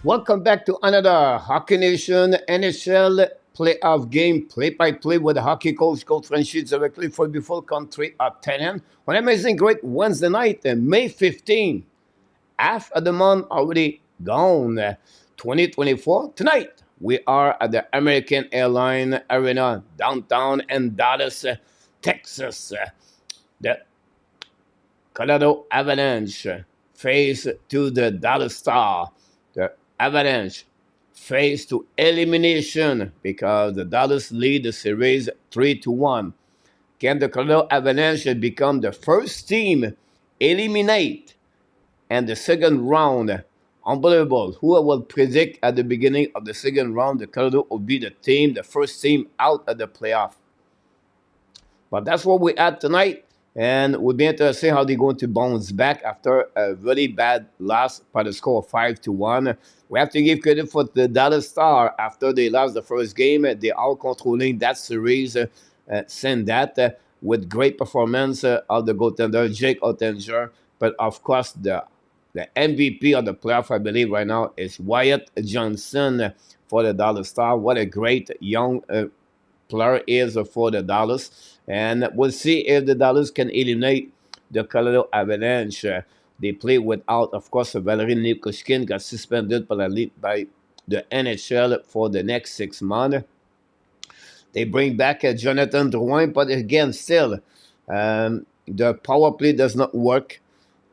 Welcome back to another Hockey Nation NHL playoff game, play-by-play with the hockey coach, Coach Franchise directly for beautiful country of Tenen. One amazing great Wednesday night, May 15th. Half of the month already gone, 2024. Tonight, we are at the American Airline Arena downtown in Dallas, Texas. The Colorado Avalanche face to the Dallas Star. The Avalanche face to elimination because the Dallas lead the series 3-1. Can the Colorado Avalanche become the first team eliminate and the second round? Unbelievable. Who will predict at the beginning of the second round the Colorado will be the first team out of the playoff? But that's what we had tonight. And we'll be interested to see how they're going to bounce back after a really bad loss by the score of 5-1. We have to give credit for the Dallas Star. After they lost the first game, they are controlling that series. Send that with great performance of the goaltender, Jake Ottinger. But of course, the MVP of the playoff, I believe, right now is Wyatt Johnson for the Dallas Star. What a great young player is for the Dallas. And we'll see if the Dallas can eliminate the Colorado Avalanche. They play without, of course, Valerie Nikoshkin got suspended by the NHL for the next 6 months. They bring back Jonathan Drouin, but again, still, the power play does not work.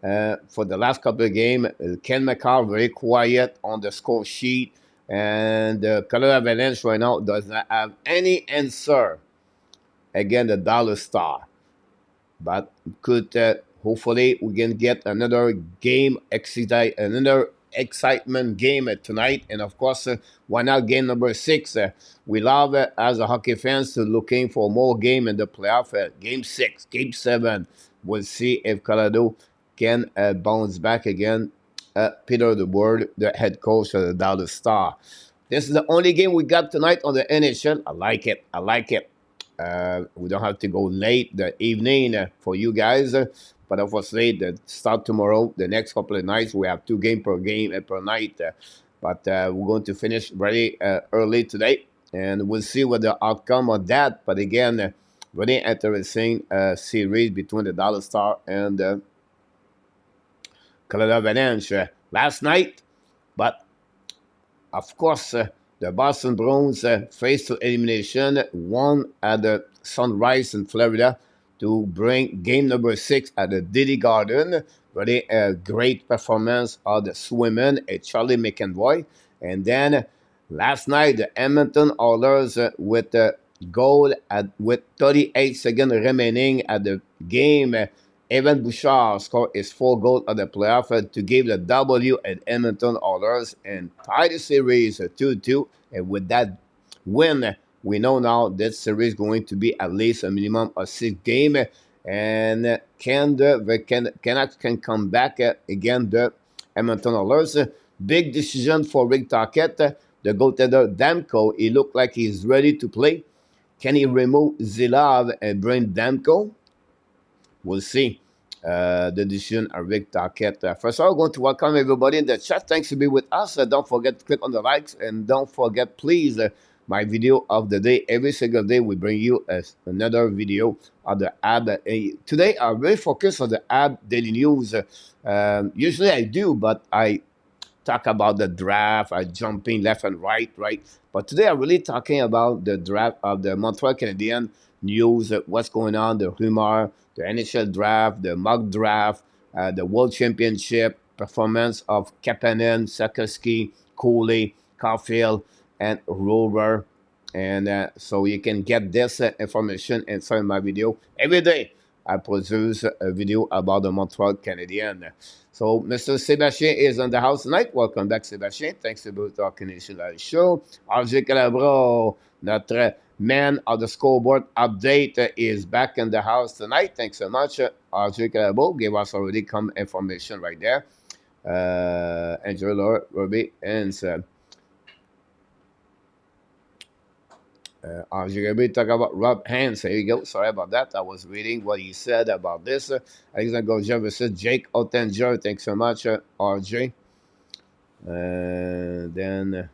For the last couple of games, Ken McCarr very quiet on the score sheet, and the Colorado Avalanche right now does not have any answer against the Dallas Star. But could hopefully we can get another game, another excitement game tonight, and of course, why not game number 6? We love as a hockey fans to looking for more game in the playoff. Game 6, game 7. We'll see if Colorado can bounce back again. Peter DeBoer, the head coach of the Dallas Star. This is the only game we got tonight on the NHL. I like it. I like it. We don't have to go late the evening for you guys. But obviously, the start tomorrow, the next couple of nights, we have 2 games per game per night. But we're going to finish very early today. And we'll see what the outcome of that. But again, very interesting series between the Dallas Star and the Colorado Avalanche last night. But of course, the Boston Bruins faced to elimination, won at the Sunrise in Florida to bring game number 6 at the Diddy Garden. Really a great performance of the swimmer, Charlie McAvoy. And then last night, the Edmonton Oilers with a goal with 38 seconds remaining at the game. Evan Bouchard scored his 4th goal of the playoff to give the W at Edmonton Oilers and tie the series 2-2. And with that win, we know now that series is going to be at least a minimum of 6 games. And Canucks can come back again, the Edmonton Oilers. Big decision for Rick Tocchet. The goaltender Demko, he looked like he's ready to play. Can he remove Zilov and bring Demko? We'll see the decision of Rick Tocchet. First of all, I'm going to welcome everybody in the chat. Thanks to be with us. Don't forget to click on the likes. And don't forget, please, my video of the day. Every single day, we bring you another video of the AB. Today, I really focus on the AB Daily News. Usually I do, but I talk about the draft. I jump in left and right. But today, I'm really talking about the draft of the Montreal Canadiens news, what's going on, the rumor, the NHL draft, the mock draft, the World Championship, performance of Kapanen, Sakoski, Cooley, Caulfield, and Rover. And so you can get this information inside my video. Every day, I produce a video about the Montreal Canadiens. So Mr. Sébastien is on the house tonight. Welcome back, Sébastien. Thanks to both our Canadian Live Show. RJ Calabro, notre man of the scoreboard update, is back in the house tonight. Thanks so much. RJ Calabro gave us already some information right there. Enjoy, Lord, Ruby, and RJ talk about Rob Hands. There you go. Sorry about that. I was reading what he said about this. Alexander Gorgev said Jake Ottinger. Thanks so much, RJ. Then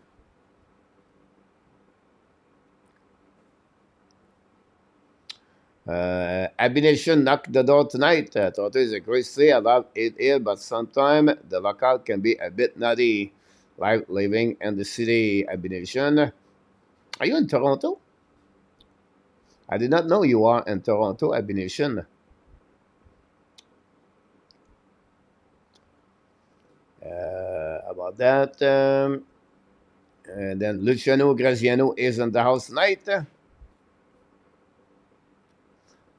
Abination knocked the door tonight. Toronto is a great city. I love it here, but sometimes the locale can be a bit nutty. Like living in the city, Abination. Are you in Toronto? I did not know you are in Toronto, Abination. About that. And then Luciano Graziano is in the house tonight.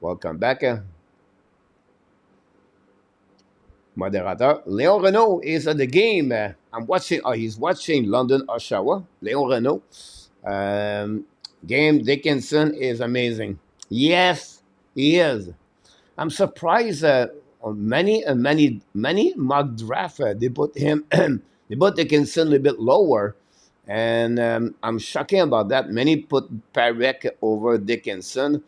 Welcome back. Moderator. Léon Renault is at the game. I'm watching. Oh, he's watching London, Oshawa. Léon Renault. Game Dickinson is amazing. Yes, he is. I'm surprised on many mock draft they put him they put Dickinson a little bit lower, and I'm shocking about that. Many put Parek over Dickinson.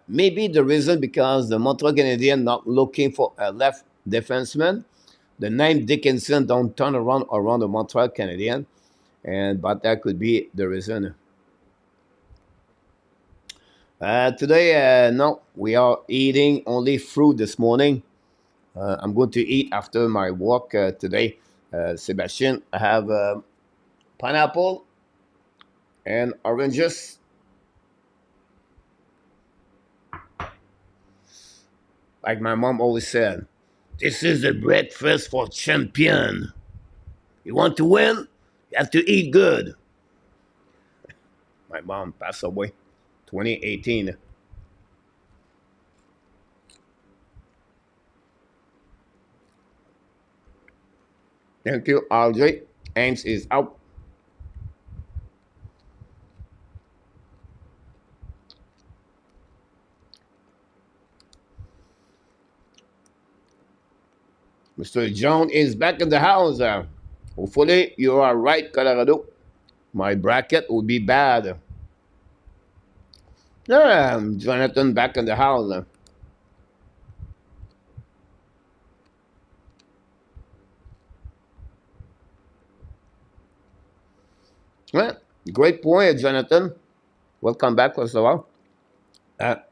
Maybe the reason because the Montreal Canadiens not looking for a left defenseman. The name Dickinson don't turn around the Montreal Canadiens, and but that could be the reason. Today, no, we are eating only fruit this morning. I'm going to eat after my walk today. Sebastian, I have pineapple and oranges. Like my mom always said, this is a breakfast for champion. You want to win? You have to eat good. My mom passed away 2018. Thank you, RJ. Ames is out. Mr. John is back in the house. Hopefully, you are right, Colorado. My bracket will be bad. Yeah, Jonathan back in the house. Yeah, great point, Jonathan. Welcome back, first of all.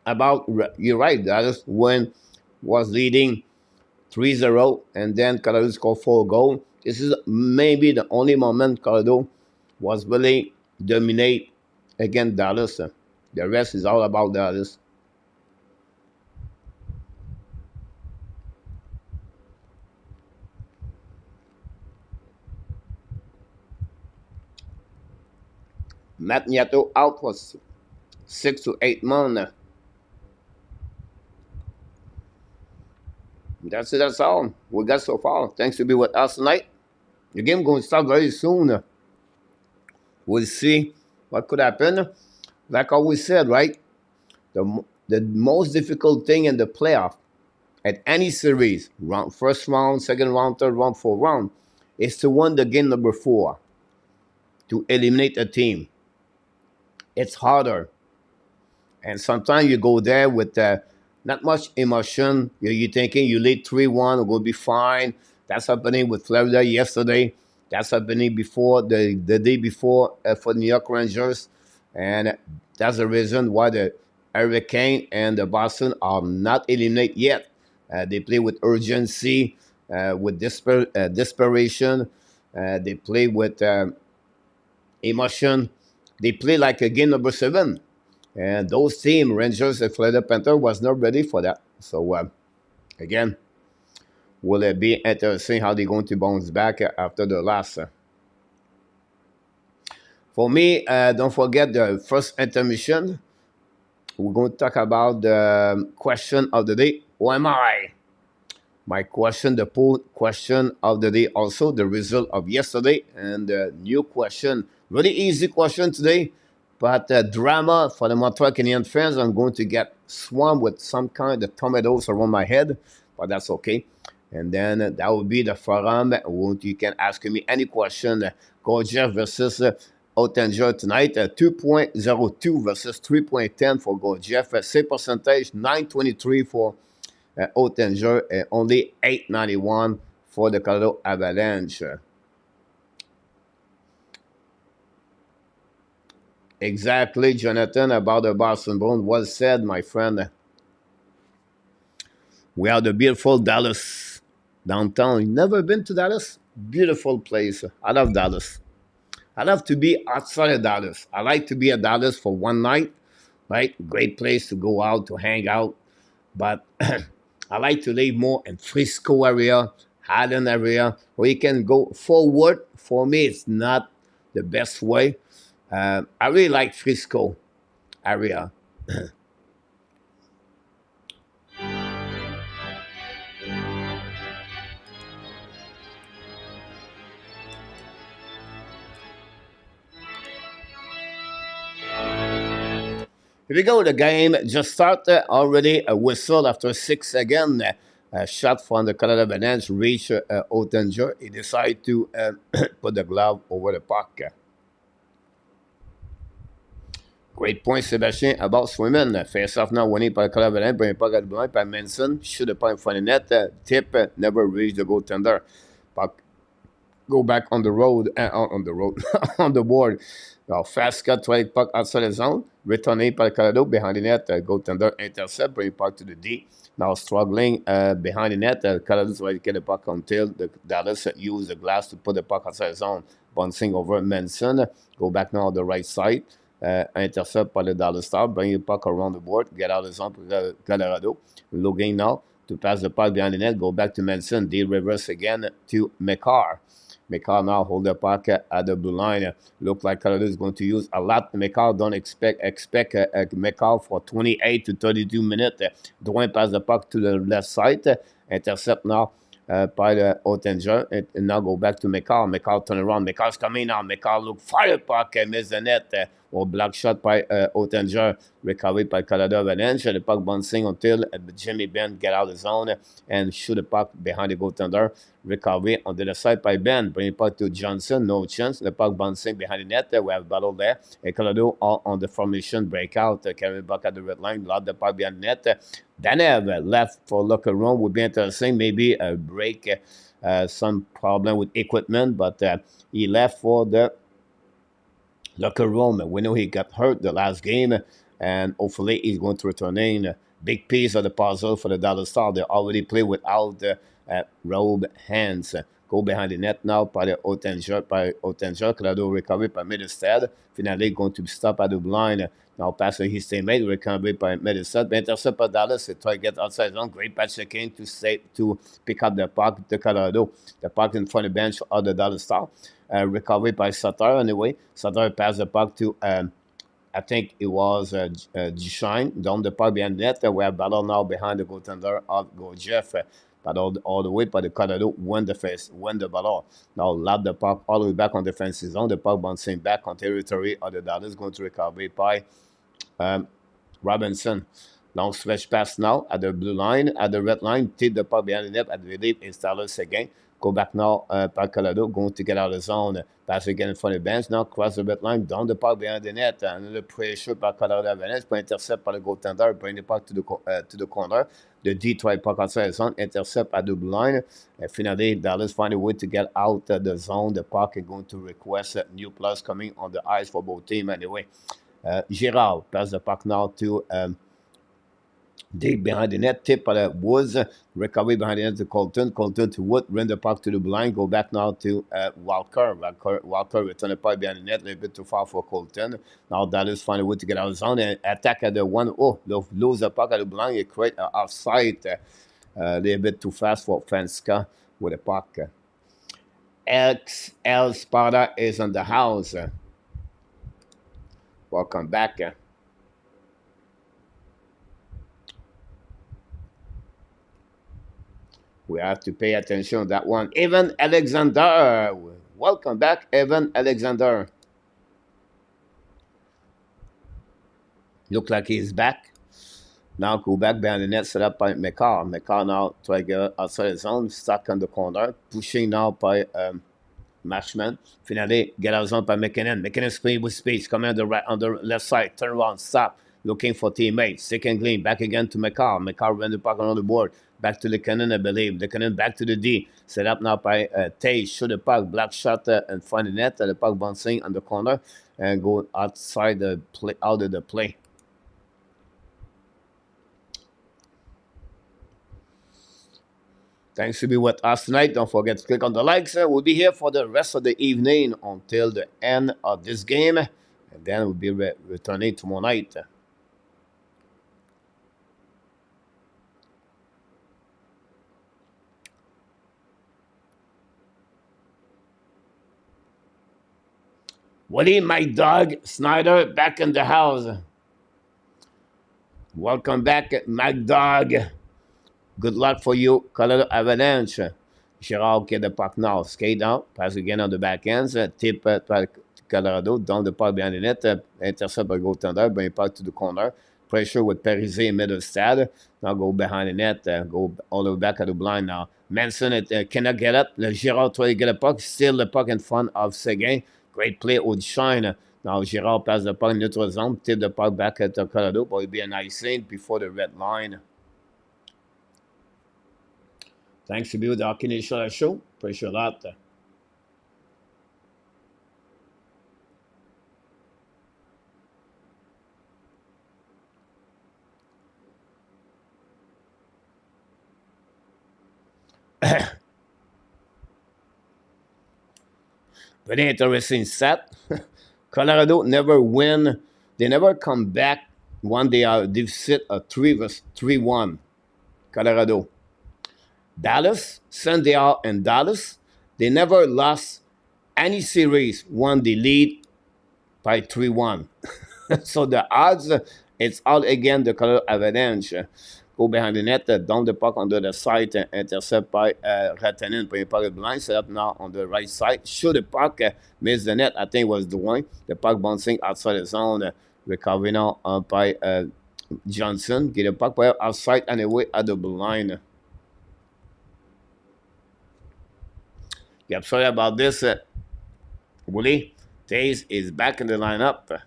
About you're right. Dallas when was leading 3-0, and then Colorado scored 4 goals. This is maybe the only moment Colorado was really dominate against Dallas. The rest is all about Dallas. Matt Nieto out for 6 to 8 months. That's it. That's all we got so far. Thanks to be with us tonight. The game going to start very soon. We'll see what could happen. Like I always said, right? The most difficult thing in the playoff at any series, first round, second round, third round, fourth round, is to win the game number 4, to eliminate a team. It's harder. And sometimes you go there with not much emotion. You're thinking you lead 3-1, will be fine. That's happening with Florida yesterday. That's happening before the day before for New York Rangers. And that's the reason why the Hurricane and the Boston are not eliminated yet. They play with urgency, with desperation. They play with emotion. They play like a game number 7. And those team, Rangers and Florida Panthers, was not ready for that. So, again, will it be interesting how they're going to bounce back after the last? For me, don't forget the first intermission. We're going to talk about the question of the day. Who am I? My question, the poll question of the day, also the result of yesterday, and the new question. Really easy question today, but drama for the Montreal Canadiens fans. I'm going to get swamped with some kind of tomatoes around my head, but that's okay. And then that will be the forum. You can ask me any question. Gorgeous versus Oettinger tonight. 2.02 versus 3.10 for Gorgeous. Save percentage 923 for Oettinger. Only 891 for the Colorado Avalanche. Exactly, Jonathan, about the Boston Bruins. Well said, my friend. We are the beautiful Dallas downtown. You never been to Dallas? Beautiful place. I love Dallas. I love to be outside of Dallas. I like to be at Dallas for one night, right? Great place to go out, to hang out. But I like to live more in Frisco area, Highland area, where you can go forward. For me, it's not the best way. I really like Frisco area. Here we go. The game just started. Already a whistle after six again. A shot from the Colorado Avalanche reached Ottinger. He decided to put the glove over the puck. Great point, Sébastien, about swimming. Face off now, winning par le Colorado Avalanche. Bring puck à le blanc par Manson. Shoot the puck in front of the net. Tip never reached the goaltender. Puck go back on the road, on the road, on the board. Now, fast cut, 12 puck outside the zone. Retourné par Colorado behind the net. Goaltender intercept, bring puck to the D. Now struggling behind the net. Colorado tries to get the puck until the Dallas use the glass to put the puck outside the zone. Bouncing over Manson. Go back now on the right side. Intercept par le Dallas Star. Bring the puck around the board. Get out of the zone for Colorado. Looking now to pass the puck behind the net. Go back to Manson. D reverse again to McCarr. McCall now hold the puck at the blue line. Look like Colorado is going to use a lot. McCall don't expect McCall for 28 to 32 minutes. Drouin pass the puck to the left side. Intercept now by the Ottinger. And now go back to McCall. McCall turn around. McCall's coming now. McCall look fire puck and miss the net. Or block shot by Ottinger. Recovery by Colorado Avalanche. The puck bouncing until Jimmy Benn get out of the zone and shoot the puck behind the goaltender. Recovery on the other side by Ben. Bring it puck to Johnson. No chance. The puck bouncing behind the net. We have a battle there. And Colorado all on the formation breakout. Carrying back at the red line. Lock the puck behind the net. Danev left for locker room. Would be interesting. Maybe a break. Some problem with equipment. But he left for the locker room. We know he got hurt the last game. And hopefully he's going to return in. Big piece of the puzzle for the Dallas Star. They already play without robe hands. Go behind the net now by the Ottinger. Colorado recovery by Middlestead. Finally going to stop at the blind. Now passing his teammate. Recovery by Middlestead. Intercept by Dallas. They try to get outside zone. Great patch checking to pick up the puck to Colorado. The puck in front of the bench of the Dallas Star. Recovery by Sutter anyway. Sutter passed the puck to I think it was Duchesne down the puck behind the net. We have battle now behind the goaltender of Jeff. But all the way by the Colorado win the battle. Now lob the puck all the way back on the defensive zone. The puck bouncing back on territory of the Dallas, going to recover by Robinson. Long stretch pass now at the blue line, at the red line. Tip the puck behind the net at the relief. It's Dallas again. Go back now by Colorado, going to get out of the zone. Pass again in front of the bench. Now cross the red line, down the puck behind the net. Another pressure by Colorado Avalanche. Intercept by the goaltender. Bring the puck to the corner. The D-try puck outside the zone. Intercept at the blue line. And finally, Dallas find a way to get out of the zone. The puck is going to request a new plus coming on the ice for both teams anyway. Girard pass the puck now to deep behind the net, tip by the Woods, recovery behind the net to Colton to Wood, run the puck to the blind, go back now to Walker. Walker return the puck behind the net, a little bit too far for Colton. Now Dallas find a way to get out of zone and attack at the one. Oh, lose the puck at the blind, it create an offside. A little bit too fast for Fenska with the puck. XL Sparta is on the house. Welcome back. We have to pay attention to that one. Evan Alexander. Welcome back, Evan Alexander. Look like he's back. Now go back behind the net, set up by McCall. McCall now try to get outside the zone, stuck on the corner. Pushing now by Matchman. Finally, get out of zone by McKinnon. McKinnon speed with speed. Coming on the left side. Turn around, stop. looking for teammates. Second clean, back again to McCall. McCall ran the puck on the board. Back to Lekanen, I believe. Lekanen back to the D. Set up now by Tay. Shoot the puck. Black shot in front of the net. The puck bouncing on the corner and go outside the play, out of the play. Thanks to be with us tonight. Don't forget to click on the likes. We'll be here for the rest of the evening until the end of this game. And then we'll be returning tomorrow night. Woody, my dog, Snyder, back in the house. Welcome back, my dog. Good luck for you, Colorado Avalanche. Girard get the puck now. Skate out. Pass again on the back ends. Tip by Colorado. Down the puck behind the net. Intercept by goaltender. Bring puck to the corner. Pressure with Parise in middle stade. Now go behind the net. Go all the way back at the blind now. Manson cannot get up. Girard try to get a puck. Still the puck in front of Seguin. Great play with Shine. Now Girard pass the puck in neutral zone. Tip the puck back at Colorado. But it'll be a nice scene before the red line. Thanks to be with the Hockey Nation show. Appreciate a lot. Very interesting set. Colorado never win. They never come back when they sit a 3-1. Colorado. Dallas, Sunday and Dallas, they never lost any series when they lead by 3-1. So the odds, it's all again the Colorado Avalanche. Go behind the net, down the puck on the other side, intercept by Ratanen, putting puck blind, set up now on the right side. Shoot the puck, miss the net, I think it was the one. The puck bouncing outside the zone, recovery now by Johnson. Get the puck by outside and away at the blind. Yep, sorry about this. Willie Taze is back in the lineup.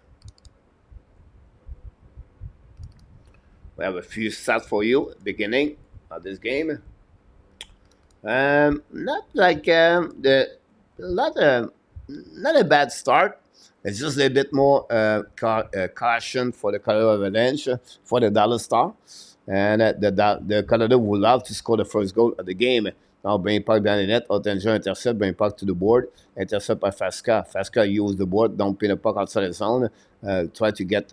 We have a few stats for you beginning of this game. Not like not a bad start. It's just a bit more caution for the Colorado Avalanche for the Dallas Star, and the Colorado would love to score the first goal of the game. Now bring puck behind the net, Ottinger intercept, bring puck to the board, intercept by Fasca. Fasca used the board, don't pin the puck outside the zone, try to get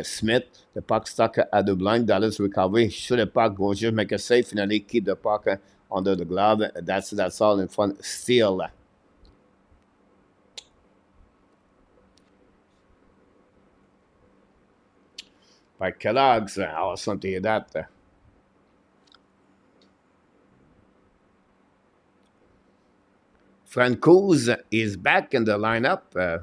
Smith. The puck stuck at the blind, Dallas recovery, shoot the puck, Gorgeous make a save, finally keep the puck under the glove. That's all in front, steal. By Kellogg's, I was something to that. Francouz is back in the lineup.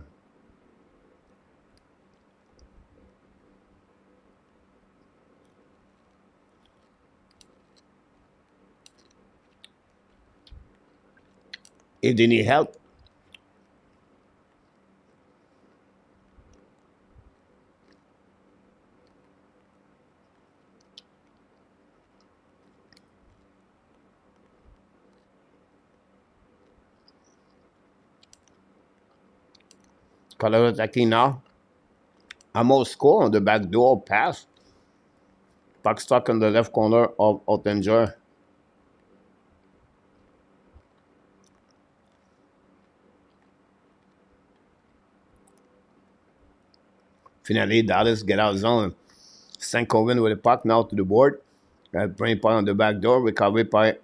If they need help. Colorado attacking now. Almost score on the back door pass. Puck stuck in the left corner of Ottinger. Finally, Dallas get out of zone. Stankoven with the puck now to the board. Bring puck on the back door. Recovery by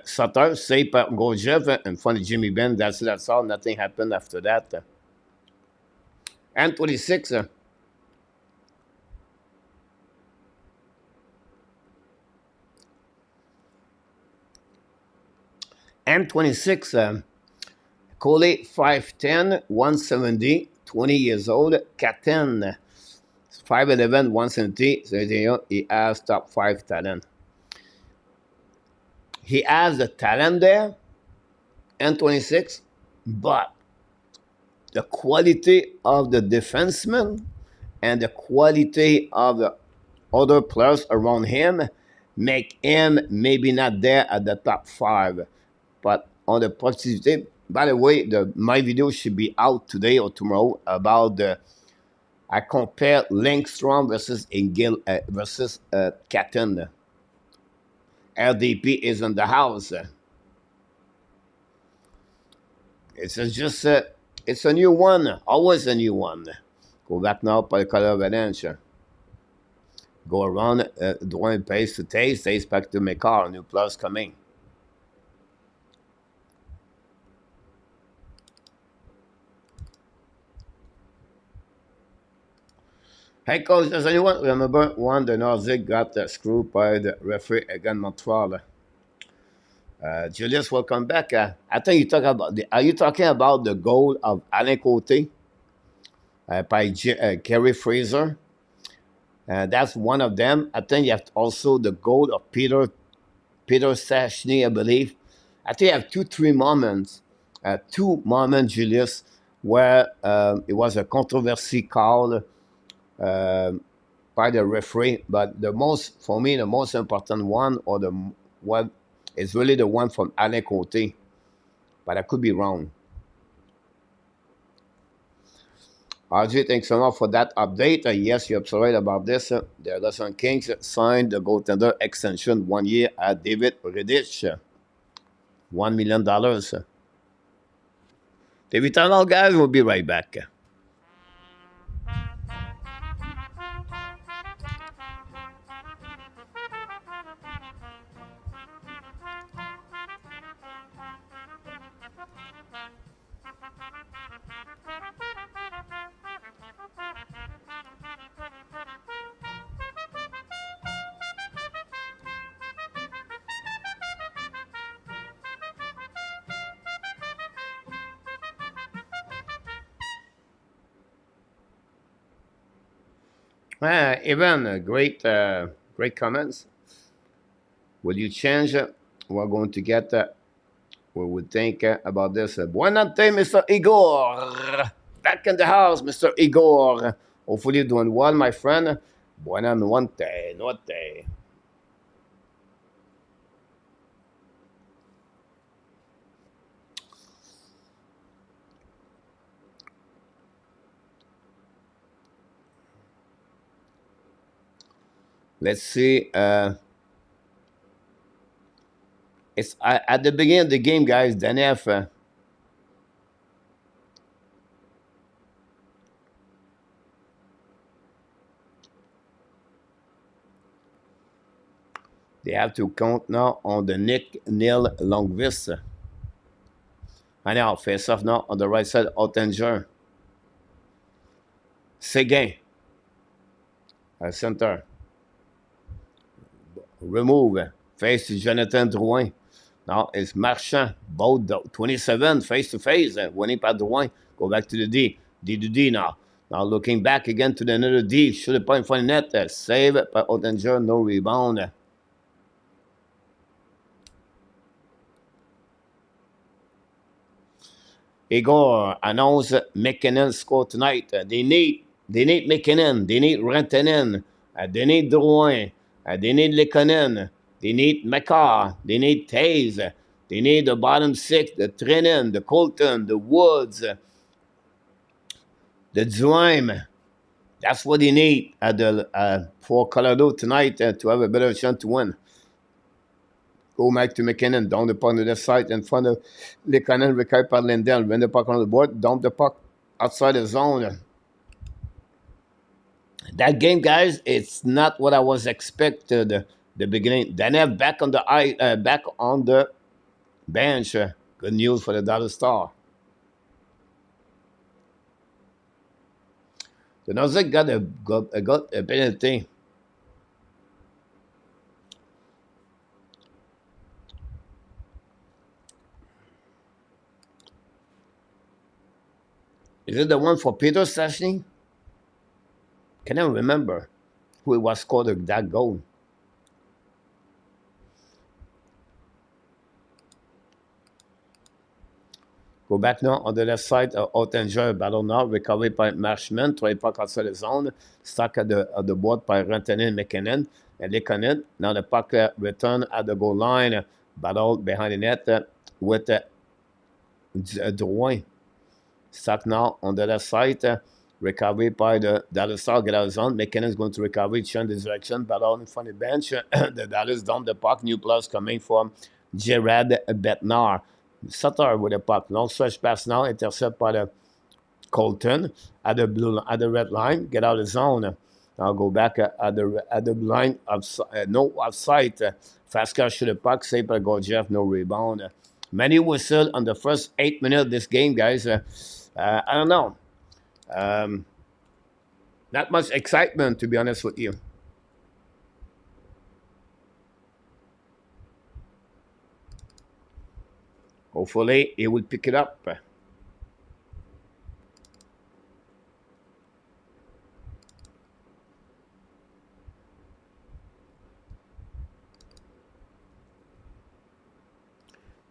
Sutter. Save by Gorgev in front of Jimmy Benn. That's all. Nothing happened after that. And 26. And 26. Coley, 5'10", 170, 20 years old. Katen, 5'11", 170. So he has top 5 talent. He has the talent there, and 26, but the quality of the defenseman and the quality of the other players around him make him maybe not there at the top five. But on the positive, by the way, my video should be out today or tomorrow about I compare Linkstrom versus Engel versus Catton. LDP is in the house. It's just it's a new one, always a new one. Go back now by the Colorado Avalanche. Go around, drawing pace to taste back to McCarr, new plus coming. Hey coach, does anyone remember when the Nordic got screwed by the referee against Montreal? Julius, welcome back. I think you talk about are you talking about the goal of Alain Côté by Kerry Fraser? That's one of them. I think you have also the goal of Peter Stastny, I believe. I think you have two moments, Julius, where it was a controversy call by the referee. But for me, the most important one, or the one, is really the one from Alain Côté. But I could be wrong. RJ, thanks so much for that update. Yes, you're absolutely right about this. The Los Kings signed the goaltender extension 1 year at David Riddich. $1 million. The Eternal guys will be right back. Evan, great comments. Will you change? We're going to get what we think about this. Buenas noches, Mr. Igor. Back in the house, Mr. Igor. Hopefully you're doing well, my friend. Buenas noches. Let's see. It's at the beginning of the game, guys. Danef. They have to count now on the Nick Neil Longvis. I know, face off now on the right side, Ottinger. Seguin. Center. Remove. Face to Jonathan Drouin. Now it's Marchand. Both 27 face to face. Winnipeg Drouin. Go back to the D. D to D now. Now looking back again to the another D. Should have put in front of net. Save by Ottinger. No rebound. Igor announced McKinnon score tonight. They need McKinnon. They need Rantanen. They need Drouin. They need Lekonen. They need McCarr. They need Taze. They need the bottom six, the Trenin, the Colton, the Woods, the Drouin. That's what they need for Colorado tonight to have a better chance to win. Go back to McKinnon, down the puck on the side in front of Lekonen, recovered by Lindell. Win the puck on the board, dump the puck outside the zone. That game, guys, it's not what I was expected. The beginning. Danev back on the bench. Good news for the Dallas Star. The Nordic got a penalty. Is it the one for Peter Stastny? Can I remember who it was scored that goal? Go back now on the left side. Ottinger, ballon nord, recovery par Marchman. 3 pucks outside the zone. Stuck at the board by Rantanen McKinnon. And Lekonen. Now the puck return at the goal line. Battle behind the net with Drouin. Stuck now on the left side. Recovery by the Dallas Stars. Get out of the zone. McKinnon is going to recover. Change the direction. Battle in front of the bench. The Dallas down the puck. New plus coming from Gerard Betnard. Sutter with a puck. Long stretch pass now. Intercept by the Colton at the red line. Get out of the zone. Now go back at the line. No offside. Fast catch to the puck. Saved by Gorgiev. No rebound. Many whistle on the first 8 minutes of this game, guys. I don't know. Not much excitement, to be honest with you. Hopefully, he will pick it up.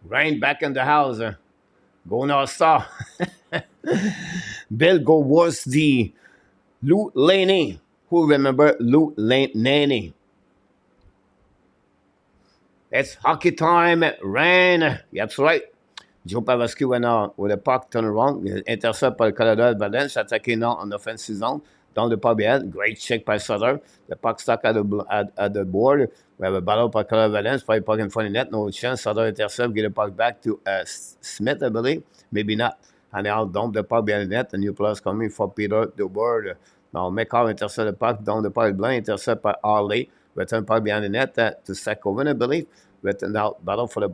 Rain back in the house. Going all-star. Bill go was the Lou Laney. Who remember Lou Laney? It's hockey time. Rain. That's right. Joe Pavelski went out with a puck turn around. Intercept par le Colorado Avalanche. Attaqué now en offensive zone. Dans le pas bien. Great check by Sutter. The puck stuck at the board. We have a battle by Colorado Avalanche. Probably puck in front of the net. No chance. Sutter intercept. Get the puck back to Smith, I believe. Maybe not. And now dump the puck behind the net. A new plus coming for Peter DeBoard. Now McCall intercept the puck. Down the puck blind. Intercept by Harley. Return puck behind the net to Sakoven, I believe. Return out battle for the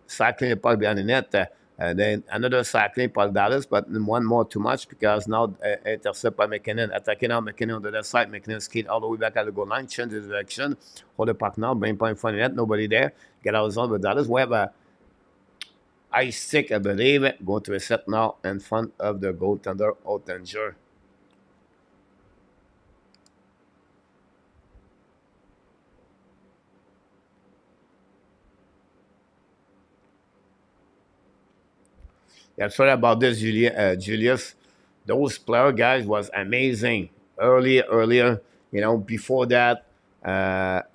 cycling the puck behind the net. And then another cycling by Dallas, but one more too much because now intercept by McKinnon. Attacking now McKinnon on the left side. McKinnon skate all the way back at the goal line. Change the direction. Hold the puck now. Bring point in front of the net. Nobody there. Get out of zone with Dallas. We have a ice stick, I believe. Going to reset now in front of the goaltender, Ottinger. Yeah, sorry about this, Julius. Those player guys was amazing. Earlier, before that, the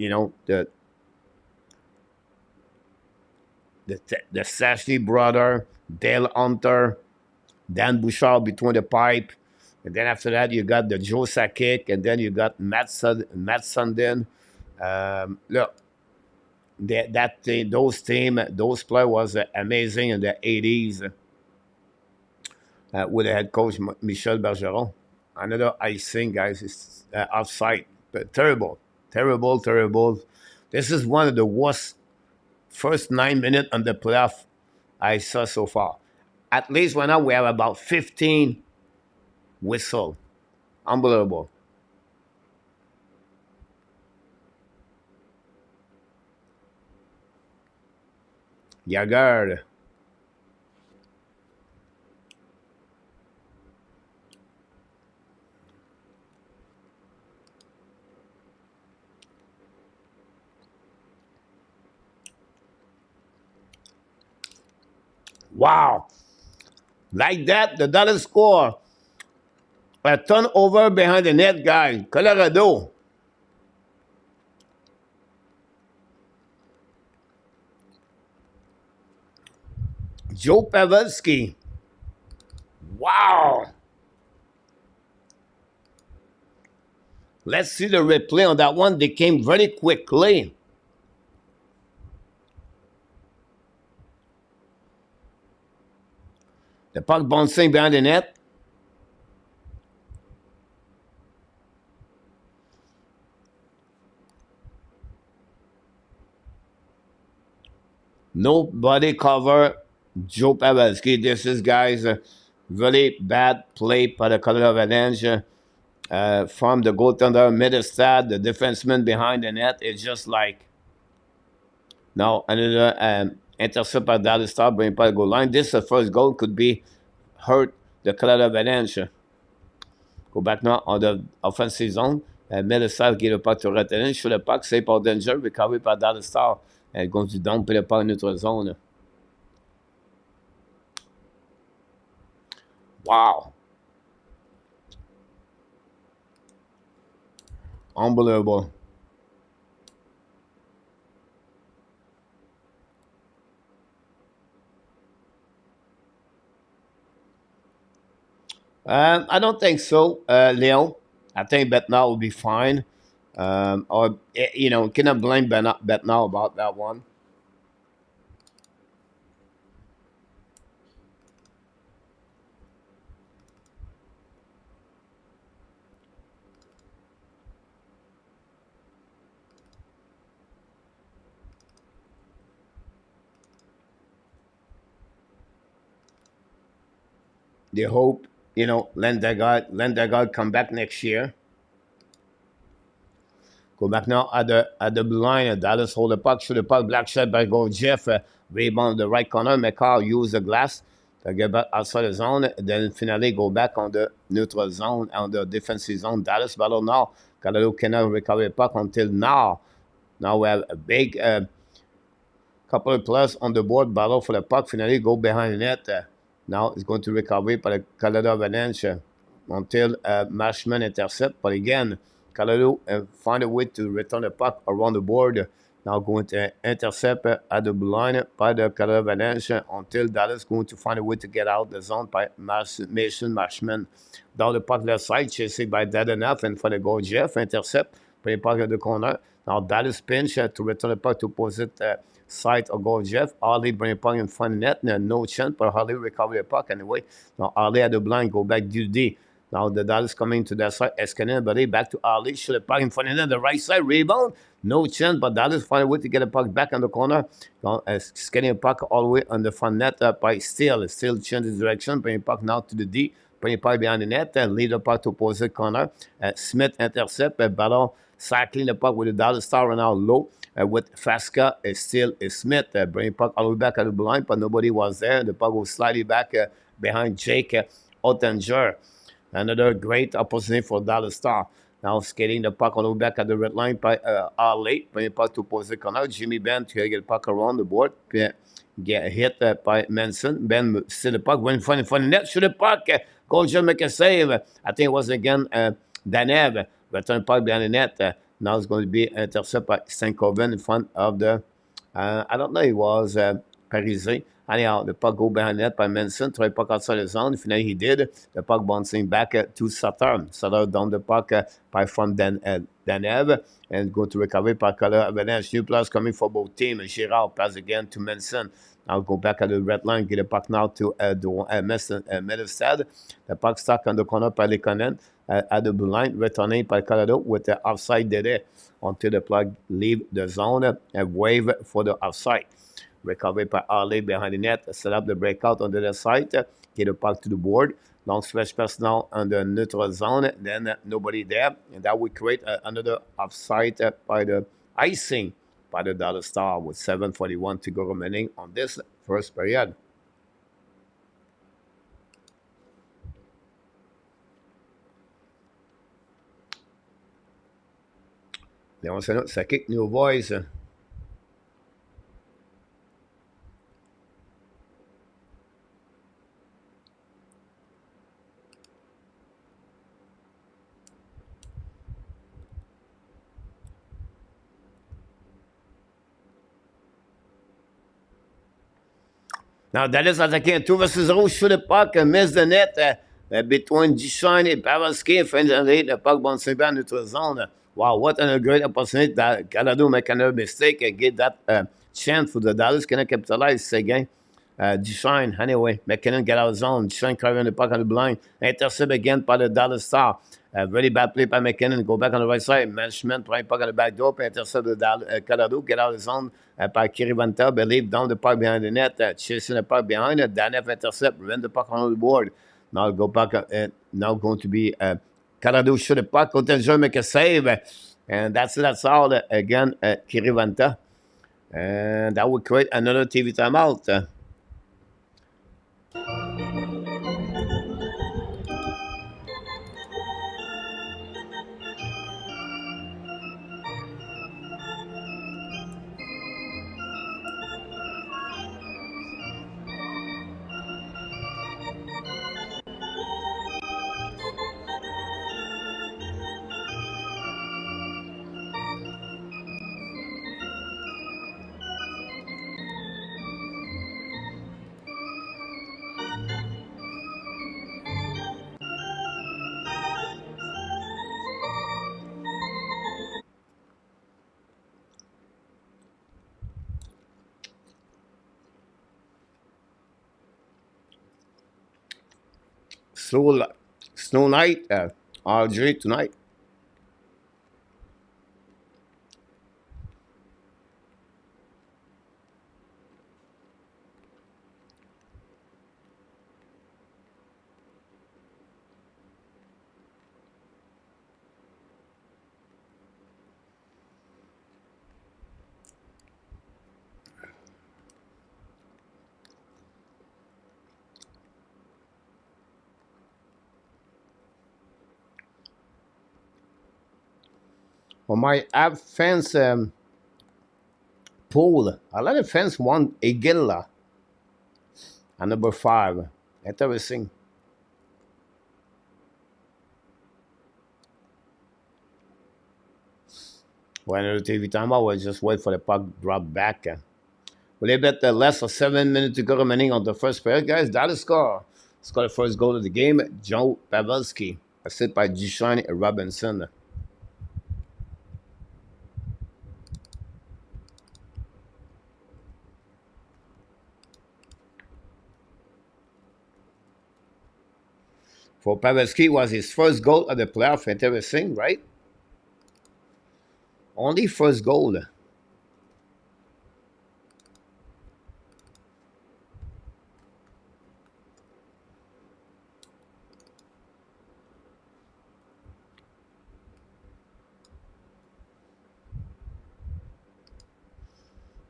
Sashney brother, Dale Hunter, Dan Bouchard between the pipe. And then after that, you got the Joe Sakic, and then you got Matt Sundin. Look, those players was amazing in the 80s. With the head coach Michel Bergeron. Another icing, guys, is offside. But terrible. This is one of the worst first 9 minutes on the playoff I saw so far. At least right now we have about 15 whistle. Unbelievable. Yagar. Wow. Like that, the Dallas score. A turnover behind the net, guy. Colorado. Joe Pavelski. Wow. Let's see the replay on that one. They came very quickly. The puck bouncing behind the net. Nobody cover Joe Pavelski. This is, guys, a really bad play by the Colorado Avalanche. From the goaltender, Middlestad, the defenseman behind the net. It's just like, now another intercept by Dallas Star, bring by the goal line. This the first goal could be hurt the Colorado Avalanche. Go back now on the offensive zone. Middlestad get le puck to Rantanen. Shoot le puck, save par Danger, recovery par Dallas Star. Elle going to dumper le puck in notre zone. Wow. Unbelievable. I don't think so, Leon. I think Betnal will be fine. Or cannot blame Betnal about that one. They hope Lendegaard come back next year. Go back now at the blue line. Dallas hold the puck, shoot the puck, black shot by goal. Jeff rebound the right corner. McCall use the glass to get back outside the zone. Then finally go back on the neutral zone, on the defensive zone. Dallas battle now. Colorado cannot recover the puck until now. Now we have a big couple of plus on the board. Battle for the puck. Finally go behind the net. Now it's going to recover by the Colorado Avalanche until Marshman intercept. But again, Colorado find a way to return the puck around the board. Now going to intercept at the blue line by the Colorado Avalanche until Dallas going to find a way to get out the zone by Mason Marshman. Down the puck left side, chased by Dead enough and for the goal Jeff intercept. Play puck at the corner. Now Dallas pinch to return the puck to opposite side of goal Jeff. Ali bring the puck in front of net. No chance, but Harley recover the puck anyway. Now Ali at the blind go back to D. Now the Dallas coming to that side. Escanin, but back to Ali. Shoot the puck in front of net. The right side rebound. No chance, but Dallas find a way to get the puck back in the corner. Now scanning the puck all the way on the front net by Steele. Steele changes direction. Bring the puck now to the D. Bring the puck behind the net. Lead the puck to opposite corner. Smith intercept. Ballon cycling the puck with the Dallas Star now low. With Fasca still Smith. Bring the puck all the way back at the blind, but nobody was there. The puck was slightly back behind Jake Ottinger. Another great opportunity for Dallas Star. Now skating the puck all the way back at the red line by Arley. Bring the puck to opposite corner. Jimmy Ben to get the puck around the board. Get hit by Manson. Ben still the puck. Went in front of the net. Shoot the puck. Goalkeeper make a save. I think it was again Danev. Return puck behind the net. Now it's going to be intercepted by Stankoven in front of the, I don't know, it was Parisé. Anyhow, the puck go behind the net by Manson. Try puck outside the zone. Finally, he did. The puck bouncing back to Sutter. Sutter down the puck by from Danev. And going to recover by Colorado Avalanche. New plus coming for both teams. Girard pass again to Manson. Now go back at the red line. Get the puck now to Medestad. The puck stuck on the corner by Lekonen. At the blue line, returning by Colorado with the offside there until the plug leave the zone and wave for the offside. Recovered by Arley behind the net, set up the breakout on the other side, get the puck to the board. Long stretch pass now on the neutral zone, then nobody there, and that would create another offside by the icing by the Dallas Star with 7:41 to go remaining on this first period. Léon Senot, ça kick New Voice. Now Dallas attacking 2 versus 0, shoot the puck, miss the net between Duchesne and Pavelski. Finally, the puck bouncing back into the zone. Wow, what a great opportunity that Colorado make another mistake and get that chance for the Dallas. Can capitalize again? Duchesne, anyway, McKinnon get out of zone. Duchesne carrying the puck on the blind. Intercept again by the Dallas Star. Very bad play by McKinnon. Go back on the right side. Management trying puck on the back door. Intercept the Colorado. Get out of the zone by Kirivanta. Believe down the puck behind the net. Chasing the puck behind it. Danev intercept. Run the puck on the board. Now go back. Now going to be Colorado shoot the puck. Ottinger make a save. And that's all. Again, Kirivanta. And that would create another TV timeout. snow night, RJ tonight. For my app fans pool, a lot of fans want Igilla at number 5. Interesting. When the TV time, I was just wait for the puck drop back. Will they bet less than 7 minutes to go remaining on the first period, guys? That is score. Score the first goal of the game. Joe Pavelski, assisted by Duchesne and Robinson. For Pavelski, was his first goal of the playoff. Interesting, right? Only first goal.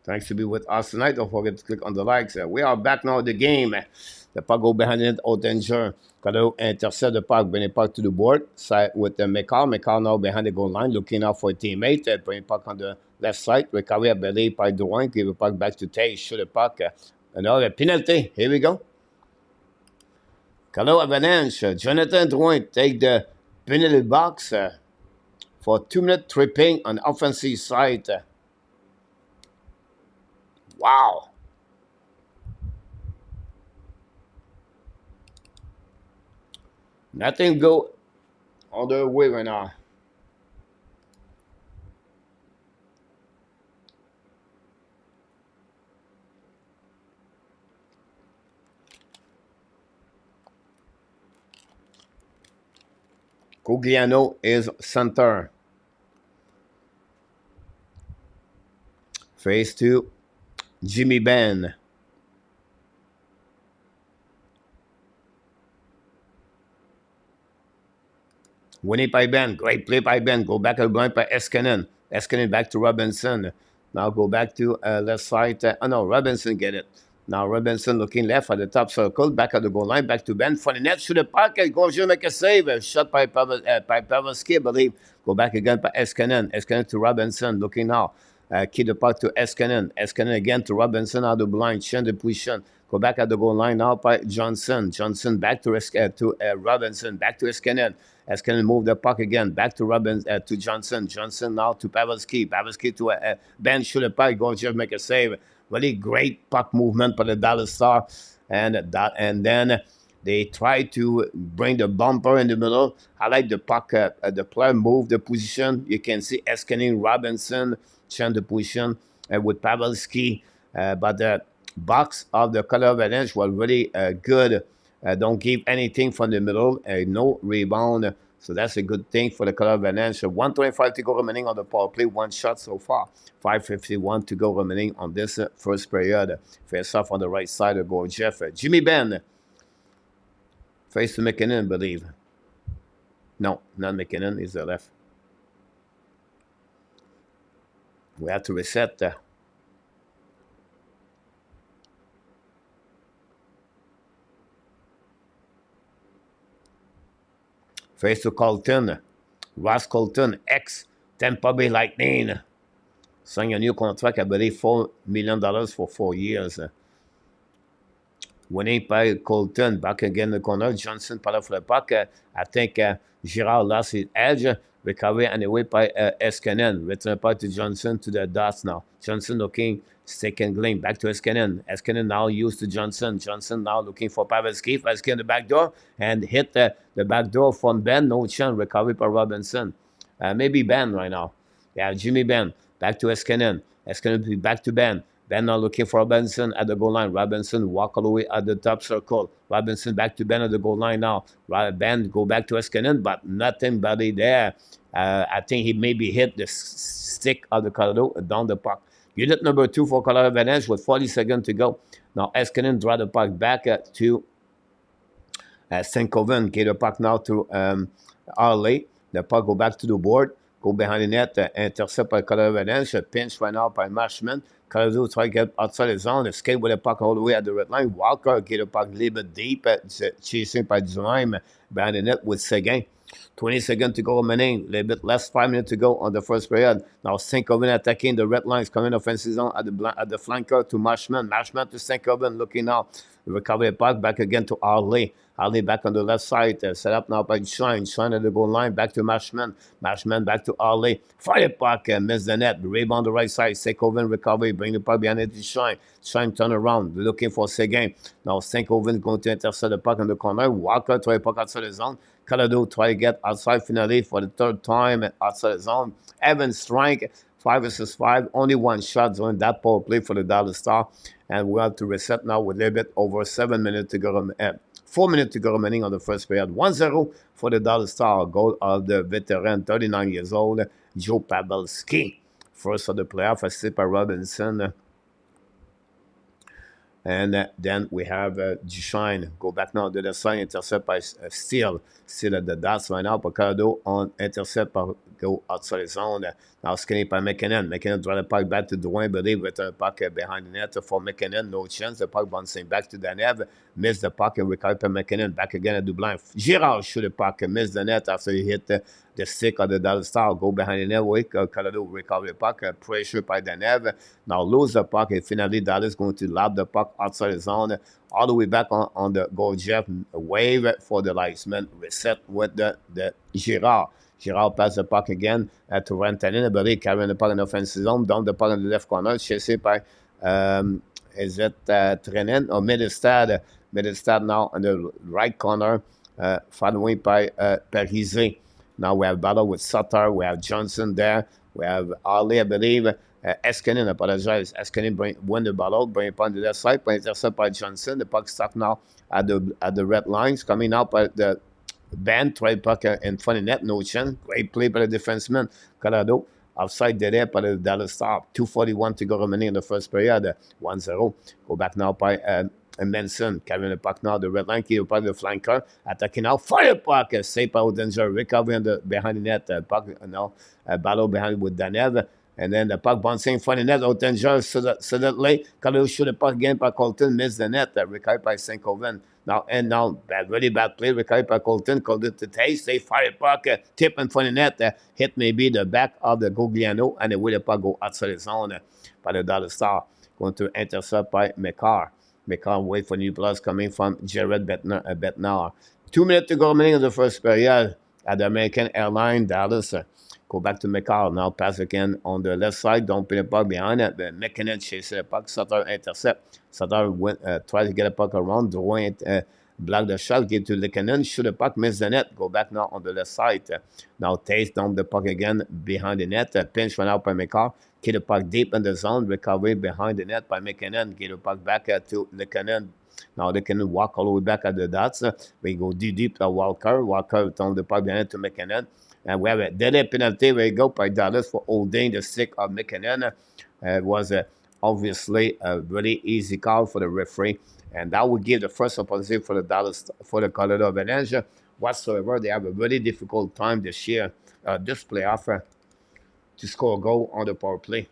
Thanks to be with us tonight. Don't forget to click on the likes. We are back now in the game. The puck go behind it. Ottinger. Colorado intercept the puck. Bring the puck to the board. Side with McCall. McCall now behind the goal line. Looking out for a teammate. Bring the puck on the left side. Recovery, I believe, by Drouin. Give the puck back to Tay. Shoot the puck. Another penalty. Here we go. Colorado Avalanche. Jonathan Drouin take the penalty box for 2-minute tripping on offensive side. Wow. Nothing go all the way right now. Cogliano is center. Phase 2. Jimmy Benn. Winnipeg Ben. Great play by Ben. Go back again by Eskinen. Eskinen back to Robinson. Now go back to left side. Oh no, Robinson get it. Now Robinson looking left at the top circle. Back at the goal line. Back to Ben. For the net. Shoot the puck. Gorgio make a save. Shot by Pavelski, I believe. Go back again by Eskinen. Eskinen to Robinson. Looking now. Keep the puck to Eskinen. Eskinen again to Robinson out of the blind. Change the position. Go back at the goal line now by Johnson. Johnson back to Robinson. Back to Eskinen. Eskinen move the puck again. Back to Robinson to Johnson. Johnson now to Pavelski. Pavelski to Ben. Shoot the puck. Gorgiev make a save. Really great puck movement by the Dallas Star. And then they try to bring the bumper in the middle. I like the puck. The player move the position. You can see Eskinen, Robinson change the position with Pavelski. But the box of the Colorado Avalanche was really good. Don't give anything from the middle. No rebound. So that's a good thing for the Colorado Avalanche. 1:25 to go remaining on the power play. 1 shot so far. 5:51 to go remaining on this first period. Face off on the right side of goal. Jeff. Jimmy Benn. Face to McKinnon, I believe. No, not McKinnon. He's the left. We have to reset. Face to Colton. Ross Colton, ex Tampa Bay Lightning. Signed a new contract, I believe $4 million for 4 years. Winning by Colton, back again in the corner. Johnson part for the puck. I think Girard lost his edge. Recovery anyway by Eskinen. Return puck to Johnson to the dots now. Johnson looking, stick and gleam. Back to Eskinen. Eskinen now used to Johnson. Johnson now looking for Pavelski. Pavelski in the back door and hit the back door from Ben. No chance. Recovery by Robinson. Maybe Ben right now. Yeah, Jimmy Ben. Back to Eskinen. Eskinen back to Ben. Ben now looking for Robinson at the goal line. Robinson walk all the way at the top circle. Robinson back to Ben at the goal line now. Ben go back to Eskinen, but nothing buddy there. I think he maybe hit the stick of the Colorado down the puck. Unit number 2 for Colorado Avalanche with 40 seconds to go. Now Eskinen draw the puck back to St. Coven. Get the puck now to Harley. The puck go back to the board. Go behind the net. Intercept by Colorado Avalanche. Pinch right now by Marshman. Colorado try to get outside the zone. Escape with the puck all the way at the red line. Walker get the puck a little bit deep. Chasing by Duhaime behind the net with Seguin. 20 seconds to go remaining. A little bit less, 5 minutes to go on the first period. Now St. Coven attacking the red lines, coming offensive zone at the flanker to Marshman. Marshman to St. Coven looking now. Recover the puck back again to Harley. Harley back on the left side. Set up now by Shine. Shine at the goal line. Back to Marshman. Marshman back to Harley. Fire the puck. Miss the net. Rebound on the right side. St. Coven recovery. Bring the puck behind it to Shine. Shine turn around. Looking for Seguin. Now St. Coven going to intercept the puck in the corner. Walker try the puck outside the zone. Colorado try to get outside finally for the third time outside the zone. Evans strike. 5 versus 5. Only one shot during that power play for the Dallas Star. And we have to reset now with a little bit over 7 minutes to go. 4 minutes to go remaining on the first period. 1-0 for the Dallas Star. Goal of the veteran, 39 years old, Joe Pavelski. First of the playoff, assisted by Robinson. And then we have Duchesne. Go back now to the side, intercept by Steele. Steele at the dots right now. Colorado on intercept by go outside the zone. Now skinny by McKinnon. McKinnon draw the puck back to Dwayne, but they return the puck behind the net for McKinnon. No chance. The puck bouncing back to Danev. Missed the puck and recovered by McKinnon. Back again at Dublin. Girard shoot the puck and missed the net after he hit the stick of the Dallas Star. Go behind the net. Colorado recover the puck. Pressure by Danev. Now lose the puck. And finally Dallas going to lob the puck outside the zone. All the way back on the goal. Jeff wave for the linesman. Reset with the Girard. Girard pass the puck again to Rantanen. But he carrying the puck in the offensive zone. Down the puck in the left corner. Chased by, is it Trenin or Middlestad? Middlestad now on the right corner. Following by Parise. Now we have battle with Sutter. We have Johnson there. We have Ali, I believe. Eskinen, I apologize. Eskinen win the battle. Bring it on the left side. But intercept by Johnson. The puck stuck now at the red lines. Coming out by the band, try puck in front of net, no chance. Great play by the defenseman. Colorado offside there by the Dallas Star. 2:41 to go remaining in the first period. 1-0. Go back now by Manson. Carrying the puck now. The red line, keep the puck, the flanker. Attacking now. Fire puck. Safe out danger. Recovery behind the net. Puck now. Battle behind with Danev. And then the puck bouncing in front of the net. Oettinger suddenly. Colorado shoot the puck again by Colton. Missed the net. Recovered by St. Coven. Now, really bad play. Recovered by Colton. Called it to taste. They fire puck. Tip in front of the net. Hit maybe the back of the Gugliano. And away the puck go outside the zone by the Dallas Star. Going to intercept by McCarr. McCarr wait for new plus coming from Jared Betnar. 2 minutes to go remaining in the first period at the American Airlines Dallas. Go back to McCarr. Now pass again on the left side. Don't put the puck behind it. McKinnon chases the puck. Sutter intercept. Sutter try to get a puck around. Drouin block the shot. Give to McKinnon. Shoot the puck. Miss the net. Go back now on the left side. Now Taste down the puck again behind the net. Pinch went out by McCarr. Get the puck deep in the zone. Recovery behind the net by McKinnon. Get the puck back to McKinnon. Now they can walk all the way back at the dots. We go deep to Walker. Walker down the puck behind to McKinnon. And we have a delay penalty. Where you go by Dallas for holding the stick of McKinnon. It was obviously a really easy call for the referee. And that would give the first opportunity for the Colorado Avalanche. Whatsoever, they have a really difficult time this year, this playoff, to score a goal on the power play.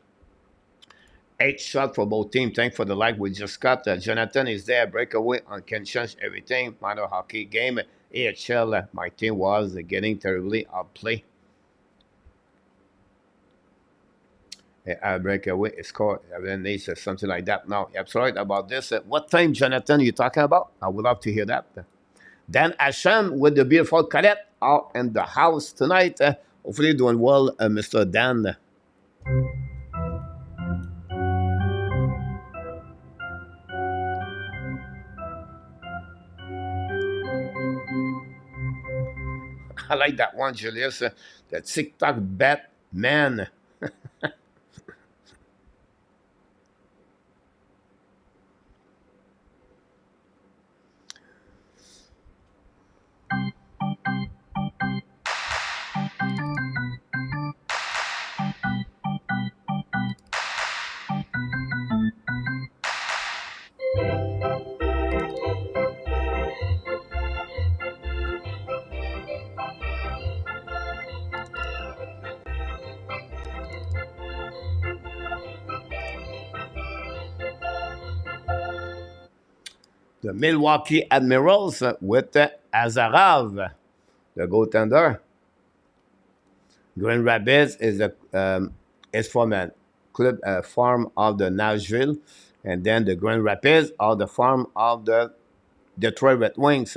8 shots for both teams. Thanks for the like we just got. Jonathan is there. Breakaway and can change everything. Minor hockey game. AHL, my team was getting terribly outplayed. Breakaway score. Needs something like that. Now, you're absolutely right about this. What time, Jonathan, you talking about? I would love to hear that. Dan Asham with the beautiful Colette out in the house tonight. Hopefully doing well, Mr. Dan. I like that one, Julius. The TikTok Batman. The Milwaukee Admirals with Azarov, the goaltender. Grand Rapids is from a club farm of the Nashville, and then the Grand Rapids are the farm of the Detroit Red Wings.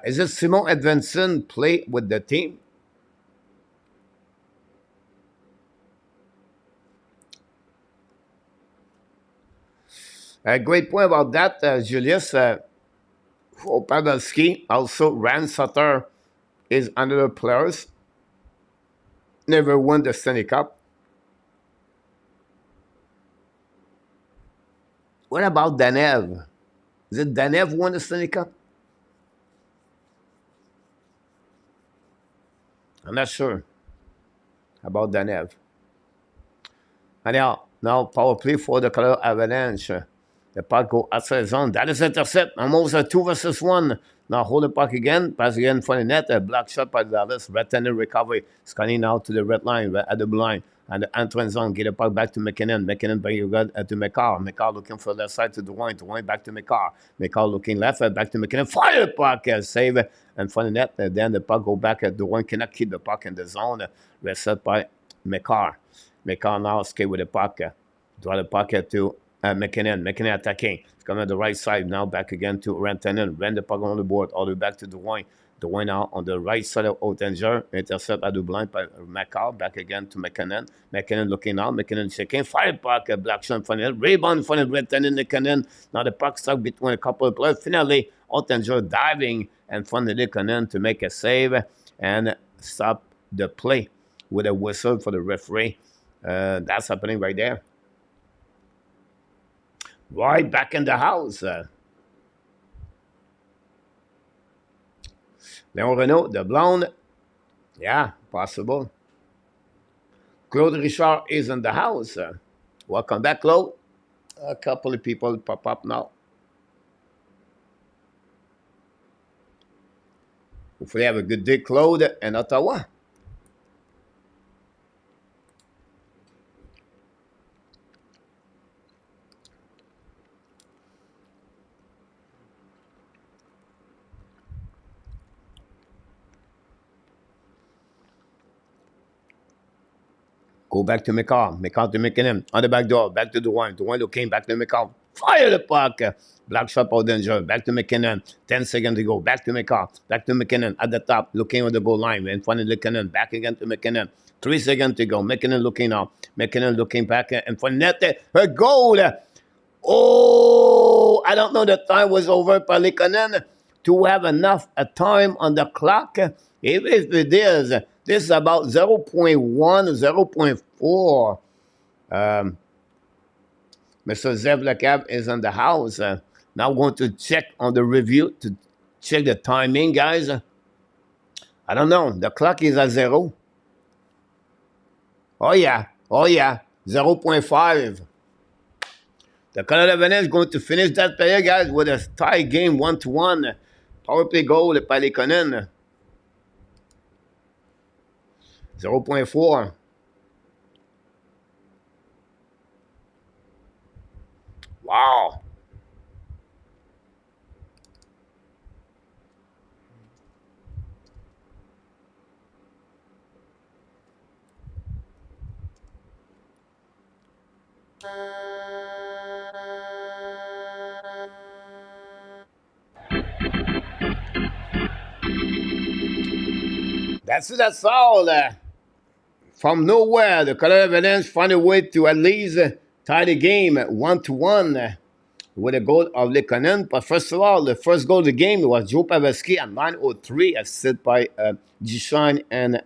Is it Simon Edvinsson play with the team? A great point about that, Julius. Pavelski, also Rand Sutter is another players. Never won the Stanley Cup. What about Danev? Is it Danev won the Stanley Cup? I'm not sure about Danev. And now power play for the Colorado Avalanche. The puck go outside the zone. That is intercept. Almost a 2 versus 1. Now hold the puck again. Pass again for the net. A block shot by Dallas. Red-handed recovery. Scanning now to the red line, at the blue line. And the entrance zone. Get the puck back to McKinnon. McKinnon bring it to McCarr. McCarr looking for the left side to Drouin. Drouin back to McCarr. McCarr looking left. Back to McKinnon. Fire puck. Save and for the net. Then the puck go back at Drouin. Cannot keep the puck in the zone. Reset by McCarr. McCarr now skate with the puck. Draw the puck to McKinnon. McKinnon attacking. It's coming to the right side. Now back again to Rantanen. Ran the puck on the board. All the way back to Drouin. Drouin now on the right side of Oettinger. Intercept at the blind by McCall. Back again to McKinnon. McKinnon looking out. McKinnon checking. Fire puck. Black shot in front of it. Rebound in front of Rantanen. McKinnon. Now the puck stuck between a couple of players. Finally, Oettinger diving in front of McKinnon to make a save and stop the play with a whistle for the referee. That's happening right there. Right back in the house. Leon Renault, the blonde. Yeah, possible. Claude Richard is in the house. Welcome back, Claude. A couple of people pop up now. Hopefully have a good day, Claude, in Ottawa. Go back to McCall. McCall to McKinnon. On the back door. Back to Drouin. Drouin looking back to McCall. Fire the puck. Black shot for danger. Back to McKinnon. 10 seconds to go. Back to McCall. Back to McKinnon at the top. Looking on the goal line. In front of McKinnon. Back again to McKinnon. 3 seconds to go. McKinnon looking now. McKinnon looking back in front of net. A goal. Oh, I don't know the time was over for Likonen to have enough time on the clock. If it is, this is about 0.1, 0.4. Mr. Zev Lecab is in the house. Now I'm going to check on the review to check the timing, guys. I don't know. The clock is at 0. Oh, yeah. 0.5. The Colorado Avalanche is going to finish that period, guys, with a tie game 1-1. Power play goal by Likonen. 0.4. Wow. That's all. From nowhere, the Colorado Avalanche find a way to at least tie the game 1-1 with a goal of Likonen. But first of all, the first goal of the game was Joe Pavelski at 9:03, assisted by Duchesne and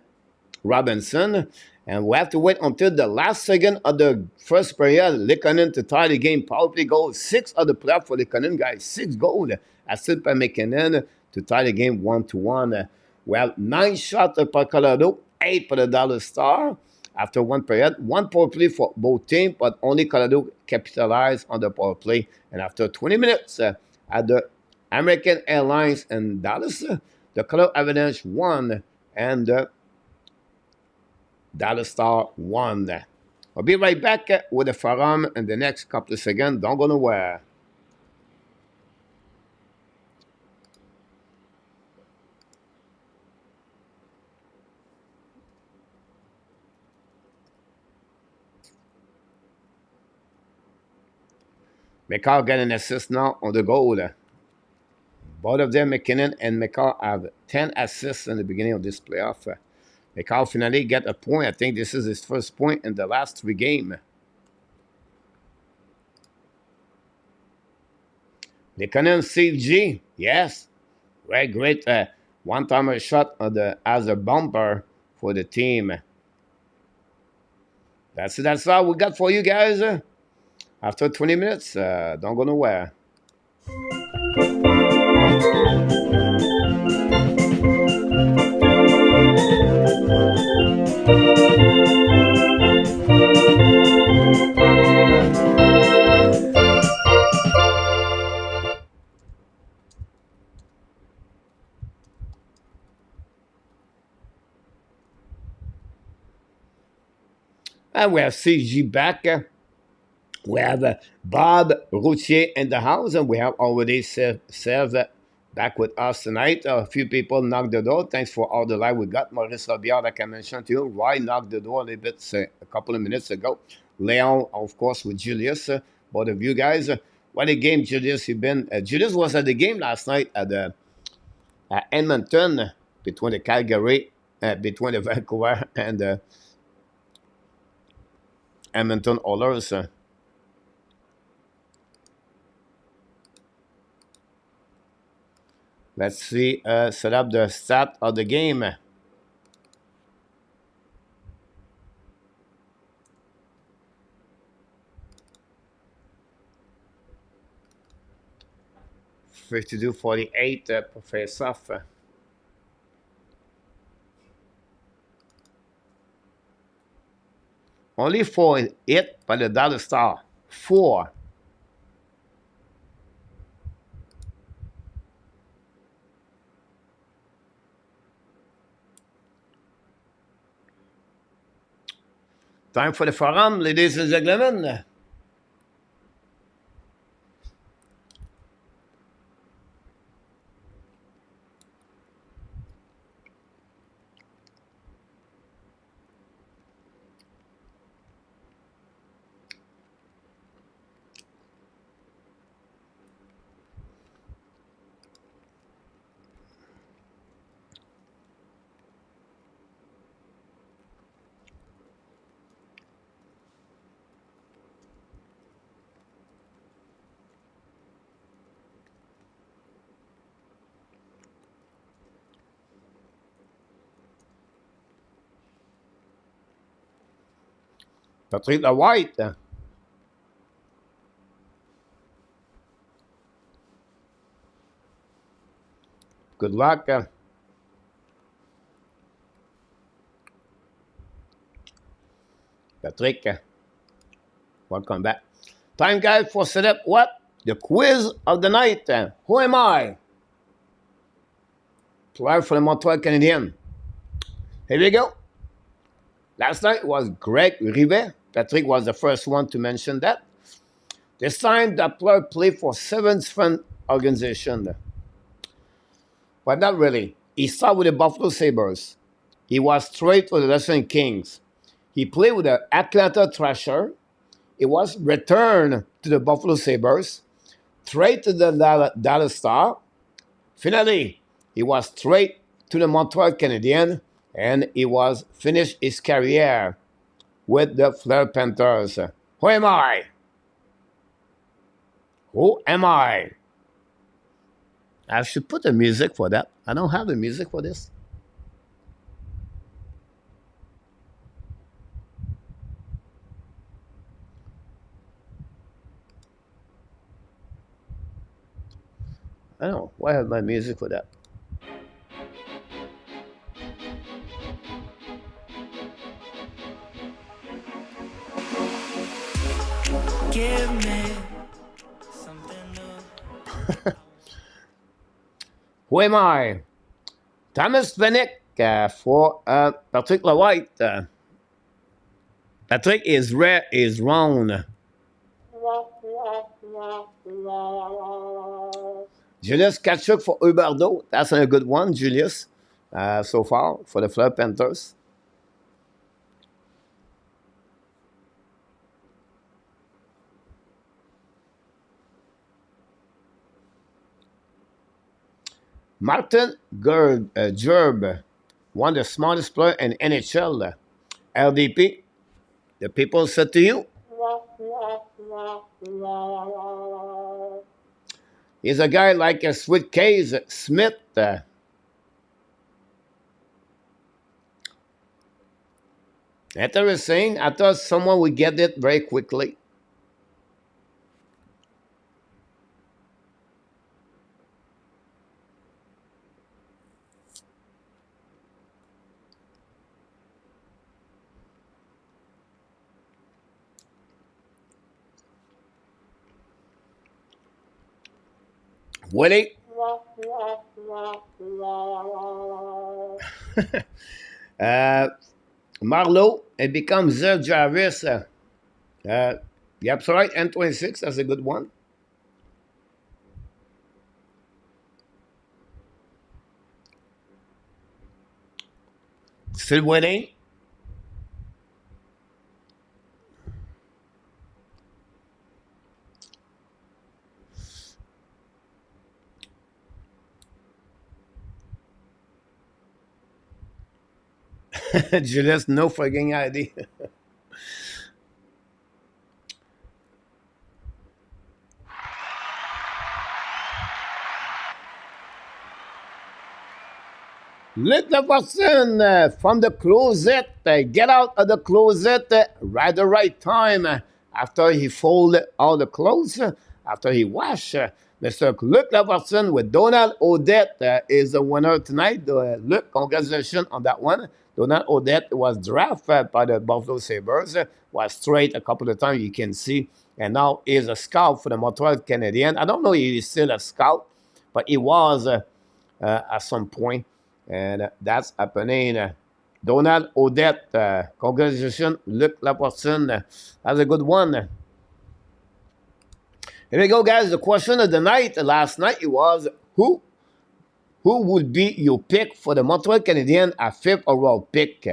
Robinson. And we have to wait until the last second of the first period, Likonen to tie the game. Power play goal, 6 of the playoff for Likonen, guys. 6 goals, assisted by McKinnon to tie the game 1-1. We have 9 shots for Colorado, 8 for the Dallas Star. After one period, 1 power play for both teams, but only Colorado capitalized on the power play. And after 20 minutes at the American Airlines in Dallas, the Colorado Avalanche won and the Dallas Star won. I'll be right back with the forum in the next couple of seconds. Don't go nowhere. McCall got an assist now on the goal. Both of them, McKinnon and McCall, have 10 assists in the beginning of this playoff. McCall finally get a point. I think this is his first point in the last 3 games. McKinnon, CG, yes. Very great one-timer shot as a bumper for the team. That's all we got for you guys. After 20 minutes, don't go nowhere. And we have CG back. We have Bob Routier in the house, and we have already Sev back with us tonight. A few people knocked the door. Thanks for all the live we got. Maurice Robillard, like I mentioned to you. Roy knocked the door a little bit a couple of minutes ago. Leon, of course, with Julius. Both of you guys. What a game, Julius, you've been. Julius was at the game last night at Edmonton between the Calgary, between the Vancouver and the Edmonton Oilers. Let's see, set up the stat of the game. $52 48 per face-off. Only 4 hit by the Dallas Star. 4. Time for the forum, ladies and gentlemen. Patrick White. Good luck. Patrick, welcome back. Time, guys, for set up what? The quiz of the night. Who am I? Player for the Montreal Canadiens. Here we go. Last night was Greg Rivet. Patrick was the first one to mention that. This time, the player played for 7 different organizations. But not really. He started with the Buffalo Sabres. He was traded for the Western Kings. He played with the Atlanta Thrasher. He was returned to the Buffalo Sabres. Traded to the Dallas Star. Finally, he was traded to the Montreal Canadiens. And he was finished his career with the Florida Panthers. Who am I? Who am I? I should put the music for that. I don't have the music for this. I don't know. Why have my music for that? Give me something new. Who am I? Thomas Vanek for Patrick White. Patrick is wrong. Julius Kachuk for Huberdeau. That's a good one, Julius, so far for the Florida Panthers. Martin Gerb, one of the smartest player in NHL. LDP, the people said to you, he's a guy like a Sweet Case Smith. Interesting. I thought someone would get it very quickly. Willie. Marlowe, it becomes Zed Jarvis. Yep, so right, N26, that's a good one. Still winning. Julius, no frigging idea. Let the person from the closet get out of the closet right the right time after he fold all the clothes, after he wash. Mr. Luc Laverson with Donald Odette is the winner tonight. Luc, congratulations on that one. Donald Odette was drafted by the Buffalo Sabres, was straight a couple of times, you can see, and now is a scout for the Montreal Canadiens. I don't know if he's still a scout, but he was at some point. And that's happening. Donald Odette, congratulations, Luc Laportion. That's a good one. Here we go, guys. The question of the night, last night, it was who would be your pick for the Montreal Canadiens at 5th overall pick?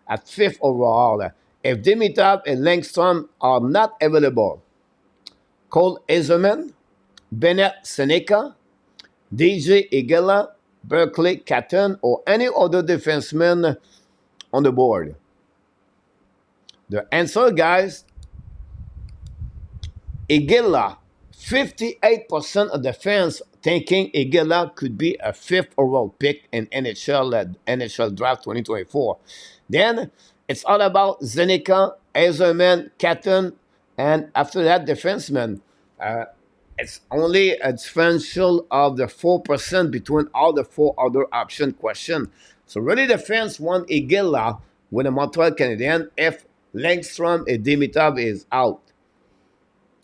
At 5th overall. If Dimitrov and Langstrom are not available, Cole Eiserman, Bennett Seneca, DJ Igala, Berkeley Catton, or any other defenseman on the board? The answer, guys, Igala. 58% of the fans thinking Igala could be a 5th overall pick in NHL Draft 2024. Then it's all about Zenica, Eiserman, Catton, and after that, defenseman. It's only a differential of the 4% between all the 4 other option questions. So really the fans want Igala with the Montreal Canadiens if Langstrom and Dimitrov is out.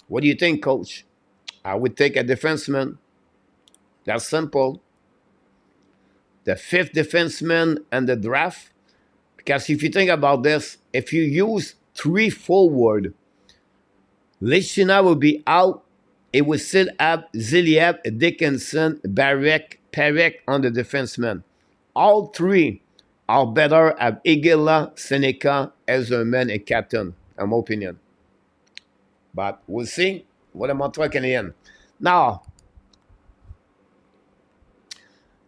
What do you think, coach? I would take a defenseman. That's simple. The 5th defenseman in the draft. Because if you think about this, if you use 3 forward, Lishina will be out. It will still have Ziliev, Dickinson, Parek on the defenseman. All 3 are better at Igala, Seneca, Ezerman, and Catton, in my opinion. But we'll see what the Montreal Canadiens. Now,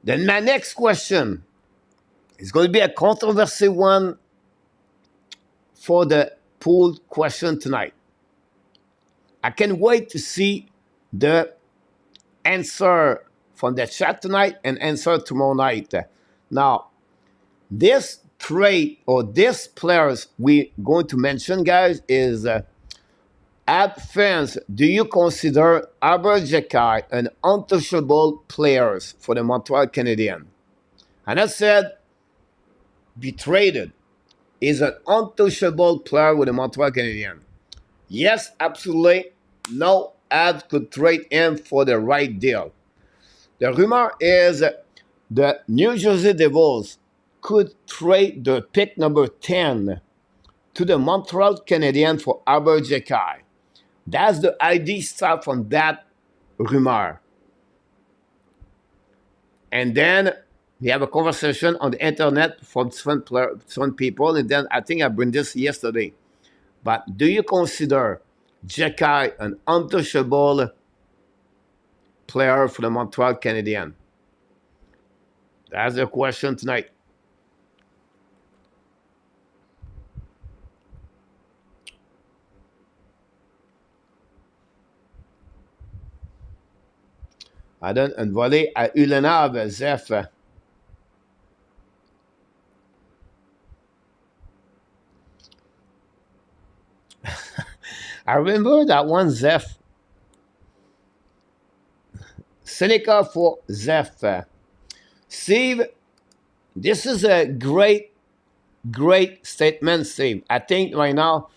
then my next question is going to be a controversy one for the pool question tonight. I can't wait to see the answer from the chat tonight and answer tomorrow night. Now, this trade or this players we're going to mention, guys, is at fans, do you consider Albert Jekai an untouchable player for the Montreal Canadiens? And I said, be traded. Is an untouchable player with the Montreal Canadiens? Yes, absolutely. No, Avs could trade him for the right deal. The rumor is the New Jersey Devils could trade the pick number 10 to the Montreal Canadiens for Albert Jekai. That's the ID stuff from that rumor. And then we have a conversation on the internet from different people, and then I think I bring this yesterday. But do you consider Jekai an untouchable player for the Montreal Canadiens? That's the question tonight. I donne une volée à Ulenov, Zef. I remember that one, Zef. Seneca for Zef. Steve, this is a great statement, Steve. I think right now,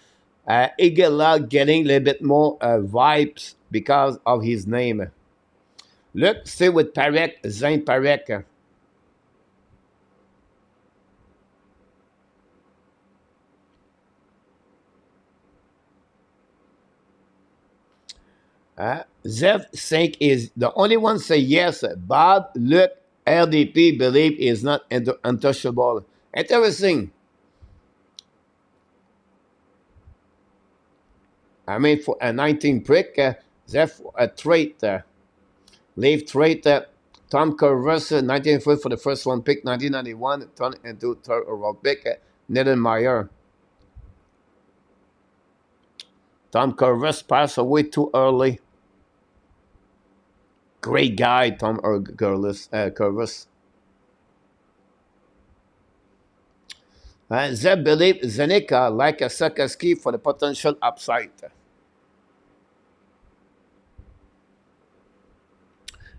Igala getting a little bit more vibes because of his name. Look, stay with Parek, Zain Parek. Zev Sink is the only one say yes. Bob, look, LDP believe is not untouchable. Interesting. I mean, for a 19 prick, Zev a trait. Leave trait. Tom Curvis, 1940 for the first one pick, 1991, turned into third overall pick. Nathan Meyer. Tom Curvis passed away too early. Great guy, Tom Curvis. Zeb believe Zenica like a Sakaski for the potential upside.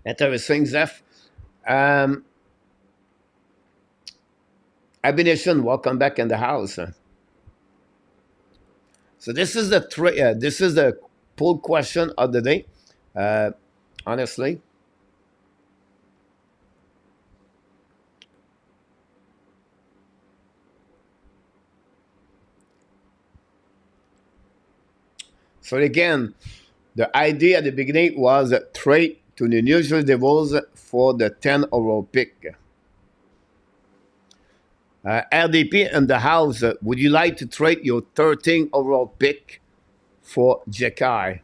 Interesting, Zef. Abination, welcome back in the house. So this is the poll question of the day. Honestly, so again, the idea at the beginning was a trade to the New Jersey Devils for the 10 overall pick. LDP in the house, would you like to trade your 13 overall pick for Jekai?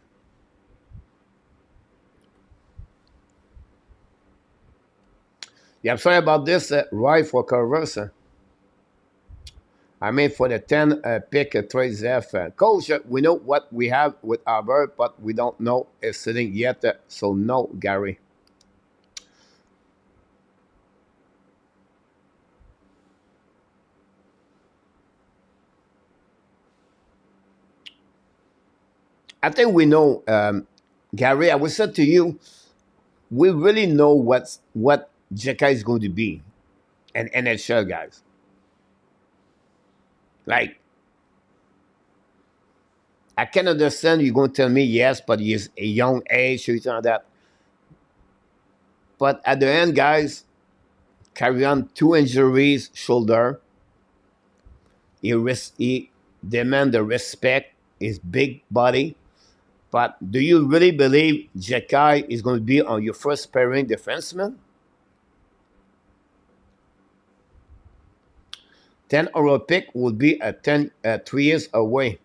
Yeah, I'm sorry about this, right for Carverse. I mean, for the 10 pick trade Zef. Coach, we know what we have with Albert, but we don't know it's sitting yet. So no, Gary. I think we know, Gary. I would say to you, we really know what Jeka is going to be, an NHL guys. Like, I can understand you're going to tell me yes, but he's a young age, or that. But at the end, guys, carry on 2 injuries, shoulder. He demand the respect, his big body. But do you really believe Jekai is going to be on your first pairing defenseman? 10 overall pick would be a 3 years away.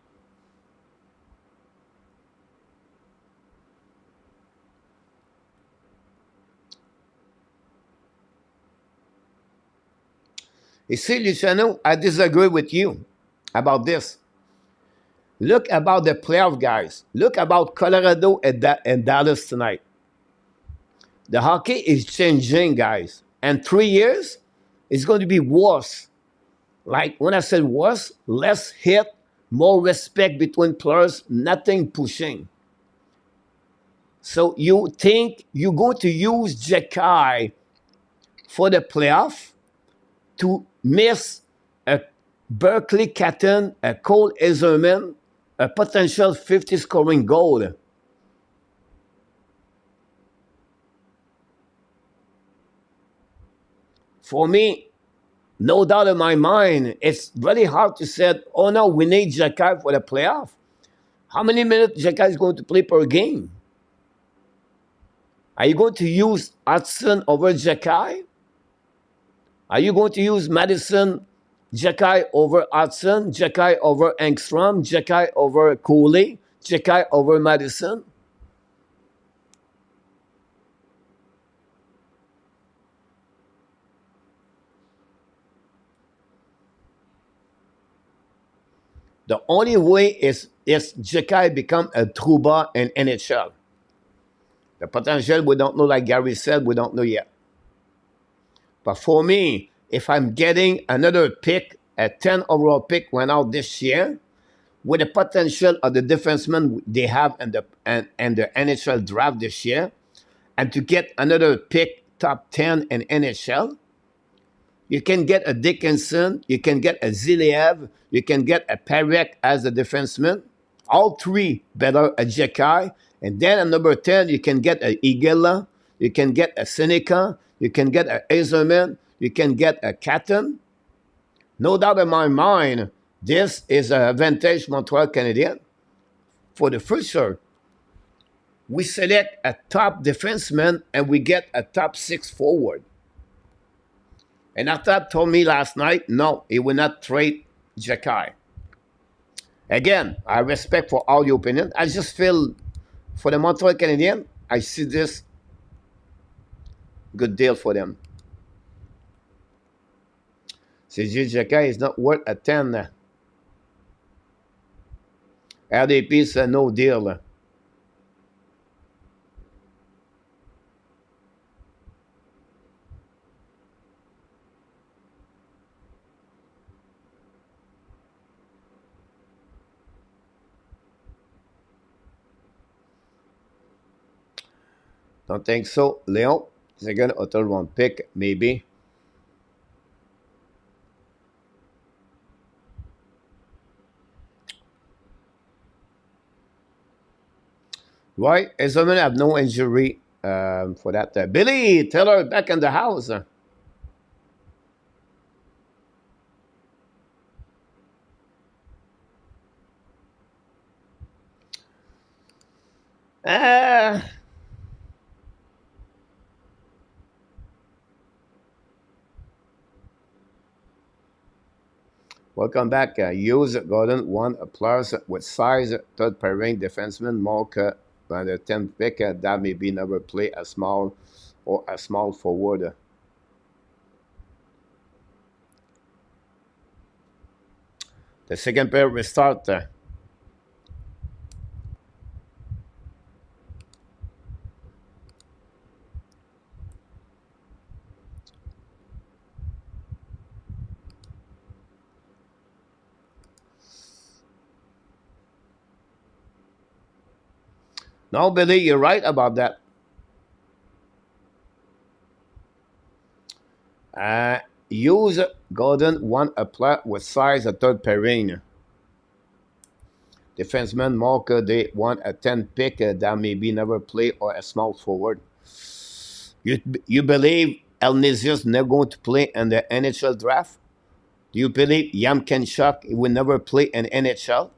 You see, Luciano, I disagree with you about this. Look about the playoff guys. Look about Colorado and Dallas tonight. The hockey is changing, guys. And 3 years, it's going to be worse. Like when I said worse, less hit, more respect between players, nothing pushing. So you think you're going to use Jekai for the playoff to miss a Berkeley Catton, a Cole Ezerman, a potential 50 scoring goal? For me, no doubt in my mind, it's very hard to say, oh no, we need Jekai for the playoff. How many minutes Jekai is going to play per game? Are you going to use Hudson over Jekai? Are you going to use Madison, Jekai over Hudson, Jekai over Engstrom, Jekai over Cooley, Jekai over Madison? The only way is Jekai become a trouba in NHL. The potential, we don't know, like Gary said, we don't know yet. But for me, if I'm getting another pick, a 10 overall pick went out this year, with the potential of the defensemen they have in the NHL draft this year, and to get another pick top 10 in NHL, you can get a Dickinson, you can get a Ziliev, you can get a Parek as a defenseman. All three better a Jekai. And then at number 10, you can get a Igela, you can get a Seneca, you can get a Hazelman, you can get a Catton. No doubt in my mind, this is an advantage Montreal Canadiens for the future. We select a top defenseman and we get a top 6 forward. And Arthur told me last night, no, he will not trade Jekai. Again, I respect for all your opinion. I just feel for the Montreal Canadiens, I see this good deal for them. CJ Jekai is not worth a 10. RDP is a no deal. Don't think so, Leon. Second or third round pick, maybe. Right, Hazelman have no injury for that. Billy Taylor back in the house. Welcome back. Hughes Gordon won a plus with size, third pairing defenseman, Mark by the 10th pick. That may be never play a small or a small forward. The second pair restart. No, Billy, you're right about that. Hughes Gordon won a plot with size a third pairing. Defenseman Marker, they won a 10 pick that maybe never play or a small forward. You believe Elnisius never going to play in the NHL draft? Do you believe Yam Kenchuk will never play in NHL?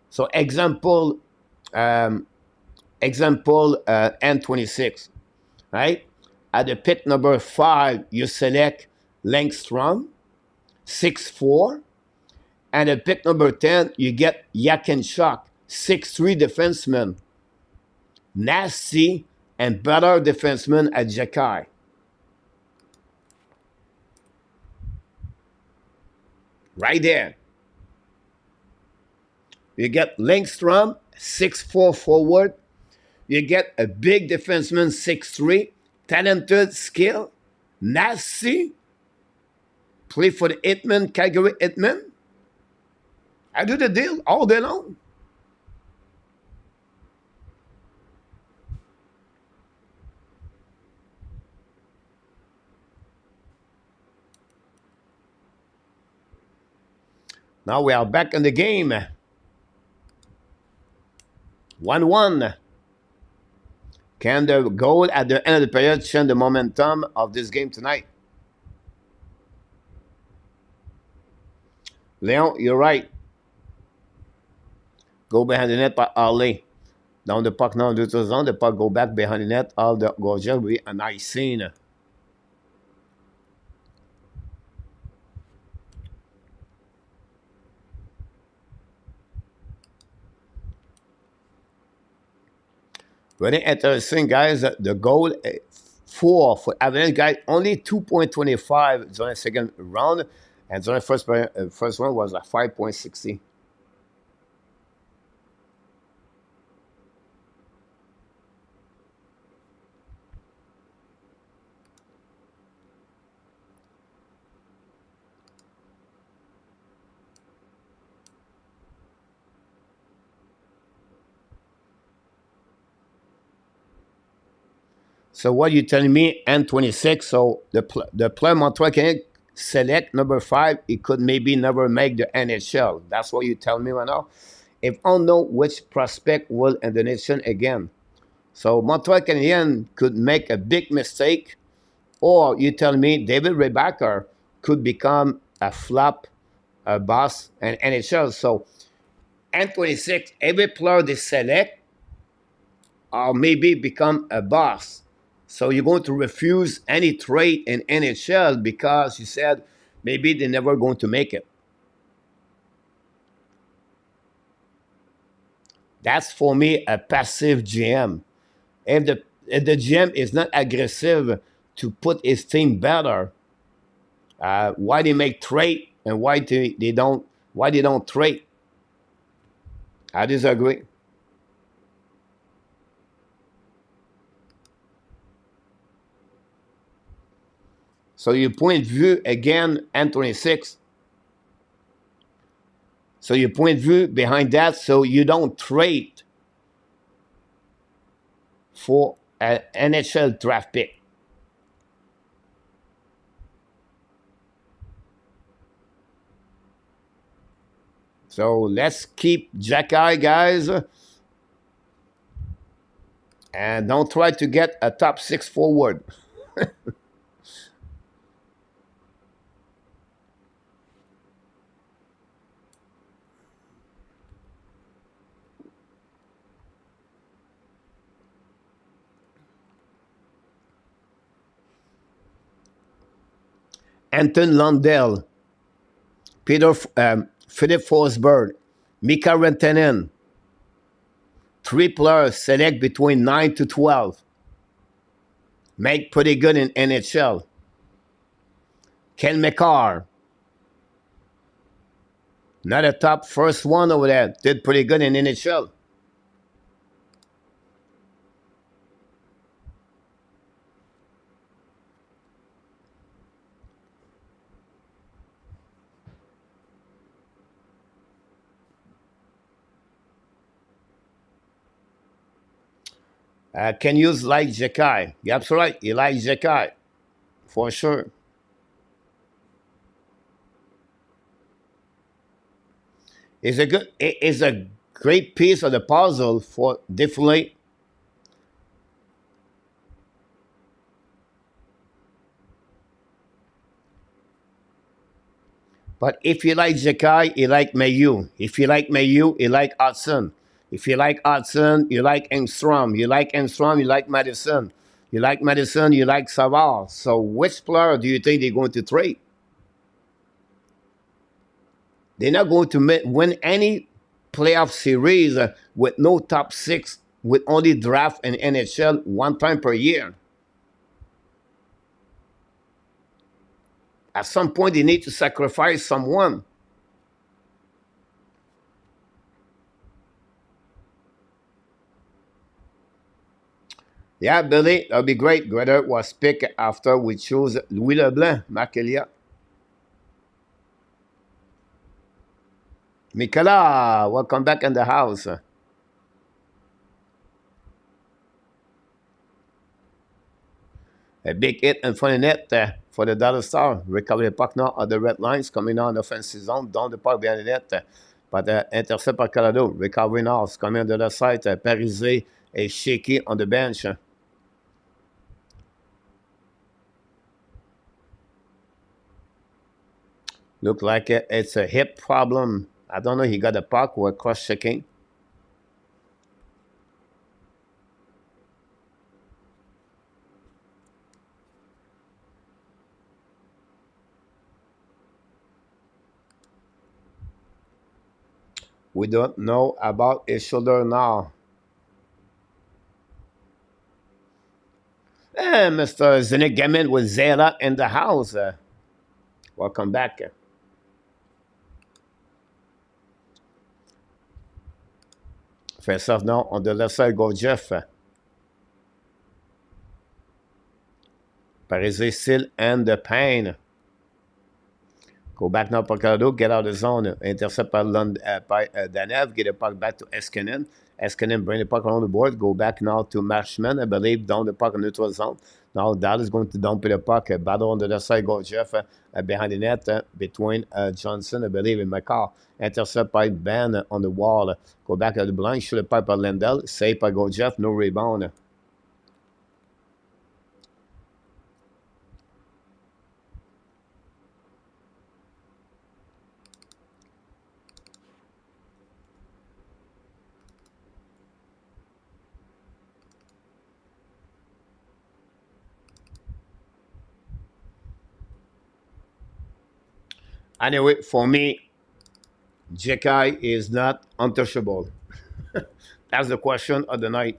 So example N26, right? At the pick number 5, you select Langstrom, 6'4", and at pick number 10, you get Yakinchuk, 6'3" defenseman, nasty and better defenseman at Jekai. Right there. You get Langstrom, 6'4" forward. You get a big defenseman, 6'3", talented, skill, nasty, play for the Hitmen, Calgary Hitmen. I do the deal all day long. Now we are back in the game. 1-1. Can the goal at the end of the period change the momentum of this game tonight? Leon, you're right. Go behind the net by Ali. Down the puck now, the zone. The puck go back behind the net. All the goals will be a nice scene. Very interesting, guys. The goal for Avalanche, guys, only 2.25 during the second round. And so the first one was a 5.60. So what you telling me? N26. So the player Montreal can select number 5. He could maybe never make the NHL. That's what you tell me right now. If I don't know which prospect will in the nation again. So Montreal Canadiens could make a big mistake, or you tell me David Rebacker could become a flop, a boss, and NHL. So N26, every player they select, or maybe become a boss. So you're going to refuse any trade in NHL because you said maybe they're never going to make it. That's for me a passive GM. If the GM is not aggressive to put his team better, why they make trade and why they don't trade? I disagree. So your point of view again, N26. So your point of view behind that, so you don't trade for an NHL draft pick. So let's keep Jacky, guys, and don't try to get a top 6 forward. Anton Lundell, Philip Forsberg, Mika Rantanen. 3 players select between 9 to 12. Make pretty good in NHL. Ken McCarr, not a top first one over there, did pretty good in NHL. Can use like Jacky. You're absolutely right. You like Jacky, for sure. It's a great piece of the puzzle for definitely. But if you like Jacky, you like Mayu. If you like Mayu, you like Hudson. If you like Hudson, you like Engstrom. You like Engstrom, you like Madison. You like Madison, you like Savard. So which player do you think they're going to trade? They're not going to win any playoff series with no top 6, with only draft and NHL one time per year. At some point, they need to sacrifice someone. Yeah, Billy, that'll be great. Greta was picked after we chose Louis Leblanc, Makelia. Mikola, welcome back in the house. A big hit in front of net for the Dallas Star. Recovery puck now at the red lines, coming on offensive zone, down the puck behind the net. But intercept par Colorado. Recovery now, coming on the other side. Parise is shaky on the bench. Look like it's a hip problem. I don't know. He got a puck or cross checking. We don't know about his shoulder now. Mr. Zinnik Gamin with Zera in the house. Welcome back. Face off now on the left side, go Jeff. Parise, Seal, and the Payne. Go back now for Colorado, get out of the zone. Intercept by Danev, get the puck back to Eskinen. Eskinen bring the puck around the board. Go back now to Marshman, I believe, down the puck in neutral zone. Now Dallas is going to dump the puck. Battle on the other side, go Jeff behind the net between Johnson, I believe, and McCall. Intercept by Ben on the wall. Go back at the blind, shoot the puck by Lindell. Save by go Jeff, no rebound. Anyway, for me, Jekai is not untouchable. That's the question of the night.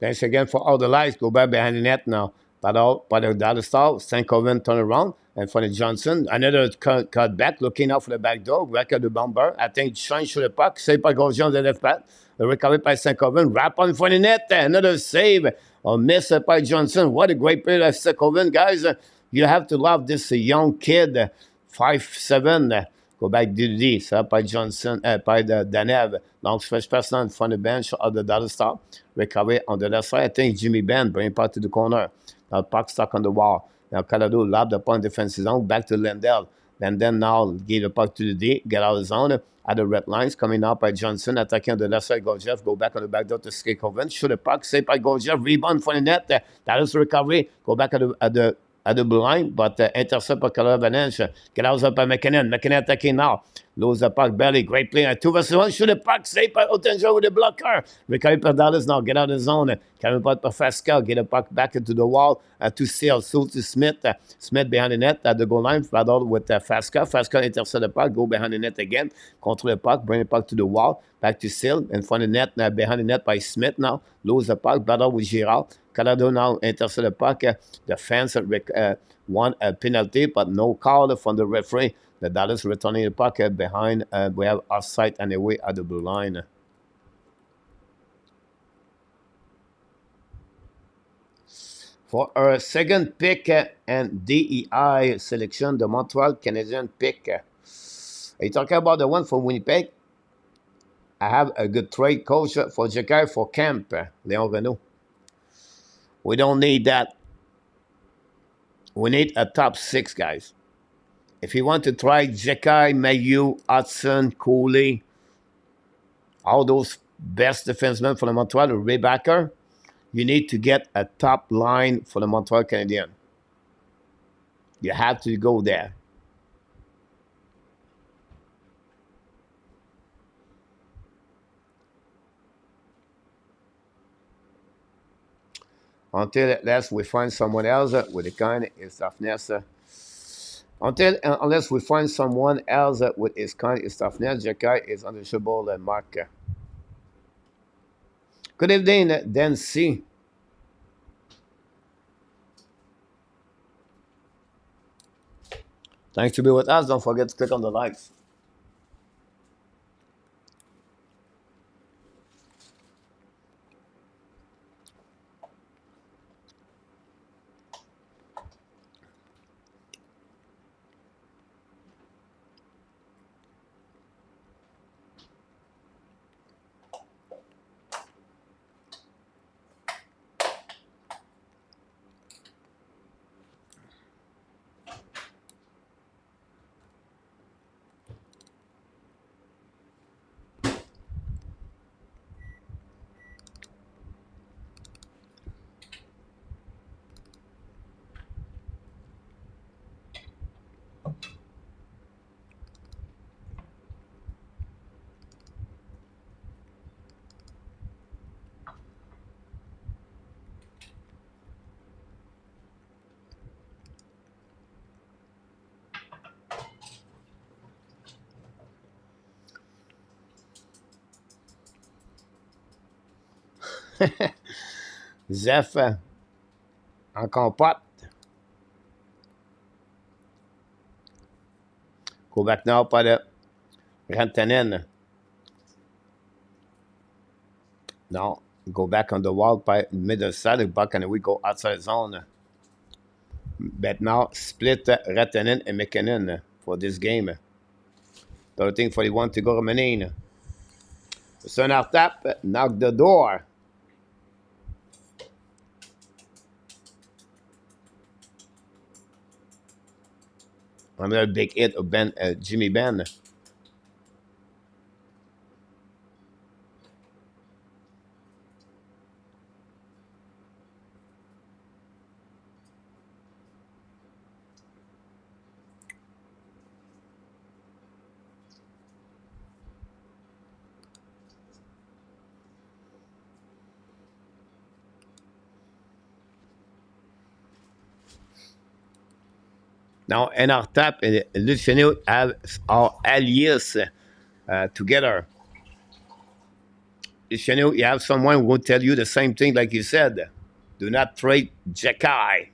Thanks again for all the lights. Go back behind the net now. By the Dallas style, St. Coven turn around. And for the Johnson, another cut back, looking out for the back door. Back at the bomber. I think Shine shoot the puck. Save by Gold Jones, the left pad. Recovery by St. Coven. Wrap on for the net. Another save. Or miss by Johnson. What a great play of St. Coven, guys. You have to love this young kid. 5'7". Go back to the set up by Johnson, by the Danev. Long stretch pass in front of the bench of the Dallas Star. Recovery on the left side. I think Jimmy Ben bring puck to the corner. Now puck stuck on the wall. Now Colorado lobbed upon defensive zone. Back to Lindell. Lindell now give the puck to the D. Get out of the zone. At the red lines. Coming out by Johnson. Attacking on the left side. Go Jeff. Go back on the back door to Skakoven. Shoot the puck. Saved by Go Jeff. Rebound for the net. Dallas recovery. Go back at the blue line, but intercept by Colorado Avalanche. Get out by McKinnon. McKinnon attacking now. Lose the puck belly. Great play. 2 versus 1. Shoot the puck. Saved by Otenjo with the blocker. Recovery by Dallas now. Get out of the zone. Carry puck by Fascal. Get the puck back into the wall to Seal. So to Smith. Smith behind the net at the goal line. Battle with Fascal. Fascal intercept the puck. Go behind the net again. Control the puck. Bring the puck to the wall. Back to Seal. In front of the net. Behind the net by Smith now. Lose the puck. Battle with Girard. Colorado now intercept the puck. The fans won a penalty, but no call from the referee. The Dallas returning the puck behind. We have offside anyway at the blue line. For our second pick and DEI selection, the Montreal Canadian pick. Are you talking about the one for Winnipeg? I have a good trade coach for Jekai for camp, Léon Renaud. We don't need that. We need a top 6, guys. If you want to try Jekai, Mayu, Hudson, Cooley, all those best defensemen for the Montreal, Rebecca, you need to get a top line for the Montreal Canadiens. You have to go there. Unless we find someone else with the kind of toughness. Unless we find someone else with his kind of toughness, Jekai is untouchable marker. Good evening, Dan C. Thanks to be with us. Don't forget to click on the likes. Zeph en compote. Go back now by the Rantanen. Now go back on the wall by middle side, back and we go outside zone. But now split Rantanen and McKinnon for this game. 13:41 to go remaining. Sonar tap, knock the door. Another big hit of Jimmy Benn. Now, in our tap, Luciano have our alias together. Luciano, you have someone who will tell you the same thing like you said. Do not trade Jekai.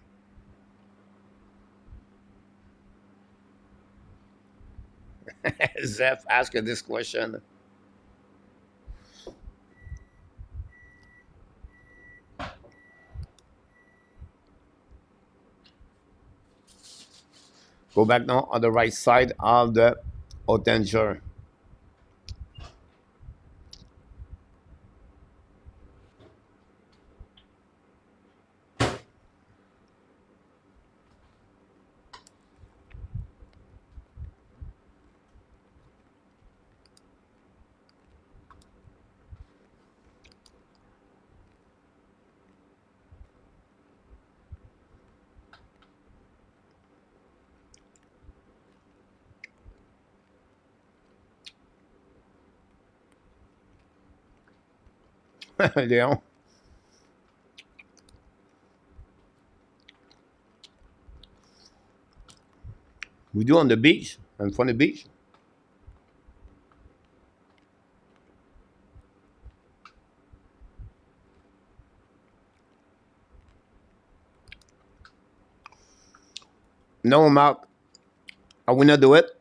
Zeph asked this question. Go back now on the right side of the Ottinger. Léon. We do on the beach, on front of the beach. No, Mark, I will not do it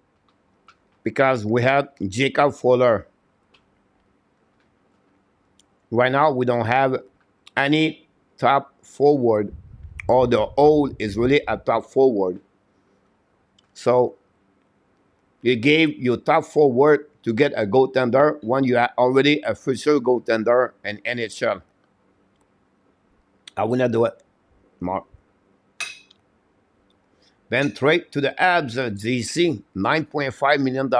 because we have Jacob Fuller. Right now, we don't have any top forward, or the old is really a top forward. So you gave your top forward to get a goaltender when you are already a future goaltender in NHL. I will not do it, Mark. Then trade to the Abs, DC, $9.5 million.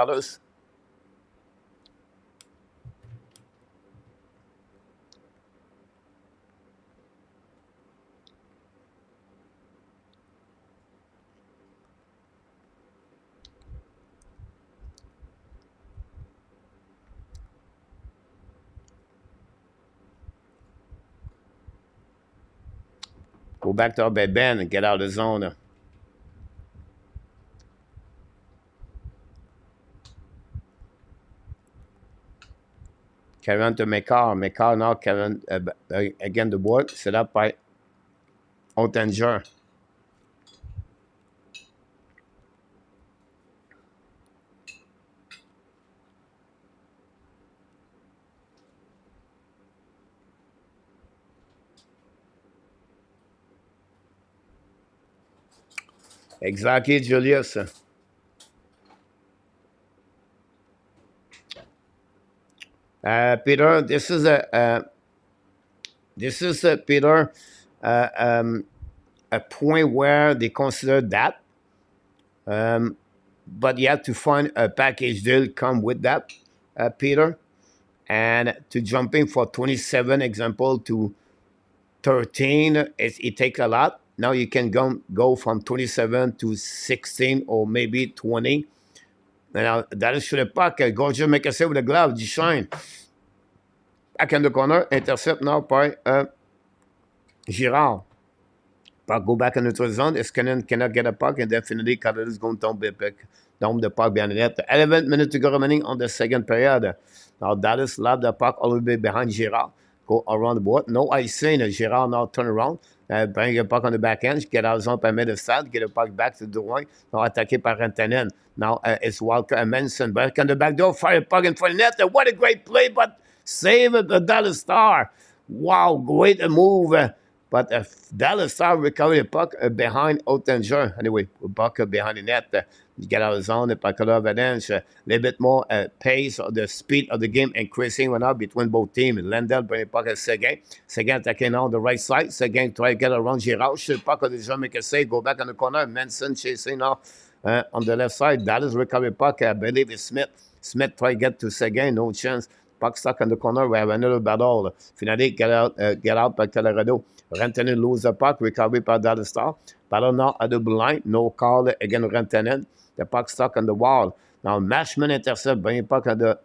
Go back to our bed, Ben, and get out of the zone. Kevin to McCall. McCall now, Kevin, again the board, set up by Ottinger. Exactly, Julius. Peter, this is Peter a point where they consider that, but you have to find a package deal come with that, Peter, and to jumping for 27 example to 13, it takes a lot. Now you can go from 27 to 16 or maybe 20. Now, that sur le puck. Gauger make a save with a glove. Du shine. Back in the corner. Intercept now by Girard. Puck go back in neutral zone. Eskinen cannot get a puck. And definitely, Colorado is going to tomber down the puck behind the net. 11 minutes to go remaining on the second period. Now, Dallas lobbed the puck all the way behind Girard. go around the board. No icing. Girard now turn around. Bring le puck on the back end. Get out zone par mid of stade. Get le puck back to Drouin. Now attaqué par Rantanen. Now it's Walker and Manson. Back on the back door. Fire puck in front of net. What a great play, but save it, the Dallas Star. Wow, great move. But Dallas Star recovered the puck behind Ottinger. Anyway, puck behind the net. Get out of zone. The Colorado Avalanche. A little bit more pace, or the speed of the game increasing right now between both teams. Lendl bring the puck at Seguin. Seguin attacking on the right side. Seguin try to get around Girard. The puck déjà make a save. Go back on the corner. Manson chasing now on the left side. Dallas recovered the puck. I believe it's Smith. Smith try to get to Seguin. No chance. Puck stuck in the corner. We have another battle. Finally, get out by Colorado. Rantanen lose the puck. Recovery by Dallas Star. Battle now at the blue line. No call again. Rantanen. The puck stuck on the wall. Now Mashman intercept. Bring the puck at the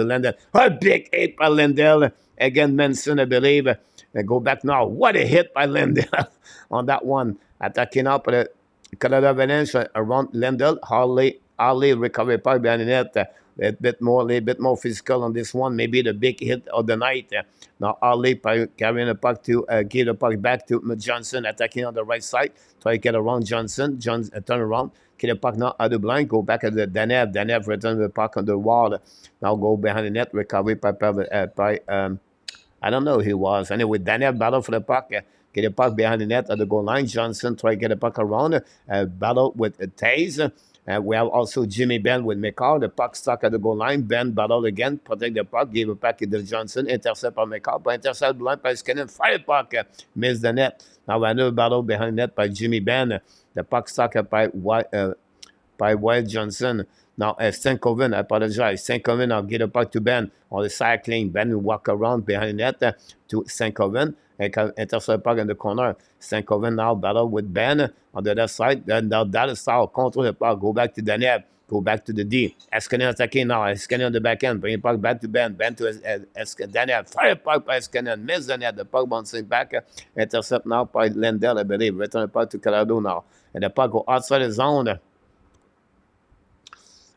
Lendl. A big hit by Lendl. Again, Manson, I believe. Go back now. What a hit by Lendl on that one. Attacking up the Colorado Avalanche around Lendl. Harley recovery puck behind the net. A bit more physical on this one. Maybe the big hit of the night. Now Ali carrying the puck to give the puck back to Johnson, attacking on the right side. Try to get around Johnson. Turn around. Get the puck now out of blind. Go back at the Danev. Danev return the puck on the wall. Now go behind the net. Recovery by I don't know who he was. Anyway, Danev battle for the puck. Get the puck behind the net at the goal line. Johnson try to get the puck around. Battle with Taze. We have also Jimmy Benn with McCall. The puck stuck at the goal line. Benn battled again. Protect the puck. Give it back to Johnson. Intercept by McCall. But intercept blind by Skinner. Fire puck. Miss the net. Now another battle behind the net by Jimmy Benn. The puck stuck by Wild Johnson. Now Stankoven, I apologize. Stankoven now get the puck to Ben on the cycling. Ben will walk around behind the net to Stankoven. And can intercept puck in the corner. Stankoven now battle with Ben on the left side. Then now Dallas Star control the puck. Go back to Danev. Go back to the D. Escanen attacking now. Escanen on the back end. Bring the puck back to Ben. Ben to Danev. Fire puck by Escanen. Miss the net. The puck bouncing back. Intercept now by Lendl, I believe. Return the puck to Colorado now. And the puck go outside the zone.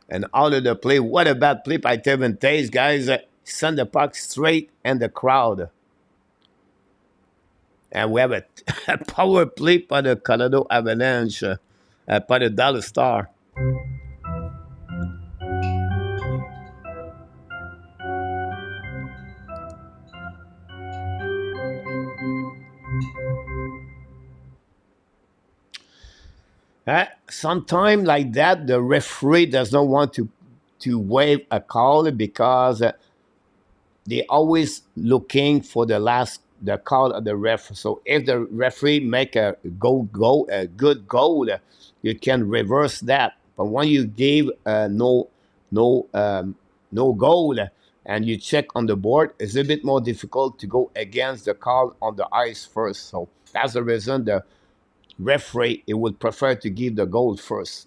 And out of the play. What a bad play by Kevin Taze, guys. Send the puck straight in the crowd. And we have a power play by the Colorado Avalanche, by the Dallas Star. Sometime like that, the referee does not want to waive a call because they always looking for the call of the ref. So if the referee make a good goal, you can reverse that. But when you give no goal and you check on the board, it's a bit more difficult to go against the call on the ice first. So that's the reason the referee would prefer to give the goal first.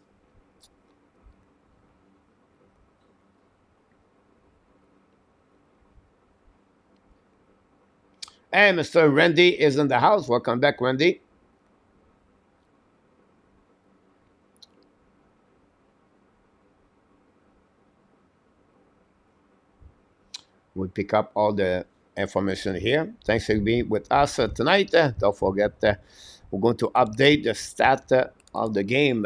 Hey, Mr. Randy is in the house. Welcome back, Randy. We'll pick up all the information here. Thanks for being with us tonight. Don't forget, we're going to update the stat of the game.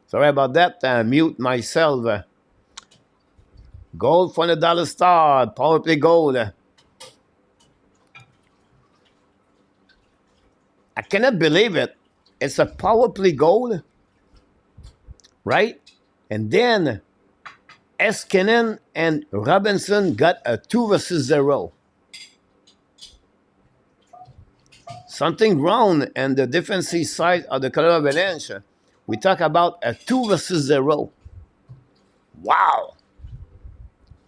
Sorry about that. Mute myself. Goal for the Dallas Star. Power play goal. I cannot believe it. It's a power play goal, right? And then Eskinen and Robinson got a 2-0. Something wrong in the defensive side of the Colorado Avalanche. We talk about a 2-0. Wow.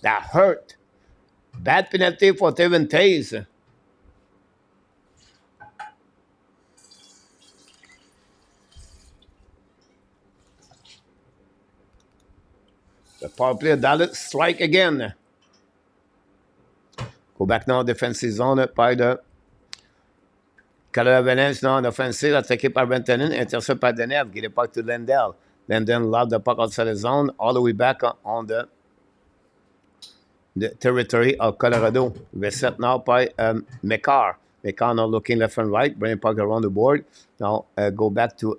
That hurt. Bad penalty for Tevin Tays. The power play Dallas strike again. Go back now, defensive zone by the Colorado Avalanche now en offensive, attaqué par Rantanen, intercepté par Deneuve, get it back to Lindell. Lindell lobbed the puck outside the zone, all the way back on the territory of Colorado. Reset now by McCarr. McCarr now looking left and right, bringing puck around the board. Now go back to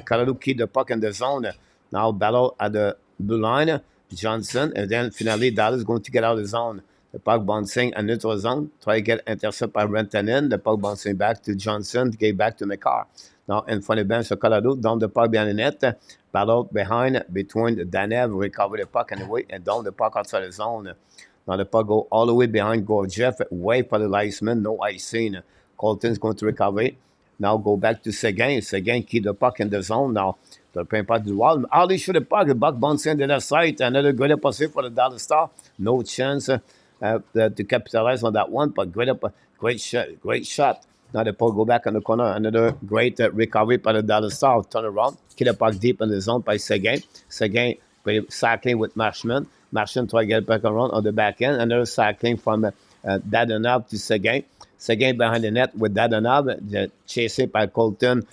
Colorado keep the puck in the zone. Now battle at the blue line. Johnson, and then finally Dallas going to get out of the zone. The puck bouncing in neutral zone. Try to get intercepted by Rantanen. The puck bouncing back to Johnson. Get back to McCarr. Now in front of the bench of Colorado. Down the puck behind the net. Battle behind between Danev. Recover the puck anyway. And down the puck outside the zone. Now the puck go all the way behind Gorgiev. Wait for the linesman. No icing. Colton's going to recover. Now go back to Seguin. Seguin keep the puck in the zone now. The point part du wall. Ali should the puck. The puck bouncing to the side. Another great opportunity for the Dallas Star. No chance to capitalize on that one. But great shot. Great shot. Now the puck go back in the corner. Another great recovery by the Dallas Star. Turn around. Keep the puck deep in the zone by Seguin. Seguin cycling with Marchman. Marchman try to get back around on the back end. Another cycling from Dadonov to Seguin. Seguin behind the net with Dadonov. Chased by Colton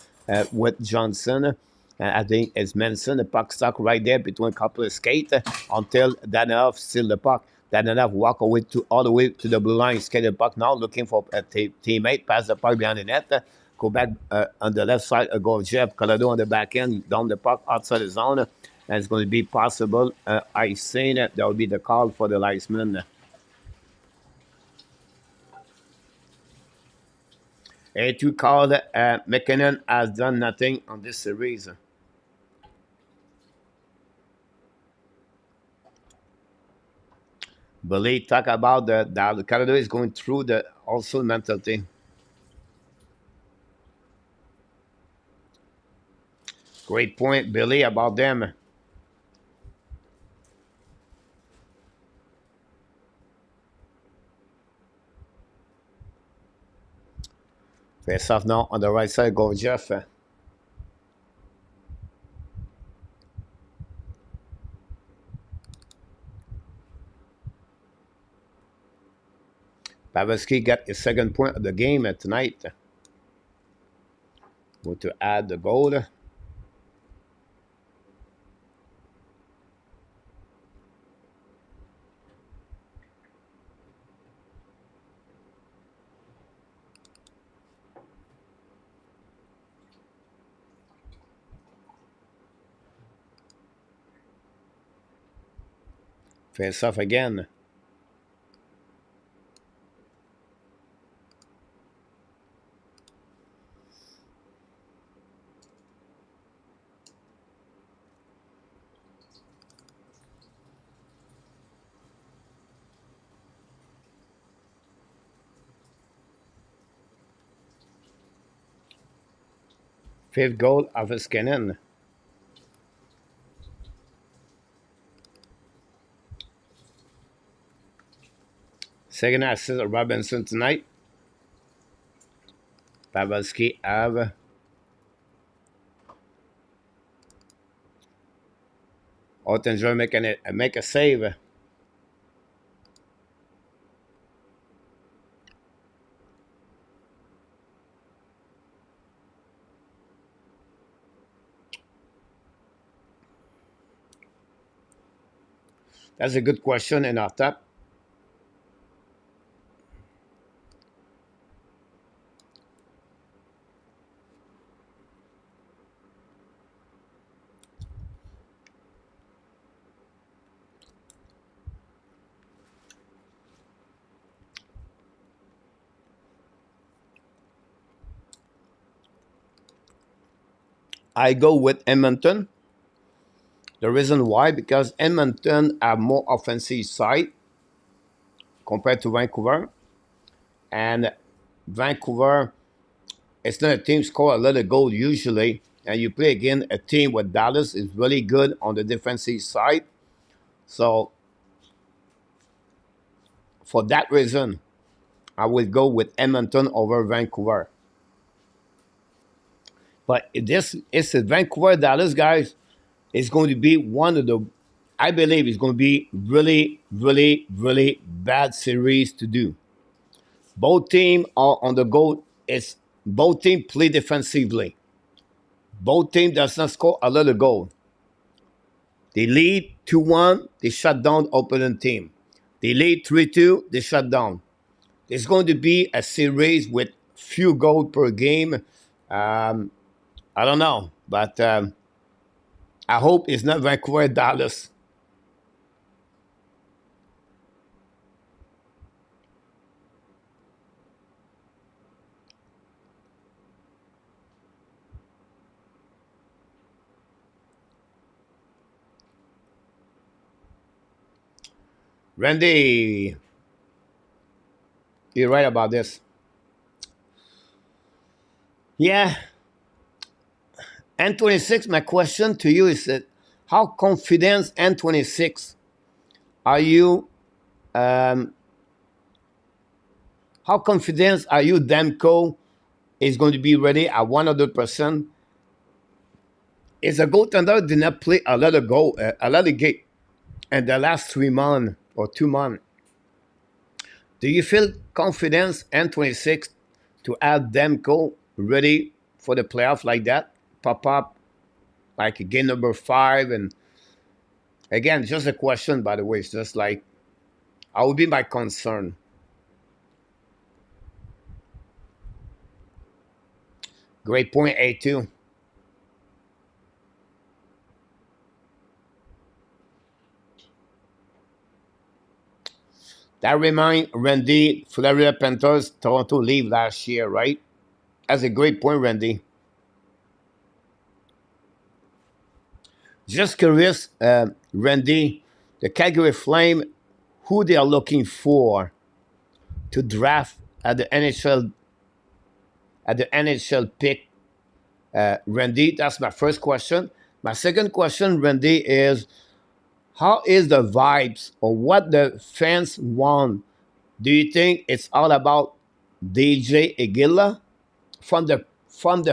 with Johnson. I think it's Manson. The puck stuck right there between a couple of skates until Dadonov steal the puck. Dadonov walk away all the way to the blue line, skate the puck now, looking for a teammate, pass the puck behind the net, go back on the left side, go Jeff Colorado on the back end, down the puck outside the zone, and it's going to be possible. I seen it. That will be the call for the linesman. A2 called McKinnon has done nothing on this series. Billy talk about that Colorado is going through the also mental thing. Great point, Billy, about them. Face off now on the right side, go Jeff. Pavelski got his second point of the game tonight. Going to add the goal. Face off again. Fifth goal of Eskinen. Second assist of Robinson tonight. Pavelski have Ottinger make a save. That's a good question in our top. I go with Edmonton. The reason why, because Edmonton have more offensive side compared to Vancouver, and Vancouver, it's not a team score a lot of goals usually, and you play again a team with Dallas is really good on the defensive side. So for that reason, I would go with Edmonton over Vancouver. But this is a Vancouver Dallas, guys. It's going to be one of the, I believe it's going to be really, really, really bad series to do. Both teams are on the goal. It's both teams play defensively. Both teams does not score a lot of goal. They lead 2-1, they shut down opponent team. They lead 3-2, they shut down. It's going to be a series with few goals per game. I don't know, but I hope it's not Vancouver Dallas. Randy, you're right about this. Yeah, N26. My question to you is that how confident N26 are you? Um, how confident are you? Demko is going to be ready at 100%. Is a goaltender did not play a lot of a lot of game in the last 3 months or 2 months. Do you feel confidence N26 to have Demko ready for the playoff like that? Pop up like game number 5. And again, just a question, by the way. It's just like, I would be my concern. Great point, A2. That remind Randy, Florida Panthers, Toronto leave last year, right? That's a great point, Randy. Just curious, Randy, the Calgary Flame, who they are looking for to draft at the NHL pick, Randy. That's my first question. My second question, Randy, is how is the vibes or what the fans want? Do you think it's all about DJ Aguila from the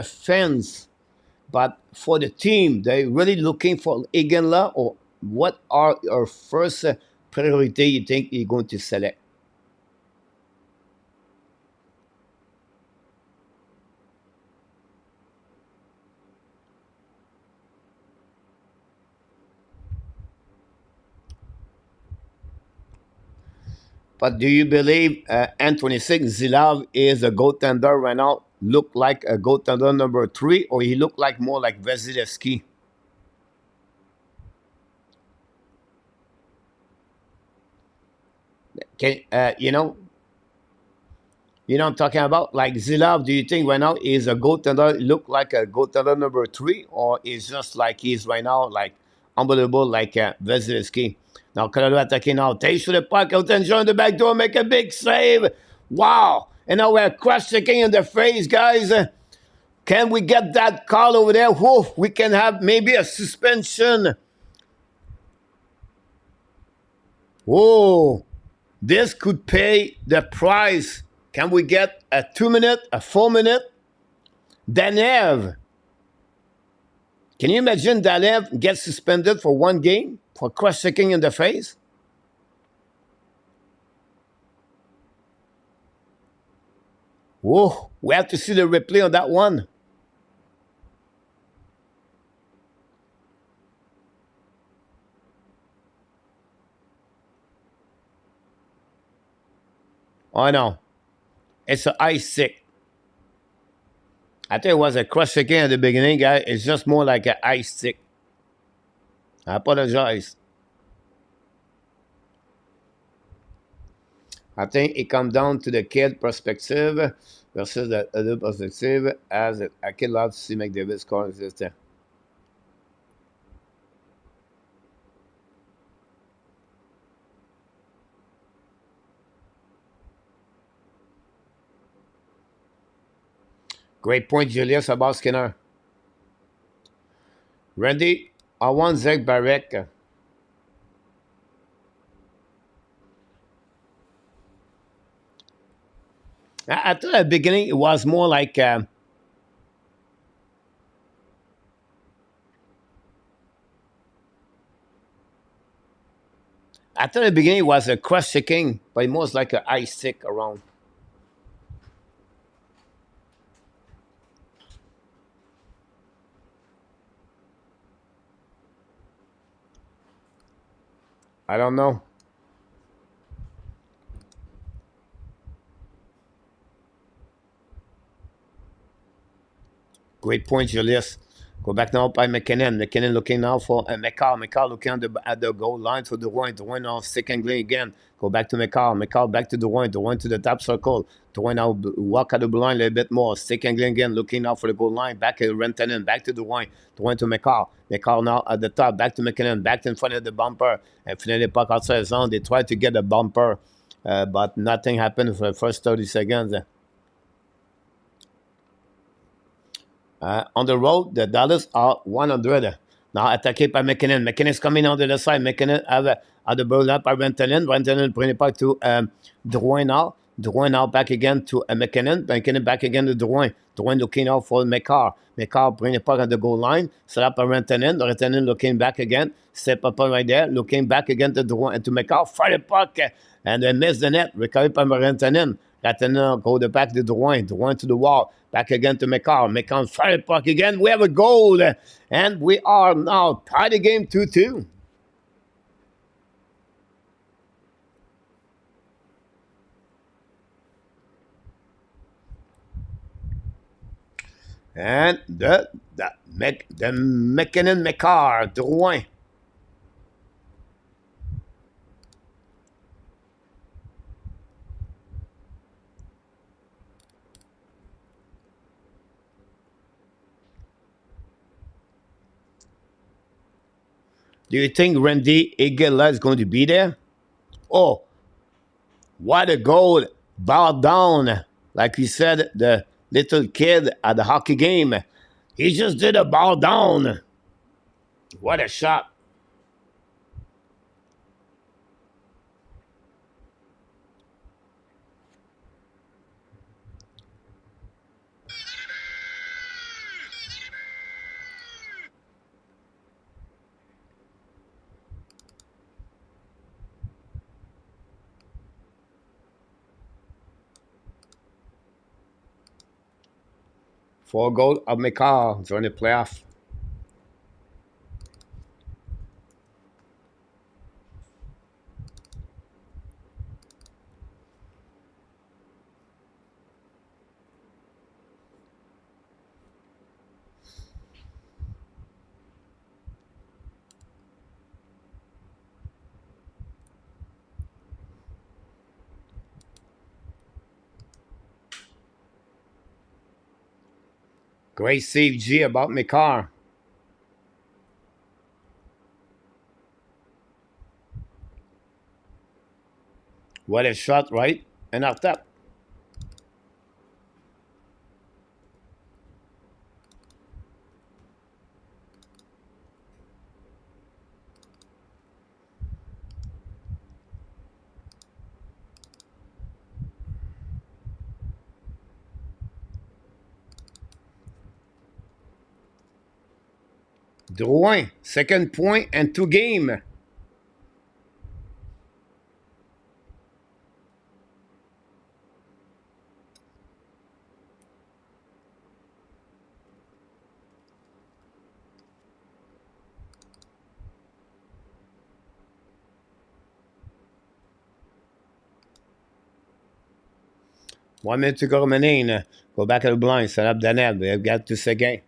fans, but for the team, they really looking for Aguila, or what are your first priority you think you're going to select? But do you believe N26 Zilov is a goaltender right now? Look like a goaltender number 3, or he look like more like Vasilevsky? Can I'm talking about? Like Zilov, do you think right now is a goaltender look like a goaltender number 3, or is just like he's right now like unbelievable like Vasilevsky? Now Colorado attacking now. Takes to the puck, out and join the back door, make a big save. Wow! And now we're crush checking in the face, guys. Can we get that call over there? Whoa, we can have maybe a suspension. Whoa, this could pay the price. Can we get a 2 minute, a 4 minute? Danev. Can you imagine Danev gets suspended for 1 game for cross-checking in the face? Whoa, we have to see the replay on that one. Oh no, it's an ice stick. I think it was a cross-checking at the beginning, guys. It's just more like an ice stick. I apologize. I think it comes down to the kid perspective versus the other perspective, as a kid loves to see McDavid score. Great point, Julius, about Skinner. Randy, I want Zach Barek. I thought at the beginning it was more like I thought at the beginning it was a crush shaking, but it was like an ice stick around. I don't know. Great point, Julius. Go back now by McKinnon. McKinnon looking now for McCall. McCall looking at the goal line for Drouin. Drouin now secondly again. Go back to McCall. McCall back to Drouin. Drouin to the top circle. Drouin now walk at the blue line a little bit more. Secondly again looking now for the goal line. Back to Rantanen. Back to Drouin. Drouin to McCall. McCall now at the top. Back to McKinnon. Back in front of the bumper. And finally puck outside zone. They tried to get a bumper. But nothing happened for the first 30 seconds. On the road, the Dallas are 100. Now attaqué par McKinnon. McKinnon is coming on the side. McKinnon have the ball up by Rantanen. Rantanen bring it back to Drouin now. Drouin now back again to McKinnon. McKinnon back again to Drouin. Drouin looking out for McCarr. McCarr bring the puck at the goal line. Set up by Rantanen. Rantanen looking back again. Step up right there. Looking back again to Drouin and to McCarr. Fire the puck and then miss the net. Recovered by Rantanen. Rantanen go the back to Drouin. Drouin to the wall. Back again to McCall. McCall fire the puck again. We have a goal. And we are now tied the game 2-2. And the McKinnon McCarr, Drouin. Do you think Randy Igala is going to be there? Oh, what a goal. Bow down. Like we said, the little kid at the hockey game. He just did a bow down. What a shot. Four goal of McCall during the playoff. Great save, G, about McCarr. What a shot, right? And up top. Drouin, second point and 2 game. One minute to go remaining. Go back at the blind, set up the net. We've got 2 seconds.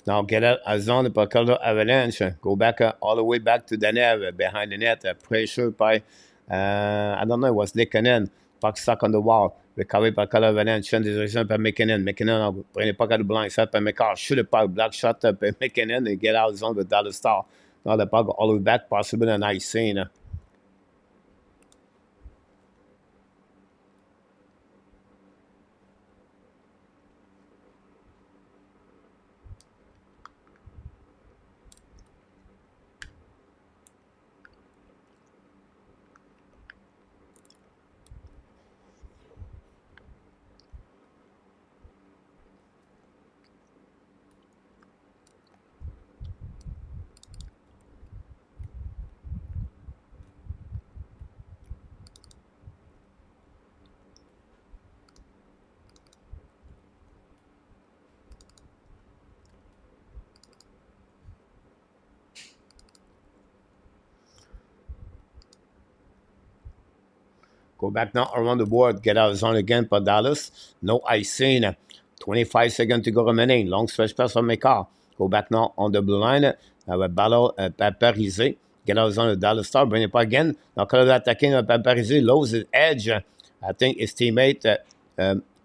Now get out a zone for Colorado Avalanche. Go back all the way back to the net, behind the net. Pressure by, I don't know, it was Lekanen. Puck stuck on the wall. Recovered by Colorado Avalanche. Change the direction by McKinnon. McKinnon bring the puck at the blind, set by McCarr. Shoot the puck, block shot by McKinnon. They get out of zone with Dallas Star. Now the puck all the way back, possibly a nice scene. Go back now around the board. Get out of zone again for Dallas. No icing. 25 seconds to go remaining. Long stretch pass from McCarr. Go back now on the blue line. Have a battle Paparizé. Get out of zone of Dallas Star. Bring it back again. Now Colorado attacking Paparizé. Loses his edge. I think his teammate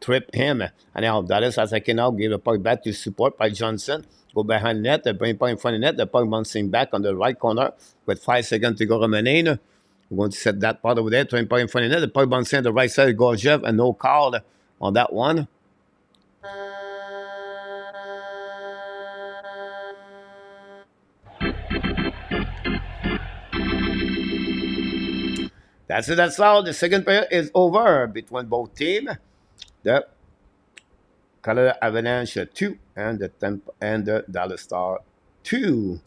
trip him. And now Dallas attacking now. Give the puck back to support by Johnson. Go behind the net. Bring the puck in front of the net. The puck bouncing back on the right corner with 5 seconds to go remaining. We're going to set that part over there. 20 puck in front of the net. The puck bouncing on the right side of Gorgiev, and no call on that one. That's it. That's all. The second period is over between both teams. The Colorado Avalanche 2 and the Dallas Star 2.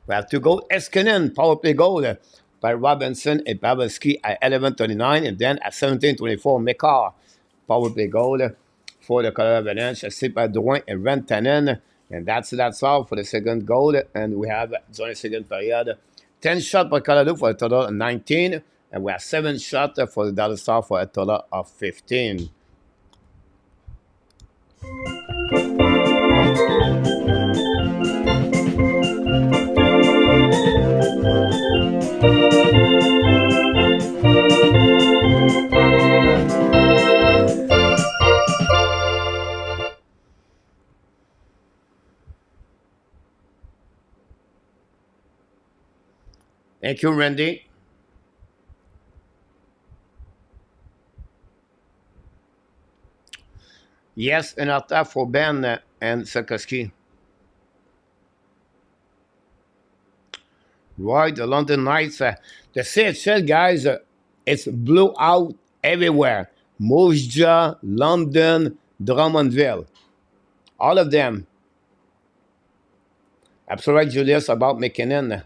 We have to go Eskinen, power play goal by Robinson and Pavelski at 11:39, and then at 17:24, McCarr, power play goal for the Colorado Avalanche, assisted by Drouin and Rantanen. And that's all for the second goal. And we have, during the second period, 10 shots by Colorado for a total of 19, and we have 7 shots for the Dallas Star for a total of 15. Thank you, Randy. Yes, an attack for Ben and Sakoski. Right, the London Knights. The CHL guys, it's blew out everywhere. Moose Jaw, London, Drummondville. All of them. Absolutely right, Julius, about McKinnon.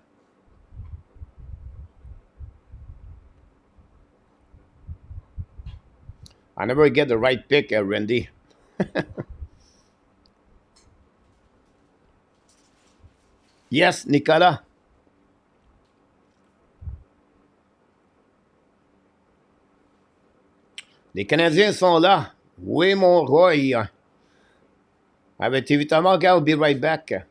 I never get the right pick, Randy. Yes, Nicolas. Les Canadiens sont là. Oui, mon Roy. Avec évidemment, gars, we'll be right back.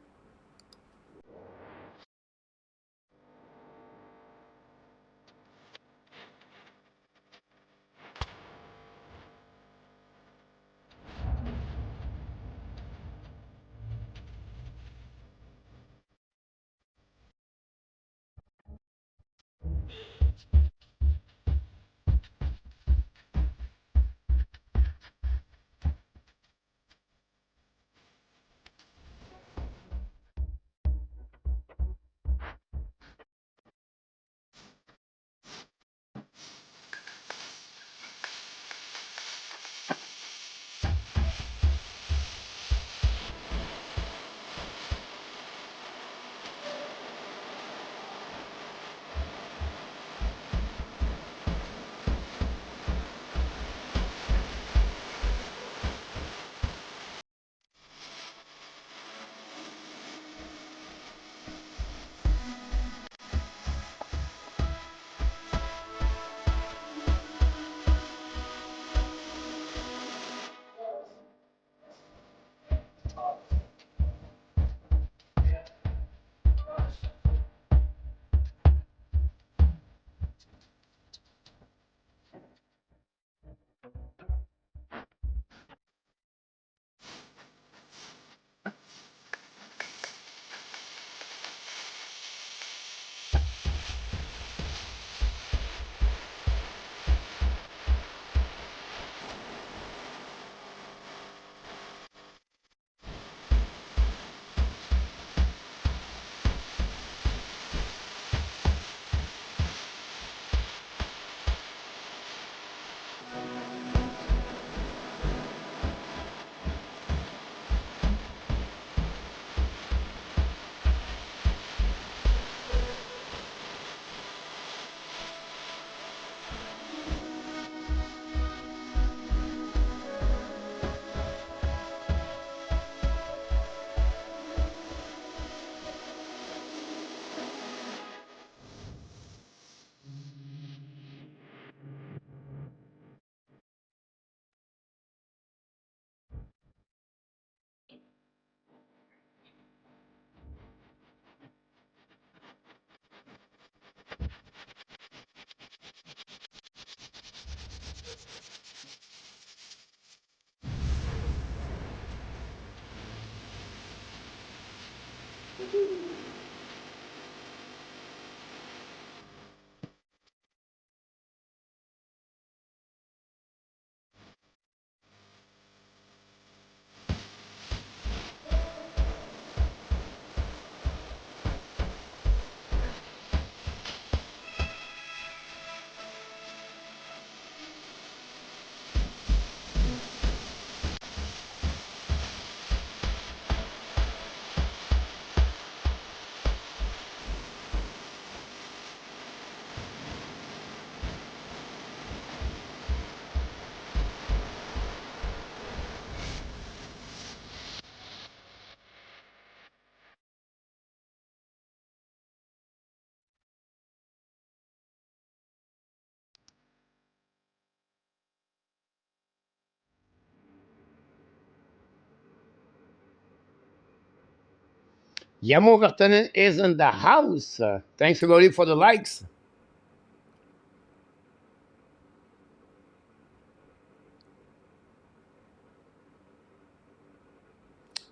Yamo Vertanen is in the house. Thanks everybody for the likes.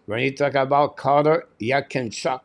When you talk about Carter Yakinchuk.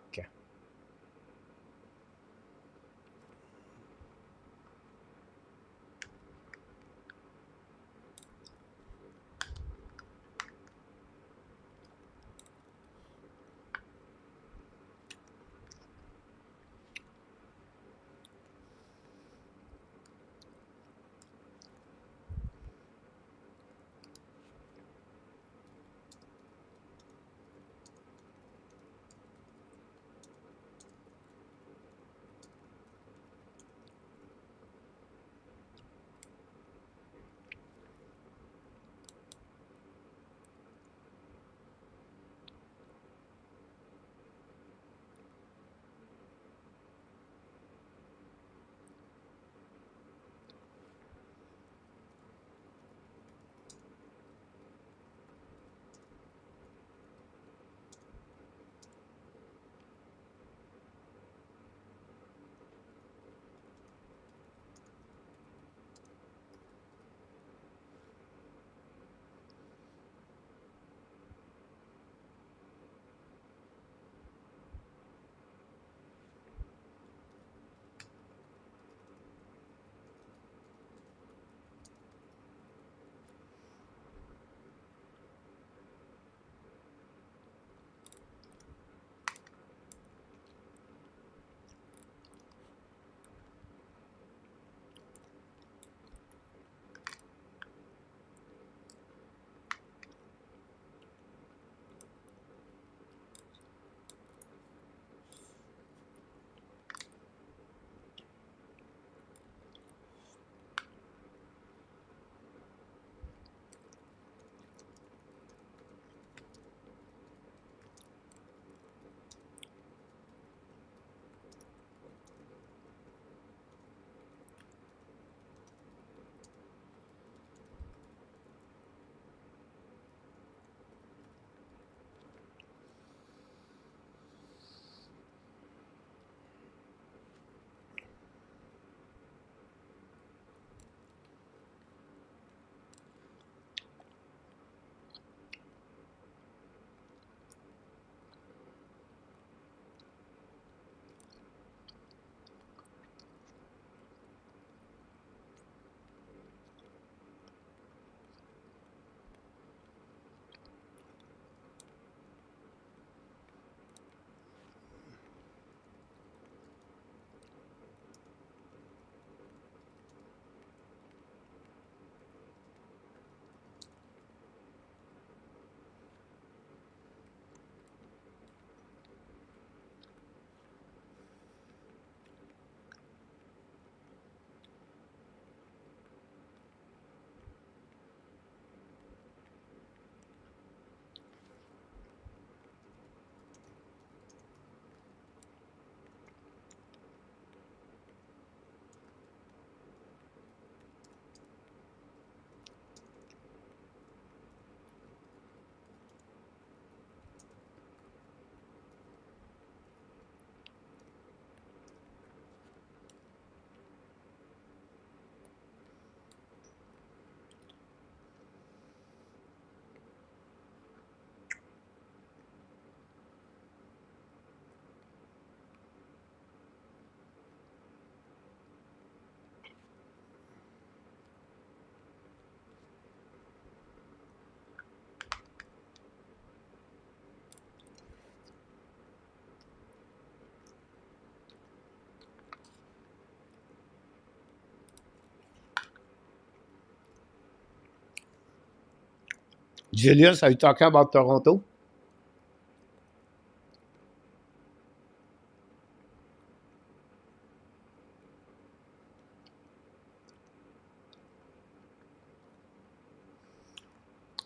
Julius, are you talking about Toronto?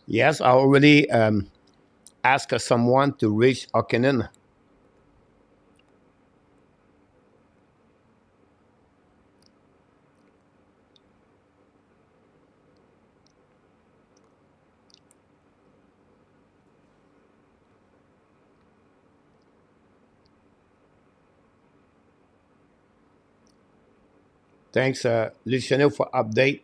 Yes, I already asked someone to reach Okinen. Thanks, listener, for update.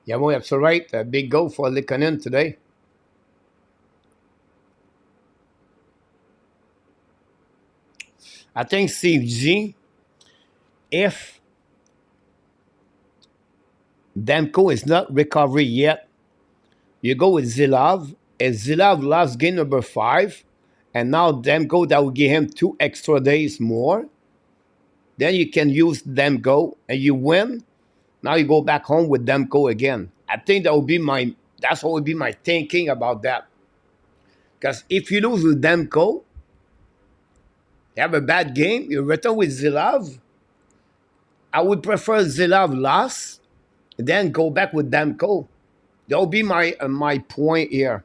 Yeah, well, that's all right. A big go for Likanen today. I think Steve G, if Demko is not recovered yet, you go with Zilov. And Zilov lost game number 5, and now Demko, that will give him 2 extra days more. Then you can use Demko and you win. Now you go back home with Demko again. I think that would be my that's what would be my thinking about that. Because if you lose with Demko, you have a bad game, you return with Zilov. I would prefer Zilov loss, then go back with Demko. That would be my point here.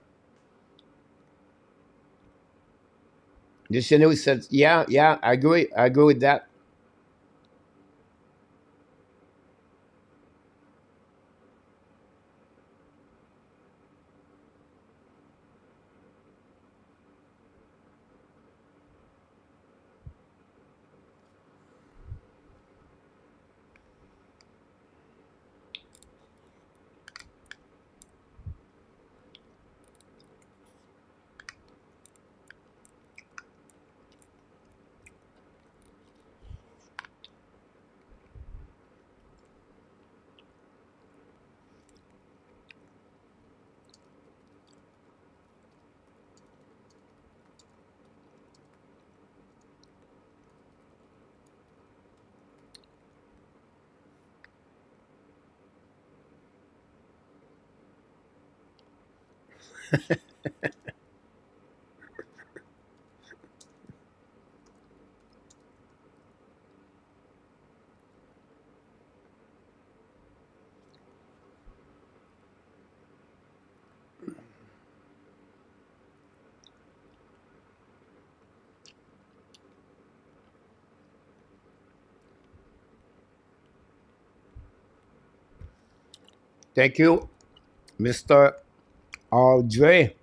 The Chinook said, yeah, yeah, I agree with that. Thank you, Mr. Audrey.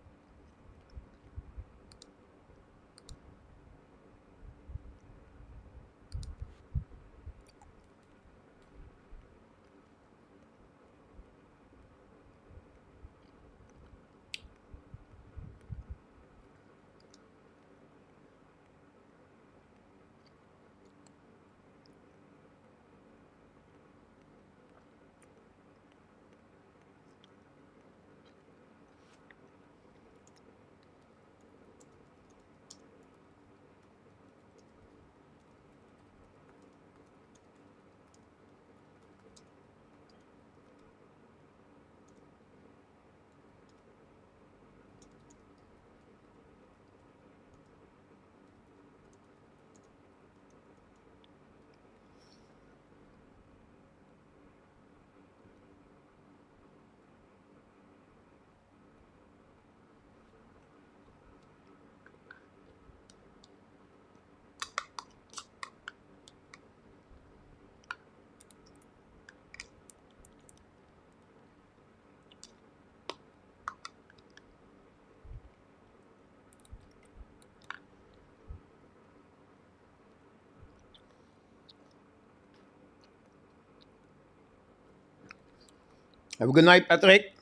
Have a good night, Patrick.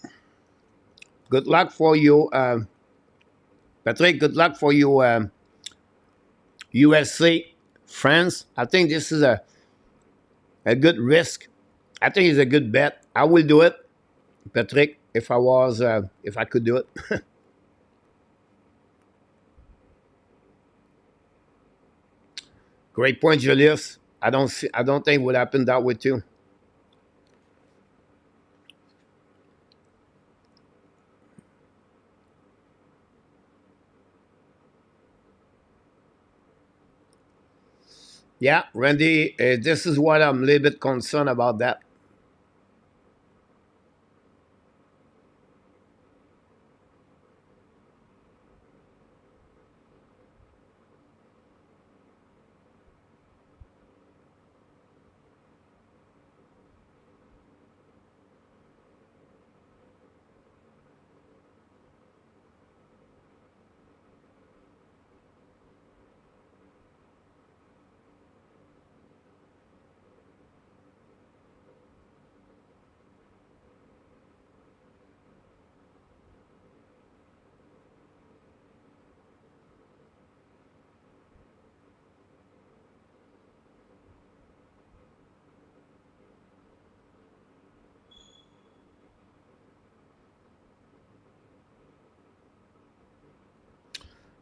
Good luck for you, Patrick. Good luck for you, USA, France. I think this is a good risk. I think it's a good bet. I will do it, Patrick, if I could do it. Great point, Julius. I don't think it would happen that way too. Yeah, Randy, this is what I'm a little bit concerned about that.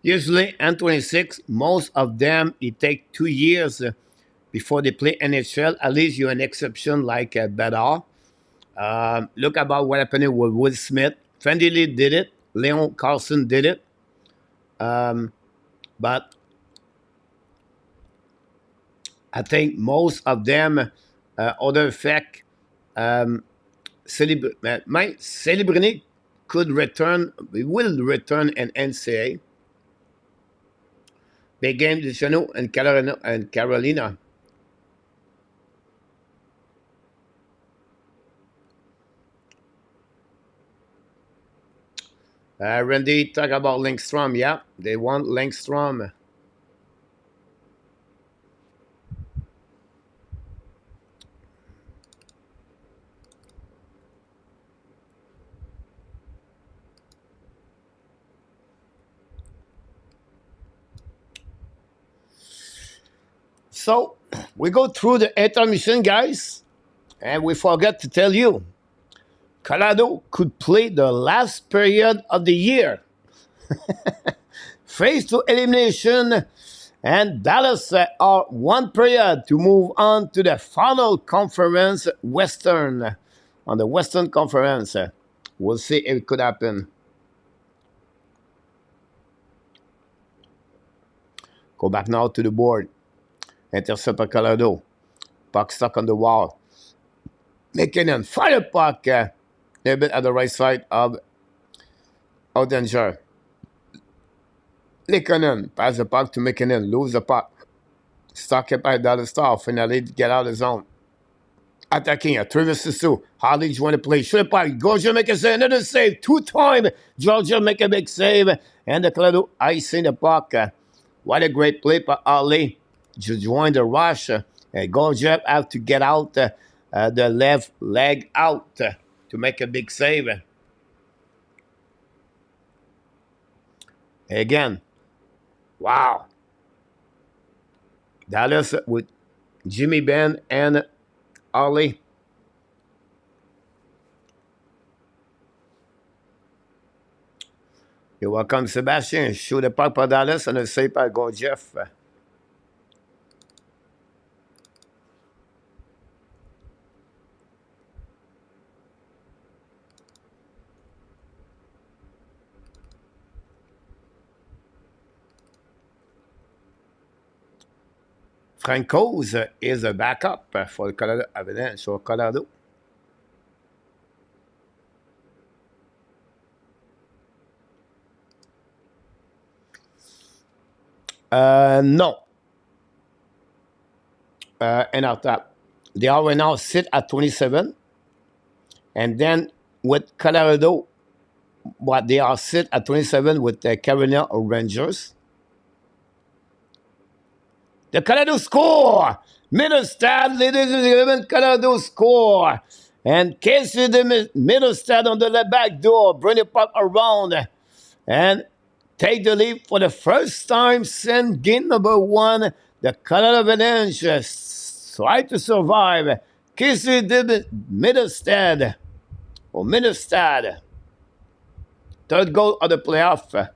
Usually, N26, most of them, it take 2 years before they play NHL. At least you're an exception like Bedard. Look about what happened with Will Smith. Fendley did it. Leon Carlson did it. Um, but I think most of them, other effect, um, my Celebrini could return, will return an NCAA. Big game de Chano and Carolina. Randy, talk about Linkstrom. Yeah, they want Linkstrom. So we go through the intermission, guys, and we forget to tell you, Colorado could play the last period of the year. Phase to elimination, and Dallas are one period to move on to the final conference, Western. On the Western Conference, we'll see if it could happen. Go back now to the board. Intercept by Colorado. Puck stuck on the wall. McKinnon, fire puck. A little bit at the right side of Oettinger. Likonen pass the puck to McKinnon. Lose the puck. Stuck it by Dallas Star. Finally get out of the zone. Attacking a 3 versus 2. Harley want to play. Shoot puck. Georgia make a save. Another save. 2 time. Georgia make a big save. And the Colorado icing the puck. What a great play by Harley. To join the rush. Georgia have to get out the left leg out to make a big save. Again. Wow. Dallas with Jimmy Benn and Harley. You're welcome, Sebastian. Shoot the puck by Dallas and a save by Jeff. Francouz is a backup for the Colorado Avalanche or Colorado. No. And our top. They are right now sit at 27. And then with Colorado, what they are sit at 27 with the Carolina Rangers. The Colorado score! Middlestad, ladies and gentlemen, Colorado score. And Casey the middle stand on the left back door. Bring the puck around. And take the lead for the first time since game number 1. The Colorado Avalanche try to survive. Casey the Middlestad. Or Middlestad. Third goal of the playoff.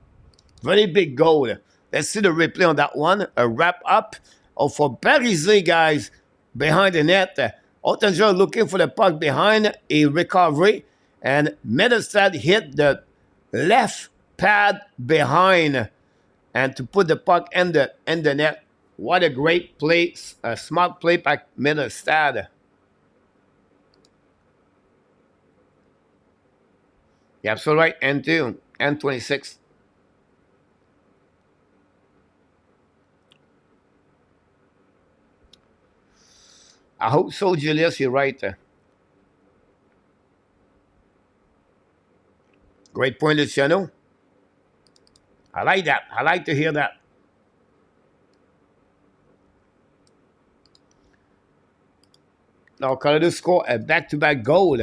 Very big goal. Let's see the replay on that one. A wrap up. Oh, for Parisé, guys, behind the net. Ottinger looking for the puck behind a recovery. And Middlestad hit the left pad behind. And to put the puck in the net. What a great play. A smart play by Middlestad. You're absolutely right. N2. N26. I hope so, Julius. You're right. Great point, Luciano. I like that. I like to hear that. Now, Colorado score a back-to-back goal.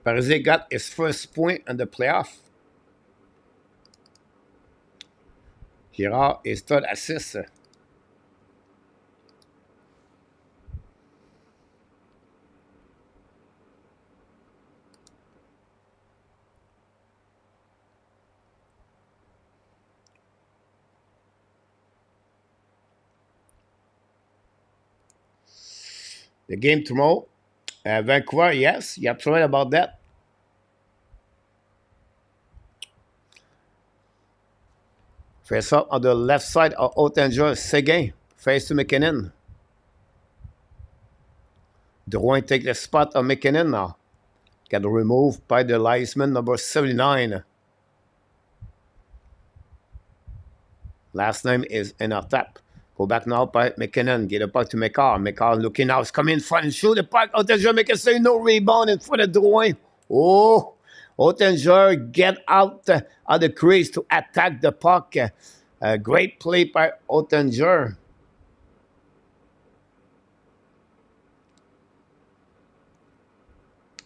Parisé got his first point in the playoff. Girard his third assist. The game tomorrow. Vancouver, yes, you're absolutely right about that. Face up on the left side of Ottinger, Seguin. Face to McKinnon. Drouin take the spot of McKinnon now. Got removed by the linesman, number 79. Last name is Enartap. Go back now by McKinnon. Get the puck to McCarr. McCarr looking now. He's coming in front and shoot the puck. Ottinger make a say no rebound in front of Drouin. Oh, Ottinger get out of the crease to attack the puck. A great play by Ottinger.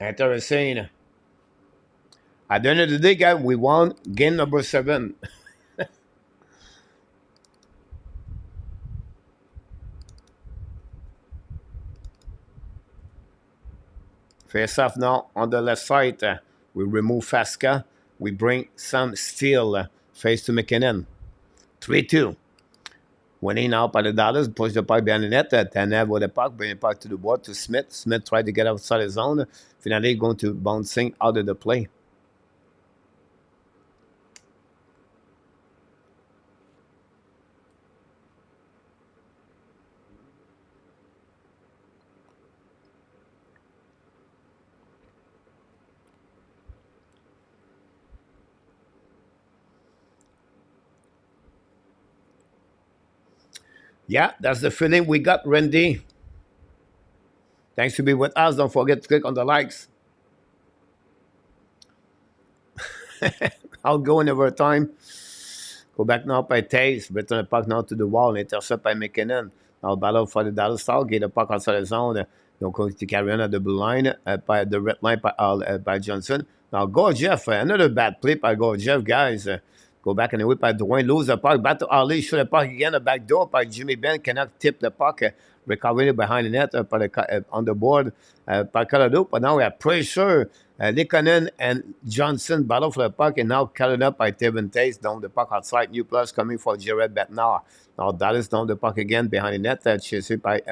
Interesting. At the end of the day, guys, we won game number 7. Face off now on the left side. We remove Fasca. We bring some Steele. Face to McKinnon. 3-2. Winning now by the Dallas. Push the puck behind the net. Tanev with the puck. Bring the puck to the board to Smith. Smith tried to get outside the zone. Finally going to bouncing out of the play. Yeah, that's the feeling we got, Randy. Thanks to be with us. Don't forget to click on the likes. I'll go in overtime. Go back now by Taze. Return the puck now to the wall. Intercept by McKinnon. Now battle for the Dallas Star. Get the puck outside the zone. Now going to carry on at the blue line. By the red line by Johnson. Now go Jeff. Another bad play by Go Jeff, guys. Go back and whip by Drouin. Lose the puck. Back to Ali. Shoot the puck again. The back door by Jimmy Benn. Cannot tip the puck. Recovery behind the net on the board by Colorado. But now we have pressure. Likonen and Johnson battle for the puck. And now carried up by Tevin Taze. Down the puck outside. New plus coming for Jared Betnar. Now Dallas down the puck again behind the net. Chased by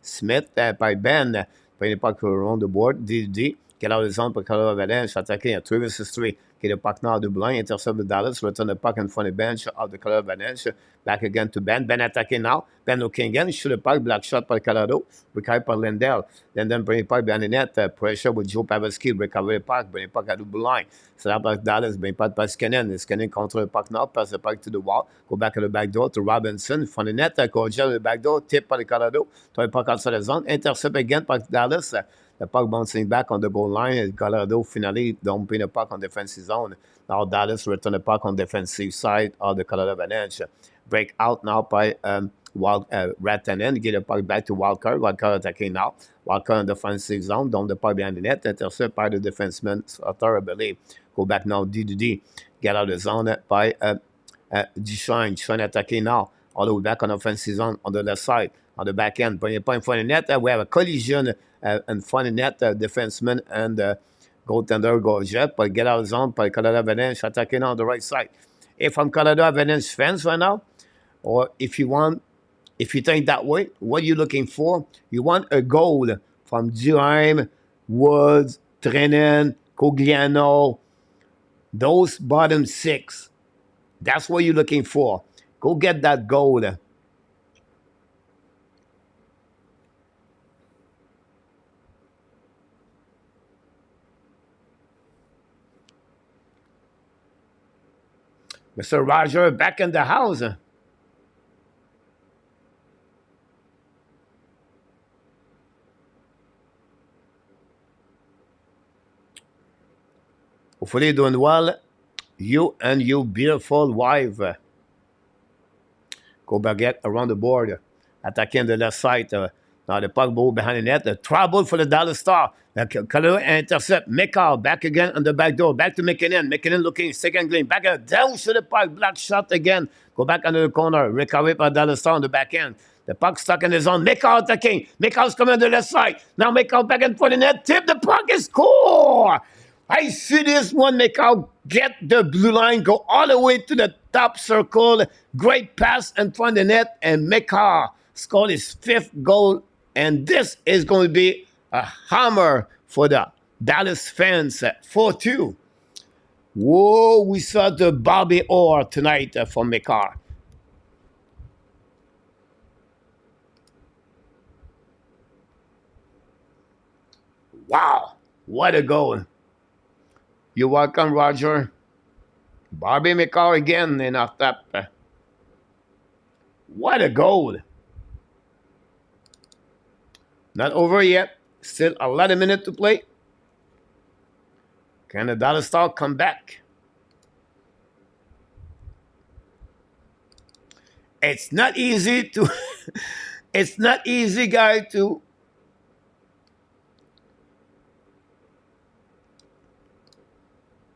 Smith. By Ben. Playing the puck around the board. DD. Get out of the zone for Colorado Avalanche. Attacking a 3 versus 3. Get the puck now to Blanc, intercept the Dallas, return the puck in front of the bench of the Colorado Avalanche. Back again to Ben. Ben attacking now. Ben looking again, shoot the puck, black shot by Colorado. Recovery by Lindell. Then bring the puck behind the net. Pressure with Joe Pavelski. Recover the puck, bring the puck à Blanc. So that by Dallas, bring the puck by Skinner. Skinner control the puck now, pass the puck to the wall. Go back to the back door to Robinson. From the net, Kojal the back door. Tip by the Colorado. Throw the puck outside the zone. Intercept again by Dallas. The puck bouncing back on the goal line. Colorado finally dumping the puck on defensive zone. Now Dallas return the puck on defensive side of the Colorado Avalanche. Break out now by Rantanen. Get the puck back to Wildcard. Wildcard attacking now. Wildcard in the defensive zone. Down the puck behind the net. Intercept by the defenseman. Sutter, I believe. Go back now. D. Get out of the zone by Duchesne. Duchesne attacking now. All the way back on the offensive zone on the left side. On the back end. Bring the puck in front of the net. We have a collision in front of the net. Defenseman and goaltender Gorget. But get out of the zone by Colorado Avalanche attacking on the right side. If I'm Colorado Avalanche fans right now, or if you think that way, what are you looking for? You want a goal from Duhaime, Woods, Trenin, Cogliano, those bottom six. That's what you're looking for. Go get that goal. Mr. Roger back in the house. Hopefully you're doing well. You and your beautiful wife. Go baguette around the board. Attacking the left side. Now the puck ball behind the net. The trouble for the Dallas Star. Colorado intercept. Mikal back again on the back door. Back to McKinnon. McKinnon looking second green. Back down to the puck. Black shot again. Go back under the corner. Recovery by Dallas Star on the back end. The puck stuck in the zone. Mikal attacking. Mikal's coming on the left side. Now Mikal back in front of the net. Tip. The puck is score. I see this one. Mikal get the blue line. Go all the way to the top circle. Great pass in front of the net. And Mikal scored his fifth goal. And this is going to be a hammer for the Dallas fans. 4-2. Whoa, we saw the Bobby Orr tonight from Mikal. Wow, what a goal. You're welcome, Roger. Bobby Mikal again in our top. What a goal. Not over yet. Still a lot of minutes to play. Can the Dallas Star come back? It's not easy to... it's not easy, guys, to...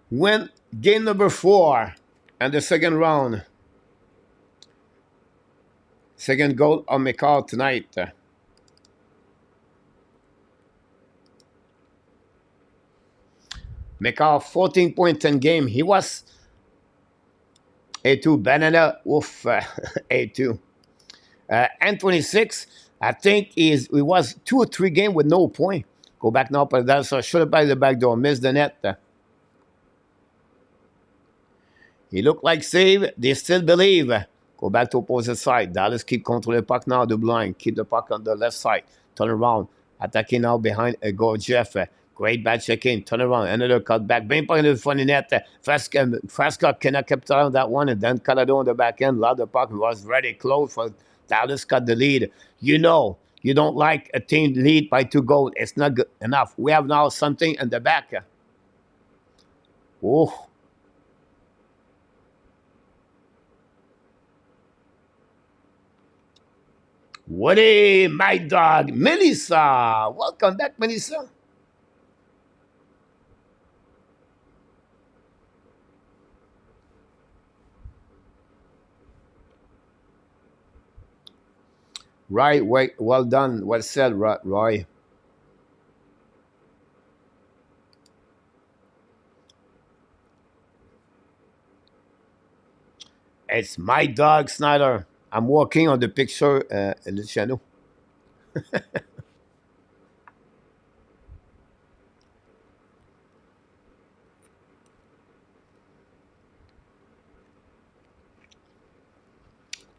win game number 4 and the second round. Second goal of Mikal tonight. Mikal 14 points in game. He was A2. Banana, oof, A2. And 26, I think he was 2 or 3 games with no point. Go back now, but that's a should have by the back door. Missed the net. He looked like save. They still believe. Go back to opposite side. Dallas keep controlling the puck now. The blind. Keep the puck on the left side. Turn around. Attacking now behind a goal, Jeff. Great bad check-in. Turn around. Another cut back. Bring puck in the front of the net. Fresca cannot capture on that one. And then Colorado on the back end. Loud the puck was very close for Dallas cut the lead. You know, you don't like a team lead by 2 goals. It's not good enough. We have now something in the back. Oh. Woody, my dog, Melissa. Welcome back, Melissa. Right, wait, well done, well said, Roy. It's my dog, Snyder. I'm working on the picture, Luciano.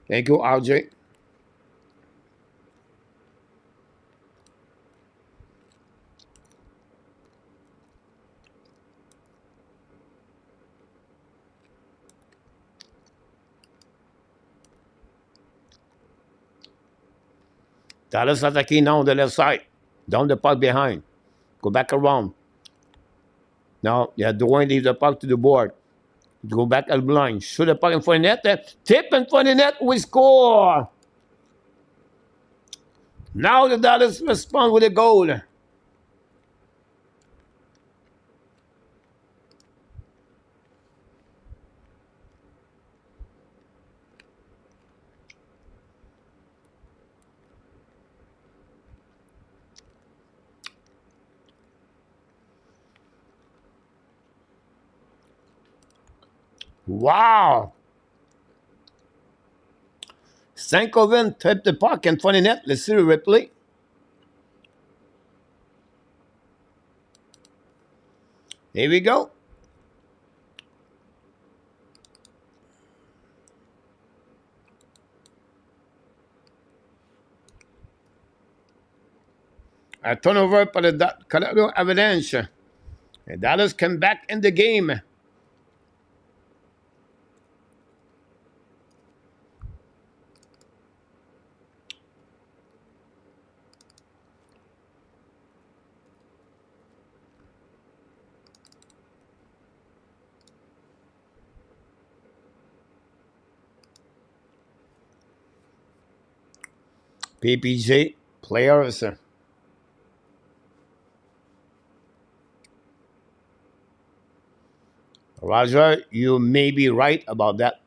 Thank you, RJ. Dallas attacking now on the left side. Down the puck behind. Go back around. Now, yeah, Dwayne leave the puck to the board. Go back at the line. Shoot the puck in front of the net. Tip in front of the net. We score. Now the Dallas respond with a goal. Wow. Sankoven tipped the puck in front of the net. Let's see the replay. Here we go. A turnover for the Colorado Avalanche. And Dallas come back in the game. PPJ players. Roger, you may be right about that.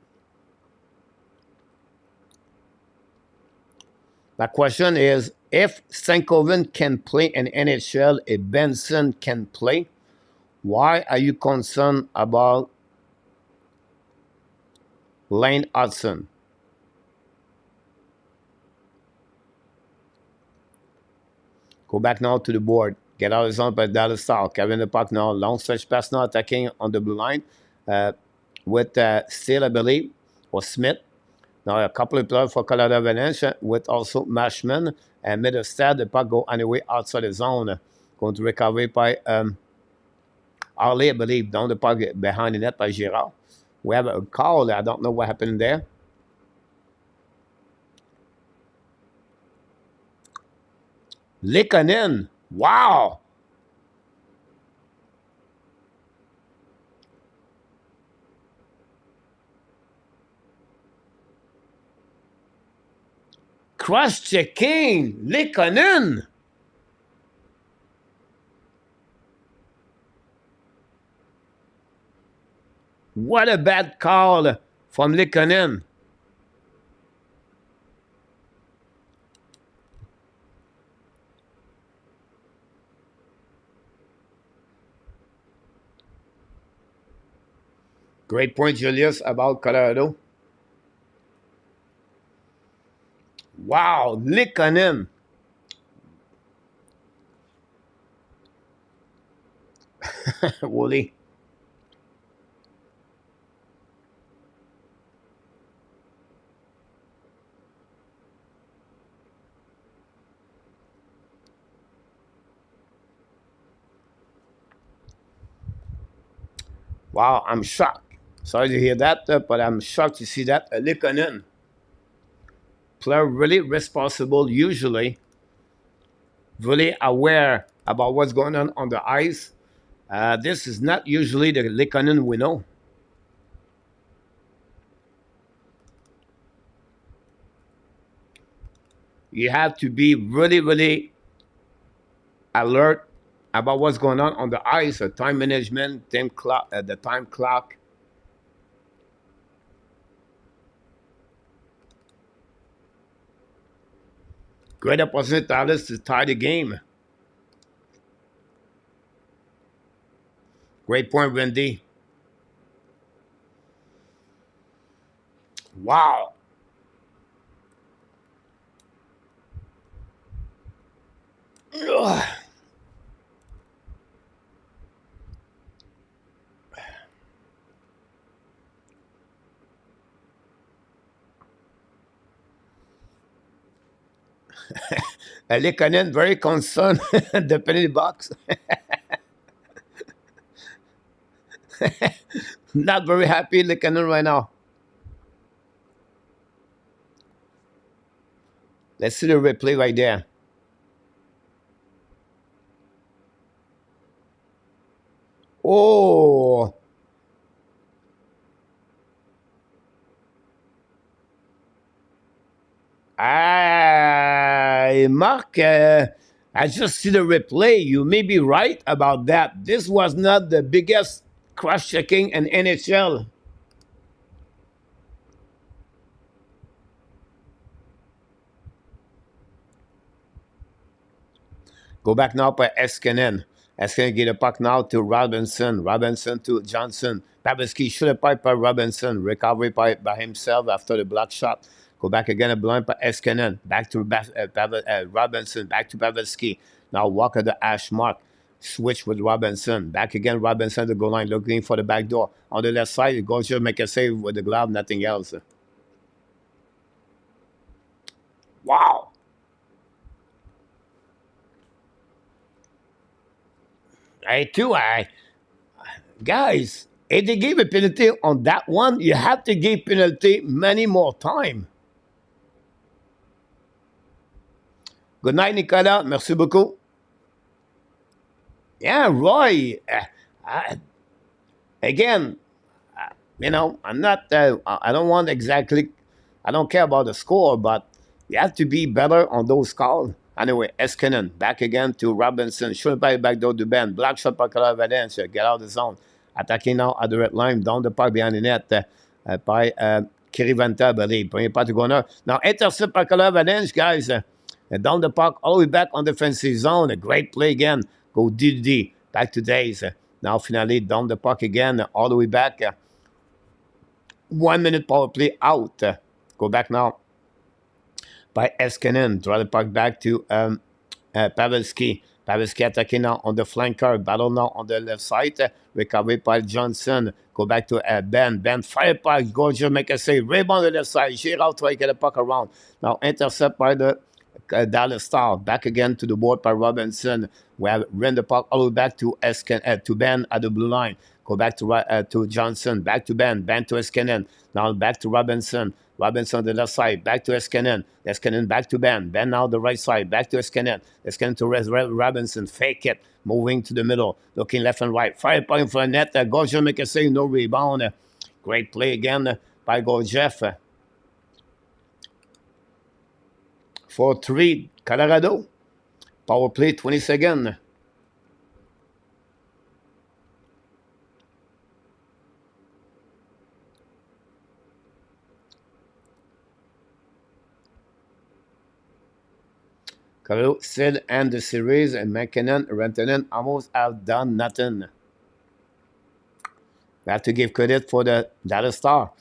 The question is, if Sankoven can play in NHL, if Benson can play, why are you concerned about Lane Hudson? Go back now to the board. Get out of zone by Dallas South. Kevin the puck now. Long stretch pass now attacking on the blue line with Steele, I believe, or Smith. Now a couple of players for Colorado Avalanche with also Mashman and Middlestad. The puck go anyway outside the zone. Going to recover by Harley, I believe, down the puck behind the net by Girard. We have a call. I don't know what happened there. Likanen. Wow. Cross-checking. Likanen. What a bad call from Likanen. Great point, Julius, about Colorado. Wow, Likanen. Wooly. Wow, I'm shocked. Sorry to hear that, but I'm shocked to see that. Likanen. Player really responsible, usually really aware about what's going on the ice. This is not usually the Likanen we know. You have to be really, really alert about what's going on the ice, time management, time clock, the time clock. Great opportunity, Dallas, to tie the game. Great point, Wendy. Wow. Ugh. Lekanen very concerned. The penalty box. Not very happy Lekanen right now. Let's see the replay right there. Oh, Mark, I just see the replay. You may be right about that. This was not the biggest cross-checking in NHL. Go back now by Eskinen. Eskinen get a puck now to Robinson. Robinson to Johnson. Pavelski shoot a pipe by Robinson. Recovery by himself after the block shot. Go back again, a blind by Eskinen. Back to Robinson. Back to Pavelski. Now Walker the ash mark. Switch with Robinson. Back again, Robinson the goal line looking for the back door. On the left side, Gaucher make a save with the glove, nothing else. Wow. Guys, if they give a penalty on that one, you have to give penalty many more time. Good night, Nicolas. Merci beaucoup. Yeah, Roy. Again, I'm not. I don't want exactly. I don't care about the score, but you have to be better on those calls. Anyway, Eskinen back again to Robinson. Shoot by back door to Ben. Black shot by Colorado Avalanche. Get out of the zone. Attacking now at the red line. Down the park behind the net by Kirivanta, I believe. Premier pas to corner. Now intercept by Colorado Avalanche, guys. Down the park, all the way back on the defensive zone. A great play again. Go DD. Back to Days. Now finally down the park again. All the way back. 1 minute power play out. Go back now by Eskinen. Draw the puck back to Pavelski. Pavelski attacking now on the flanker. Battle now on the left side. Recovery by Johnson. Go back to Ben. Ben fire puck. Gorgia make a save. Rebound on the left side. Girard try to get the puck around. Now intercept by the Dallas Star. Back again to the board by Robinson. We have run the puck all the way back to to Ben at the blue line. Go back to Johnson. Back to Ben. Ben to Eskinen. Now back to Robinson. Robinson on the left side. Back to Eskinen. Eskinen back to Ben. Ben now the right side. Back to Eskinen. Eskinen to Robinson. Fake it. Moving to the middle. Looking left and right. Fire point for the net. Gaucher make a save. No rebound. Great play again by Gaucher. 4-3 Colorado. Power play 20 seconds. Colorado still end the series, and McKinnon, Rantanen almost have done nothing. We have to give credit for the Dallas Star.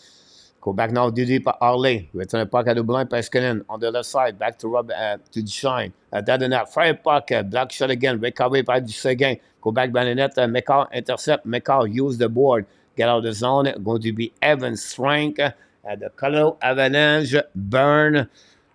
Go back now, Didi by Harley. Return the puck at the blind by Eskinen on the left side. Back to Shine. That and that. Fire puck. Black shot again. Recovery by again. Go back by the net. McCall intercept. McCall use the board. Get out of the zone. Going to be Evan Strank. The Colorado Avalanche burn.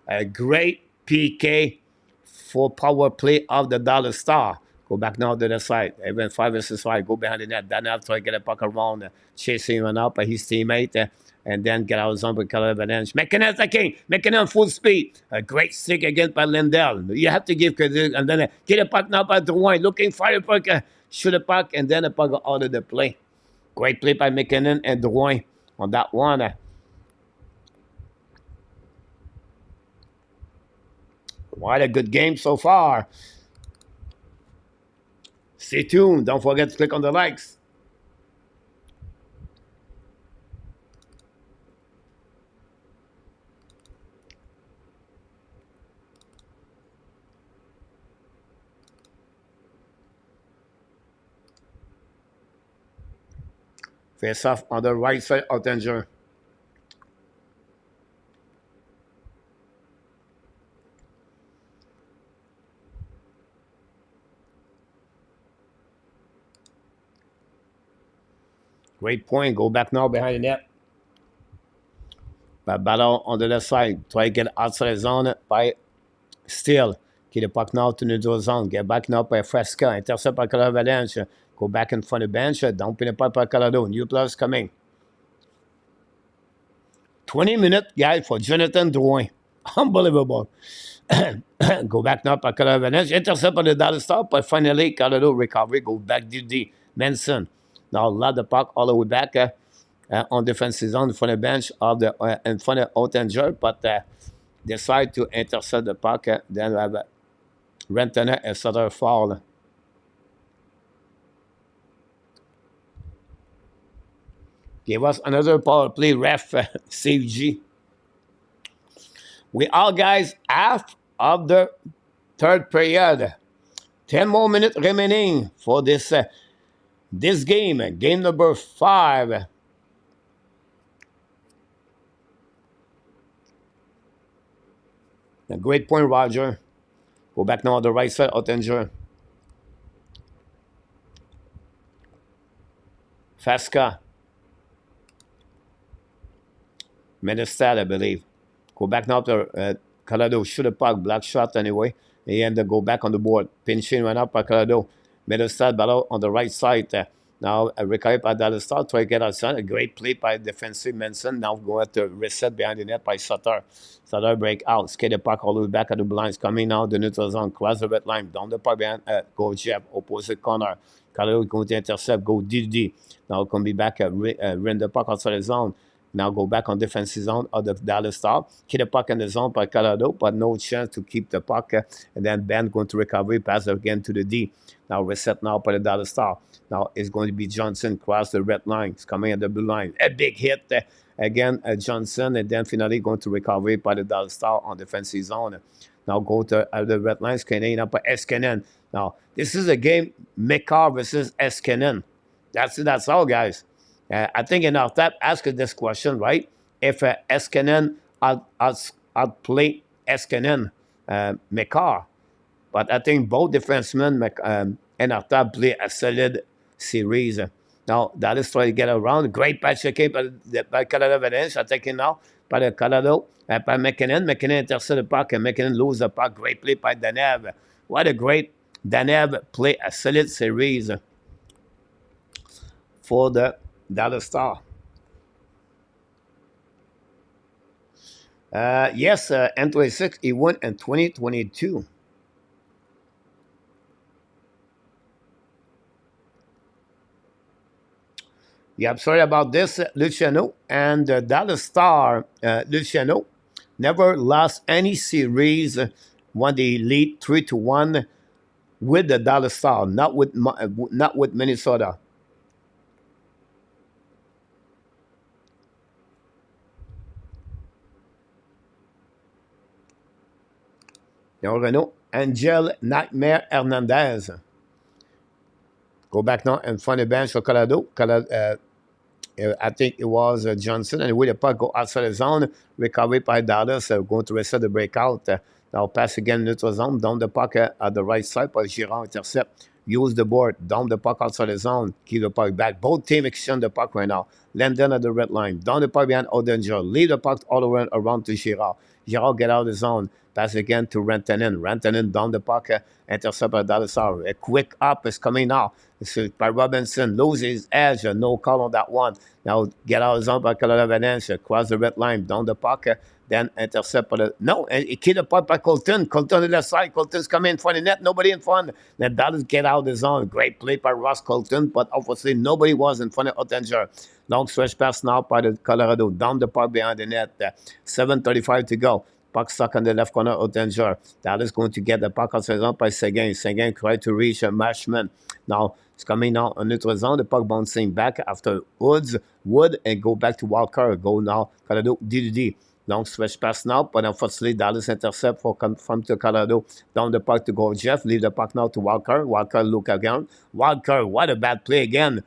A great PK for power play of the Dallas Star. Go back now to the side. Even 5 versus 5. Go behind the net. Then after I get a puck around. Chasing him up by his teammate. And then get out of zone with Colorado Avalanche. McKinnon attacking. McKinnon full speed. A great stick against by Lindell. You have to give credit. And then get a puck now by Drouin. Looking fire puck. Shoot a puck. And then a puck out of the play. Great play by McKinnon and Drouin on that one. What a good game so far. Stay tuned. Don't forget to click on the likes. Face off on the right side of danger. Great point. Go back now behind the net. Battle on the left side. Try to get outside the zone by Still, keep the puck now to neutral zone. Get back now by Fresca. Intercept by Colorado Avalanche. Go back in front of the bench. Dump in the puck by Colorado. New players coming. 20 minutes, guys, for Jonathan Drouin. Unbelievable. Go back now by Colorado Avalanche. Intercept by the Dallas Stars. But finally, Colorado recovery. Go back to the Manson. Now, lot the puck all the way back on defensive zone in front of the bench of the in front of Oettinger. But decide to intercept the puck. Then we have Rantanen and Sutter fall. Give us another power play, ref, CG. We are, guys, half of the third period. 10 more minutes remaining for this game. Game number 5. A great point, Roger. Go back now on the right side, Oettinger. Fasca. Medestad, I believe. Go back now to Colorado. Shoot a puck. Black shot anyway. And go back on the board. Pinching right up by Colorado. Medestad battle on the right side. Now recovered by Dallas Stars. Try to get outside. A great play by defensive Manson. Now going to reset behind the net by Sutter. Sutter break out. Skate the puck all the way back at the blinds. Coming now the neutral zone. Cross the red line. Down the puck behind. Go Jeff. Opposite corner. Colorado going to intercept. Go DD. Now can be back. Run the puck outside the zone. Now go back on defensive zone of the Dallas Stars. Keep the puck in the zone by Colorado, but no chance to keep the puck. And then Ben going to recovery, pass again to the D. Now reset now by the Dallas Stars. Now it's going to be Johnson cross the red line. It's coming at the blue line. A big hit again, Johnson, and then finally going to recovery by the Dallas Stars on defensive zone. Now go to the red lines, Canadian up by Eskinen. Now this is a game, Makar versus Eskinen. That's all, guys. I think enough that ask this question, right? If Eskinen outplay Eskinen, Makar, but I think both defensemen and after play a solid series. Now Dallas try to get around. Great patch again by Colorado Avalanche. I think now by the Colorado by McKinnon. McKinnon intercept the puck and McKinnon lose the puck. Great play by Danev. What a great Danev play a solid series for the Dallas Stars. Yes, N26, he won in 2022. Yeah, I'm sorry about this, Luciano. And Dallas Stars, Luciano, never lost any series when they lead 3-1 with the Dallas Stars, not with Minnesota. Renault, Angel Nightmare Hernandez. Go back now in front of the bench for Colorado. I think it was Johnson. And with the puck go outside the zone. Recovery by Dallas. Going to reset the breakout. Now pass again neutral zone. Down the puck at the right side by Girard. Intercept. Use the board. Down the puck outside the zone. Keep the puck back. Both teams exchange the puck right now. Landon at the red line. Down the puck behind Oettinger. Leave the puck all around to Girard. Girard get out of the zone. Pass again to Rantanen. Rantanen down the puck. Intercept by Dallas Stars. A quick up is coming now. This is by Robinson. Loses his edge. No call on that one. Now get out of the zone by Colorado Avalanche. Cross the red line. Down the puck. Then intercept by the... No, and he keep the puck by Colton. Colton on the left side. Colton's coming in front of the net. Nobody in front. Then Dallas get out of the zone. Great play by Ross Colton. But obviously nobody was in front of Oettinger. Long stretch pass now by the Colorado. Down the puck behind the net. 7:35 to go. Puck stuck on the left corner of Oettinger. Dallas going to get the puck outside zone by Seguin. Seguin try to reach Mashman. Now it's coming now on neutral zone. The puck bouncing back after Wood and go back to Walker. Go now Colorado DDD. Long stretch pass now, but unfortunately Dallas intercept from to Colorado. Down the puck to go Jeff. Leave the puck now to Walker. Walker look again. Walker, what a bad play again.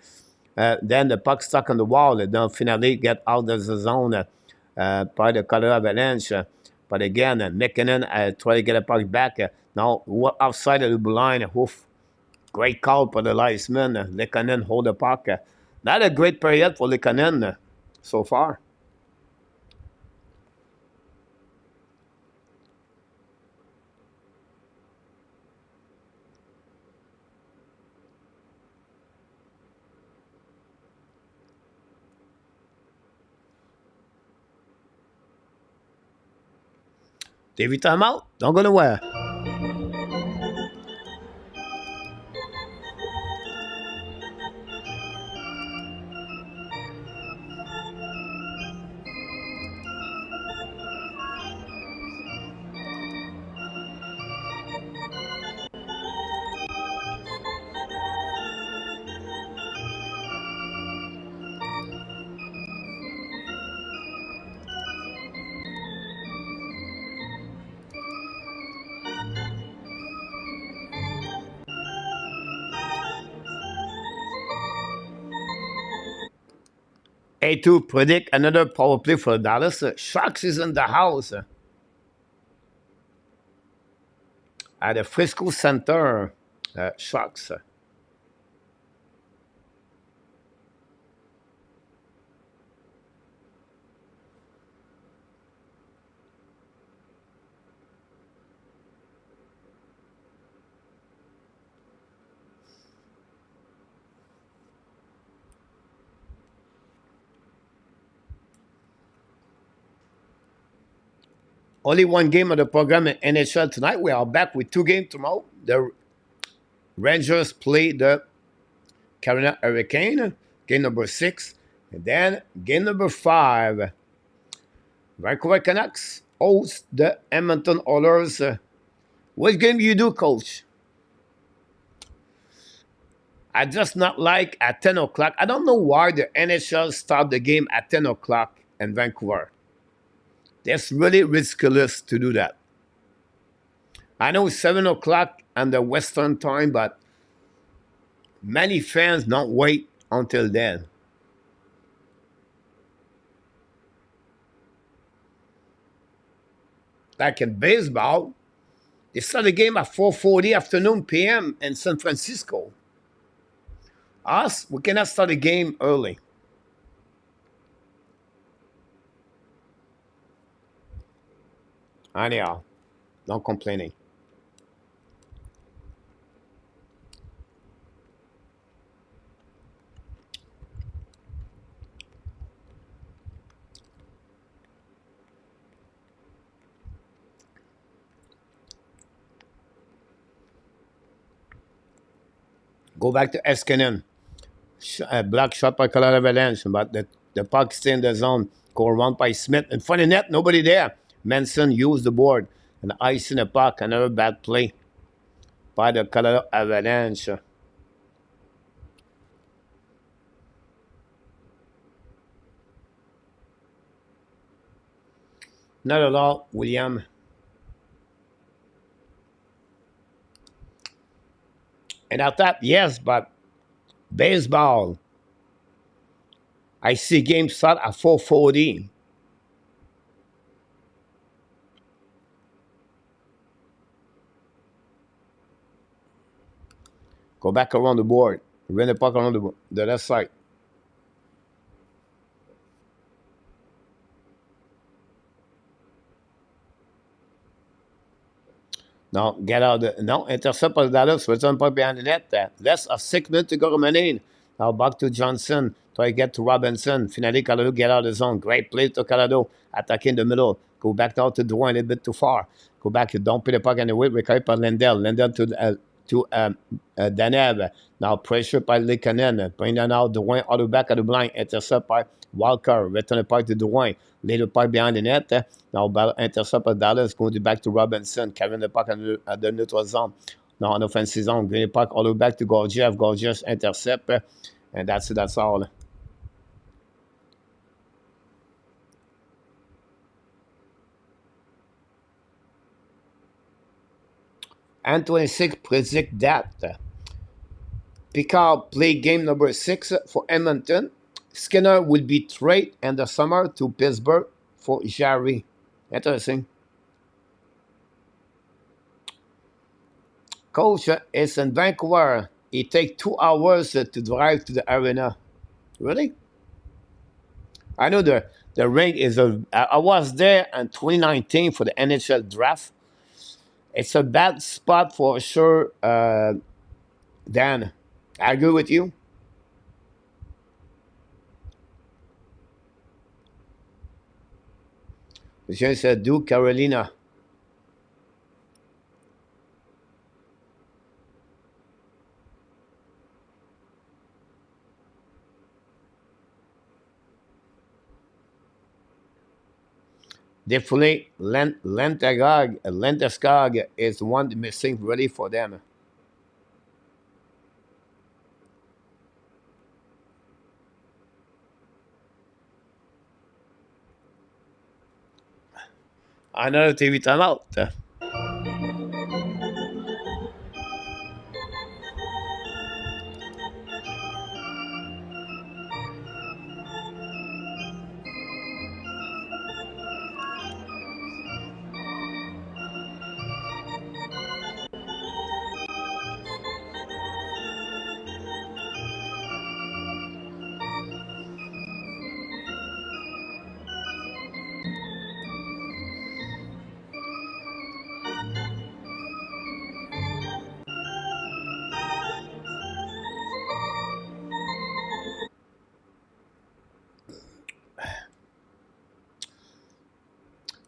Then the puck stuck on the wall. And then finally get out of the zone by the Colorado Avalanche. But again, McKinnon try to get a puck back. Now, outside of the blue line. Oof. Great call for the linesman. Lekanen hold the puck. Not a great period for Lekanen so far. TV timeout. Don't go nowhere. A2 predict another power play for Dallas. Sharks is in the house at the Frisco Center. Sharks. Only one game of the program in NHL tonight. We are back with two games tomorrow. The Rangers play the Carolina Hurricane, game number 6. And then game number 5. Vancouver Canucks host the Edmonton Oilers. What game you do, coach? I just not like at 10 o'clock. I don't know why the NHL start the game at 10 o'clock in Vancouver. That's really ridiculous to do that. I know it's 7 o'clock on the Western time, but many fans don't wait until then. Like in baseball, they start the game at 4:40 afternoon p.m. in San Francisco. Us, we cannot start the game early. Anyhow, no complaining. Go back to Eskinen. Block shot by Colorado Avalanche, but the puck stay in the zone. Go around by Smith. In front of net, nobody there. Manson used the board and ice in the puck. Another bad play by the Colorado Avalanche. Not at all, William. And I thought, yes, but baseball. I see game start at 4:40. Go back around the board. Run the puck around the left side. No, get out. No, intercept by Dallas. Return puck behind the net. Less of 6 minutes to go remaining. Now back to Johnson. Try to get to Robinson. Finally, Colorado get out of the zone. Great play to Colorado. Attacking the middle. Go back now to Drouin a little bit too far. Go back. You don't put the puck anyway. Recovered by Lindell. Lindell to Danev. Now pressure by Lekanen. Bring down now Drouin all the way back at the blind. Intercept by Walker. Return the puck to Drouin. Little puck behind the net. Now intercept by Dallas. Going back to Robinson. Carrying the puck at the neutral zone. Now on offensive zone. Bring the puck all the way back to Gorgiev. Gorgiev intercept. And that's all. And 26 predict that. Picard play game number 6 for Edmonton. Skinner will be traded in the summer to Pittsburgh for Jarry. Interesting. Coach is in Vancouver. It takes 2 hours to drive to the arena. Really? I know the rink is I was there in 2019 for the NHL draft. It's a bad spot for sure, Dan. I agree with you. Jean said, do Carolina. Definitely, Lenteskog is one missing really for them. Another TV timeout.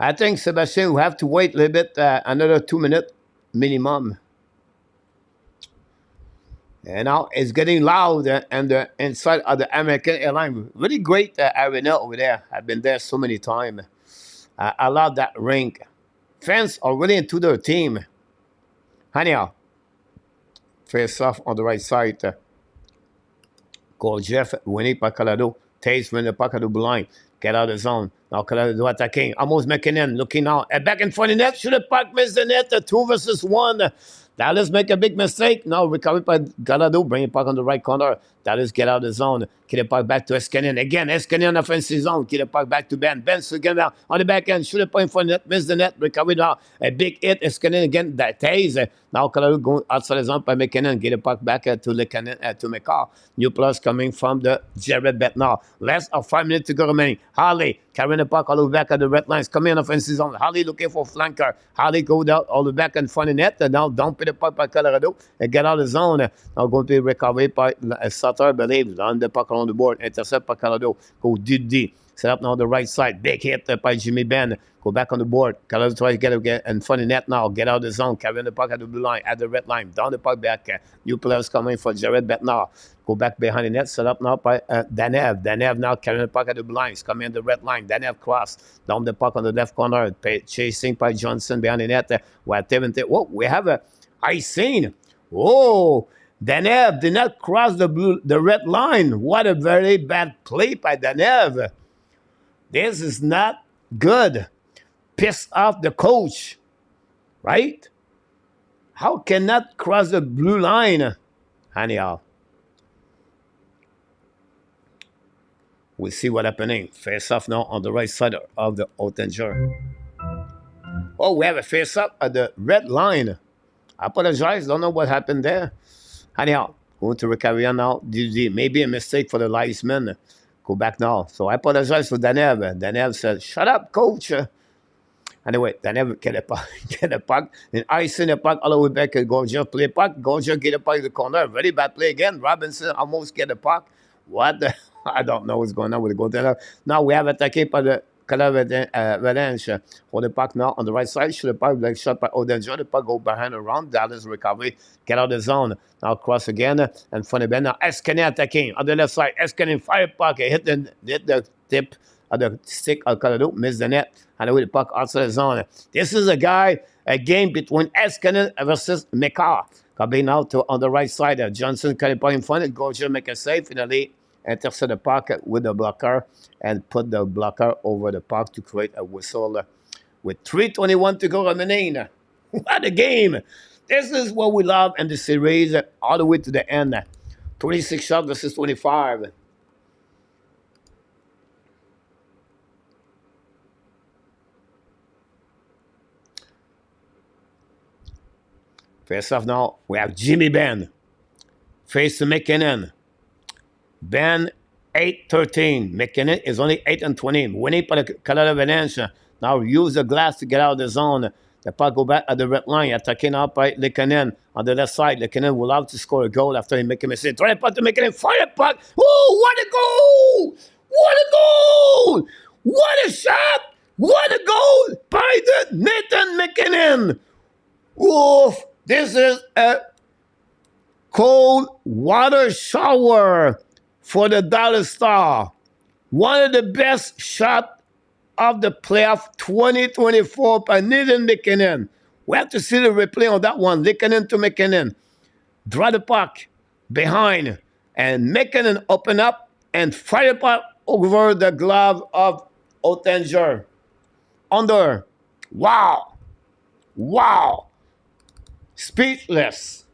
I think Sebastian will have to wait a little bit, another 2 minutes minimum. And now it's getting loud and the inside of the American airline. Really great arena over there. I've been there so many times. I love that rink. Fans are really into their team. Anyhow, face off on the right side. Goal Jeff, Winnipeg, Colorado. Taze win the puck at the blue line. Get out of the zone. Now Colorado attacking. Almost McKinnon looking out. And back in front of the net. Should the puck miss the net? 2 versus 1. Dallas make a big mistake. Now recovered by Colorado. Bring the puck on the right corner. Dallas get out of the zone. Get the puck back to Eskinen. Again, Eskinen offensive zone. Get the puck back to Ben. Ben again now on the back end. Shoot the puck in front of the net. Miss the net. Recovered now. A big hit. Eskinen again. That Taze. Now Colorado going outside the zone by McKinnon. Get the puck back to Lekanen, to McCall. New plus coming from the Jared Betnall. Less of 5 minutes to go remaining. Harley carrying the puck all the way back at the red lines. Coming in offensive zone. Harley looking for flanker. Harley go down all the way back in front of the net. And now dump the puck by Colorado and get out of the zone. Now going to be recovered by Sutter, I believe. On the puck on the board. Intercept by Colorado. Go deep. Set up now on the right side. Big hit by Jimmy Benn. Go back on the board. Colorado tries to get in front of the net now. Get out of the zone. Carrying the puck at the blue line, at the red line. Down the puck back. New players coming for Jared Betnall. Go back behind the net. Set up now by Danev. Danev now carrying the puck at the blue line. Coming in the red line. Danev cross. Down the puck on the left corner. Chasing by Johnson behind the net. Whoa, we have a icing. Whoa. Danev did not cross the red line. What a very bad play by Danev. This is not good. Pissed off the coach, right? How can that cross the blue line? Anyhow, we'll see what happening. Face off now on the right side of the Oettinger. Oh, we have a face up at the red line. I apologize. Don't know what happened there. Anyhow, going to recovery now. Maybe a mistake for the linesman. Go back now. So I apologize for Danev. Danev said, "Shut up, coach." Anyway, Danev get a puck. And icing the puck all the way back. Gorgia play puck. Gorgia get a puck in the corner. Very bad play again. Robinson almost get a puck. What the? I don't know what's going on with the goaltender. Now we have attacked by the Colorado Avalanche. For the puck now on the right side. Shoot the puck like shot by Odenjo. The puck go behind around. Dallas recovery. Get out of the zone. Now cross again. And funny Ben. Now Eskinen attacking on the left side. Eskinen fire puck. Hit the tip of the stick of Colorado. Miss the net. And away the puck outside the zone. This is a game between Eskinen versus McCaw. Coming now to on the right side. Johnson carry puck in front. Gorgia make a save. Finally intercept the puck with the blocker and put the blocker over the puck to create a whistle with 3:21 to go remaining. What a game! This is what we love in the series all the way to the end. 26 shots versus 25. Face off now, we have Jimmy Benn. Face to McKinnon. Ben 8-13. McKinnon is only 8-20. Winning for the Colorado Avalanche. Now use the glass to get out of the zone. The puck go back at the red line. Attacking up by Lekanen on the left side. Lekanen will have to score a goal after he make a mistake. Try the puck to McKinnon. Fire puck. Oh, what a goal! What a goal! What a shot! What a goal by the Nathan McKinnon! Oof! This is a cold water shower for the Dallas Star. One of the best shots of the playoff 2024 by Nathan McKinnon. We have to see the replay on that one. McKinnon to McKinnon. Draw the puck behind. And McKinnon open up and fire the puck over the glove of Ottinger. Under. Wow. Wow. Speechless.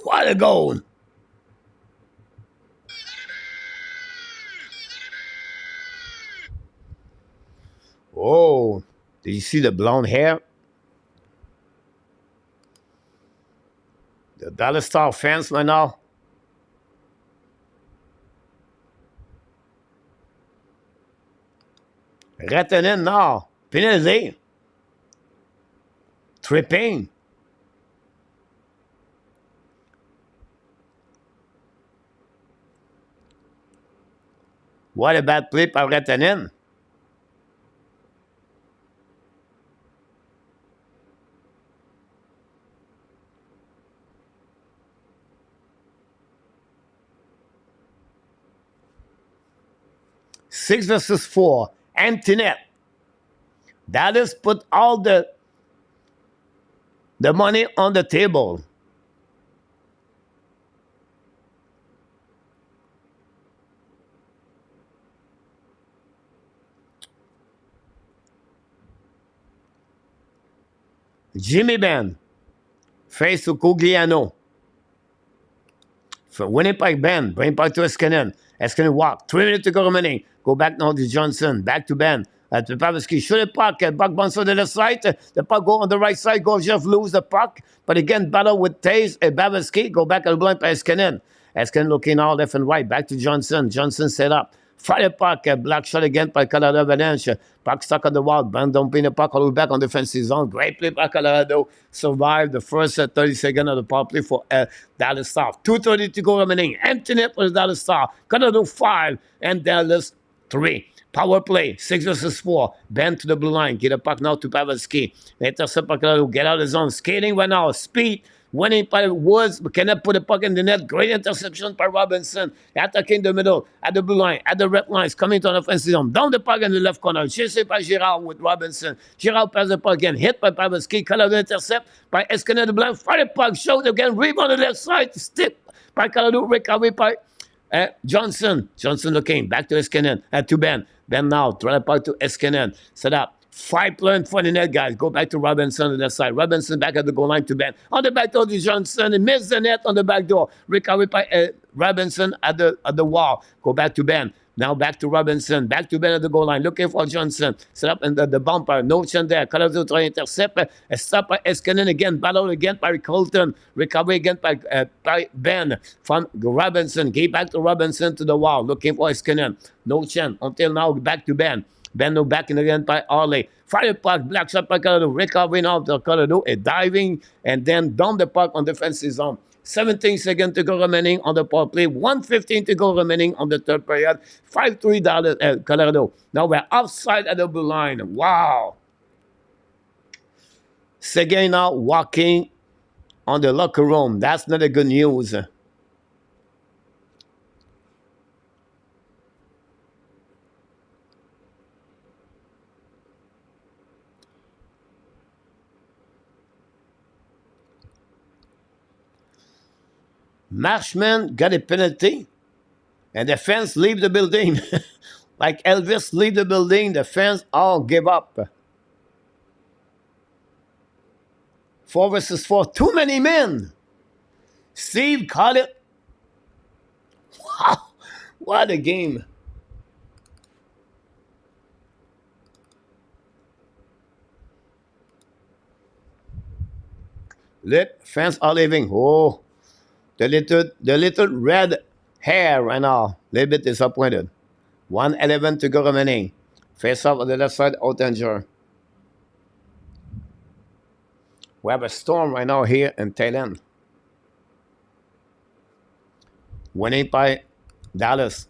What a goal. Oh, did you see the blonde hair? The Dallas Star fans right now. Retenir now. Penalty. Tripping. What a bad play par Retenir. Six versus 4. Empty net. Dallas put all the money on the table. Jimmy Benn face to Cogliano. For Winnipeg Benn, bring back to Eskinen. Eskinen walk. 3 minutes to go remaining. Go back now to Johnson. Back to Benn. To Pavelski. Shoot the puck. Puck bounce on the left side. The puck go on the right side. Gorgiev lose the puck. But again, battle with Taze and Pavelski. Go back at the blind by Eskinen. Eskinen looking all left and right. Back to Johnson. Johnson set up. Fire puck, black shot again by Colorado Avalanche. Puck stuck on the wall. Benn dumping the puck all the way back on defensive zone. Great play by Colorado. Survived the first 30 seconds of the power play for Dallas Star. 2:30 to go remaining. Empty net for the Dallas Star. Colorado 5 and Dallas 3. Power play, 6 versus 4. Benn to the blue line. Get a puck now to Pavelski. Intercept by Colorado. Get out of the zone. Skating right now. Speed. Winning by Woods, but cannot put the puck in the net. Great interception by Robinson. Attacking the middle, at the blue line, at the red lines, coming to an offensive zone. Down the puck in the left corner. Chased by Girard with Robinson. Girard passes the puck again. Hit by Pavelski. Colorado intercept by Eskinen the blind. Fire the puck. Shot again. Rebound on the left side. Stick by Colorado. Recovery by Johnson. Johnson looking. Back to Eskinen. To Benn. Benn now. Throw the puck to Eskinen. Set up. 5 play in front of the net, guys. Go back to Robinson on the left side. Robinson back at the goal line to Benn. On the back door to Johnson. And miss the net on the back door. Recovery by Robinson at the wall. Go back to Benn. Now back to Robinson. Back to Benn at the goal line. Looking for Johnson. Set up in the bumper. No chance there. Colorado try to intercept. Stop by Eskinen again. Battle again by Colton. Recovery again by Benn. From Robinson. Get back to Robinson to the wall. Looking for Eskinen. No chance. Until now, back to Benn. Benn no back in again by Arley. Fire puck, black shot by Colorado. Recovery now to Colorado. A diving and then down the puck on defensive zone. 17 seconds to go remaining on the power play. 1:15 to go remaining on the third period. 5-3 Colorado. Now we're outside at the blue line. Wow. Seguin now walking on the locker room. That's not a good news. Marshman got a penalty, and the fans leave the building. Like Elvis leave the building, the fans all give up. 4 versus 4, too many men. Steve caught it. Wow, what a game. Fans are leaving. Oh. The little red hair right now, a little bit disappointed. 1:11 to go remaining. Face off on the left side, Ottinger. We have a storm right now here in Thailand. Winning by Dallas.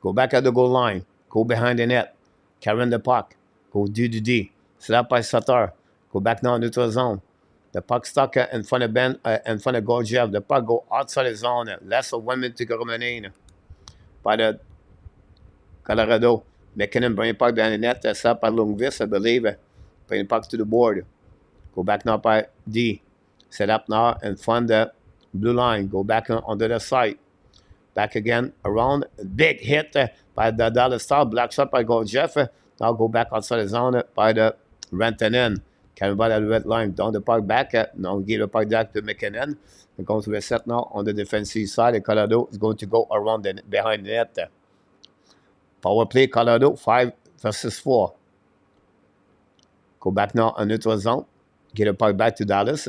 Go back at the goal line. Go behind the net. Carrying the puck. Go D. Set up by Satar. Go back now neutral zone. The puck stuck in front of Ben, in front of Gorgiev. The puck go outside the zone. Less than 1 minute to go remaining by the Colorado. McKinnon bring the puck down the net. That's up by Lundqvist, I believe. Bring the puck to the board. Go back now by D. Set up now in front of the blue line. Go back on the other side. Back again around. Big hit by the Dallas Star. Black shot by Gorgiev. Now go back outside the zone by the Rantanen. Carry by the red line. Down the puck back. Now give the puck back to McKinnon. They're going to reset now on the defensive side. The Colorado is going to go around behind the net. Power play, Colorado, 5 versus 4. Go back now on neutral zone. Get the puck back to Dallas.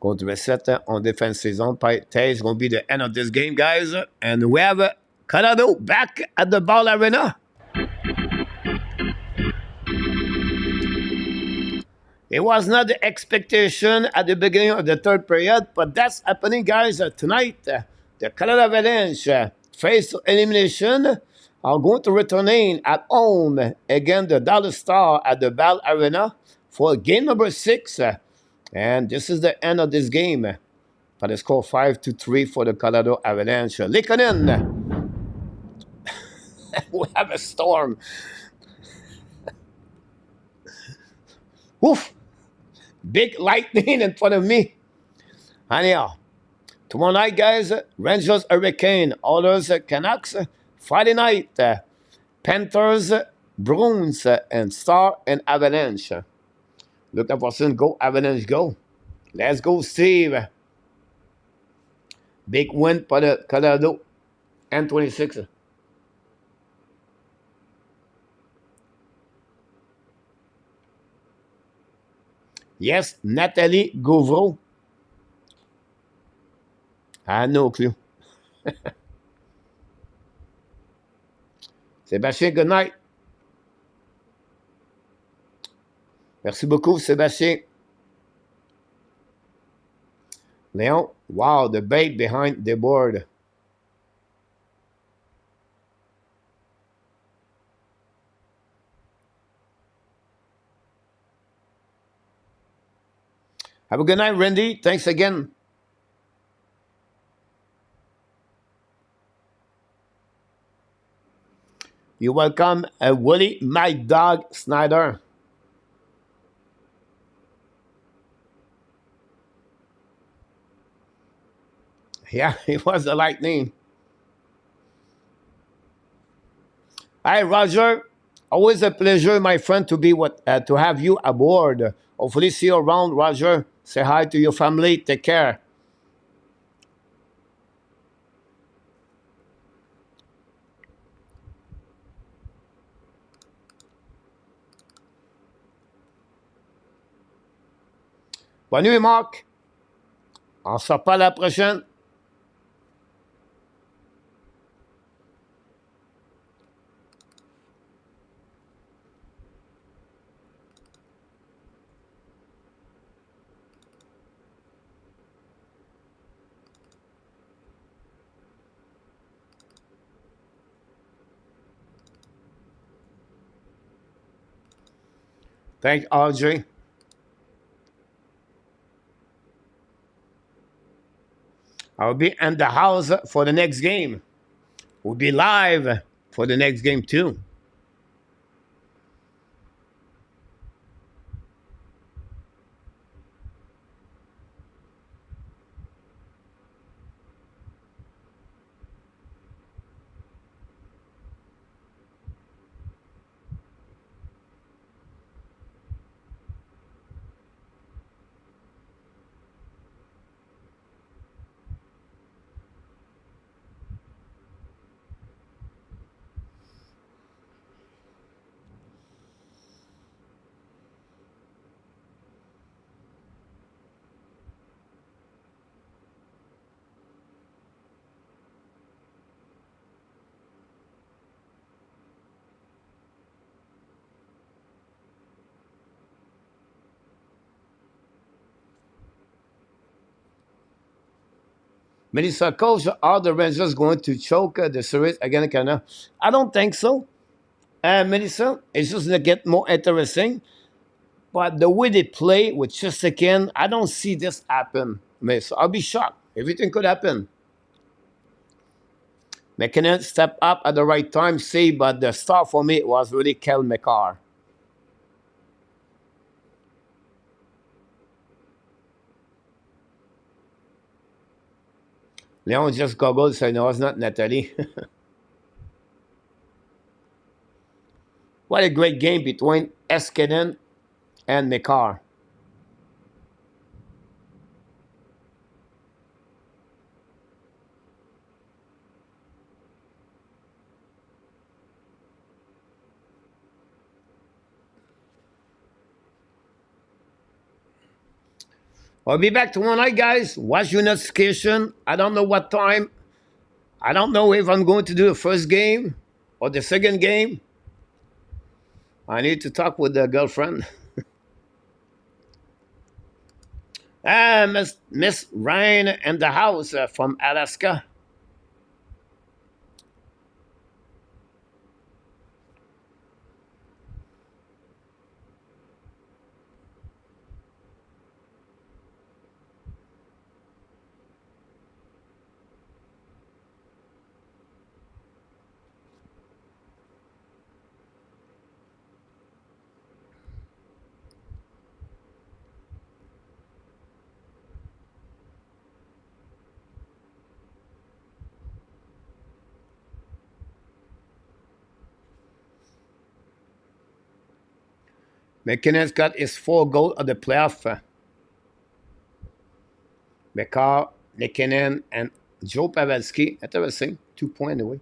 Going to reset on defensive zone. Today is going to be the end of this game, guys. And we have Colorado back at the Ball Arena. It was not the expectation at the beginning of the third period, but that's happening, guys. Tonight, the Colorado Avalanche face elimination are going to return in at home against the Dallas Star at the Ball Arena for game number 6. And this is the end of this game. But the score 5-3 for the Colorado Avalanche. Likonen. We have a storm. Woof. Big lightning in front of me. Anyhow, tomorrow night, guys, Rangers Hurricane, Oilers Canucks. Friday night, Panthers, Bruins, and Star and Avalanche. Look at what's in. Go, Avalanche, go. Let's go, Steve. Big win for the Colorado and 26. Yes, Nathalie Gauvreau. I had no clue. Sébastien, good night. Merci beaucoup, Sébastien. Léon, wow, the bait behind the board. Have a good night, Randy. Thanks again. You're welcome, Willie, my dog, Snyder. Yeah, it was the lightning. Hi, Roger. Always a pleasure, my friend, to be to have you aboard. Hopefully, see you around, Roger. Say hi to your family. Take care. Bonne nuit, Marc. On se reparle la prochaine. Thanks, Audrey. I'll be in the house for the next game. We'll be live for the next game, too. Melissa, coach, are the Rangers going to choke the series against Canada? I don't think so. Melissa, it's just going to get more interesting. But the way they play with Chesterkin, I don't see this happen. So I'll be shocked. Everything could happen. McKinnon stepped up at the right time, see, but the star for me was really Kel McCarr. Leon just goggled, so no, it's not Natalie. What a great game between Eskinen and McCarr. I'll be back tomorrow night, guys. Watch your notification. I don't know what time. I don't know if I'm going to do the first game or the second game. I need to talk with the girlfriend. Miss Ryan and the house from Alaska. McKinnon's got his 4 goal of the playoff. McCarr, McKinnon, and Joe Pavelski. Interesting. 2 points away.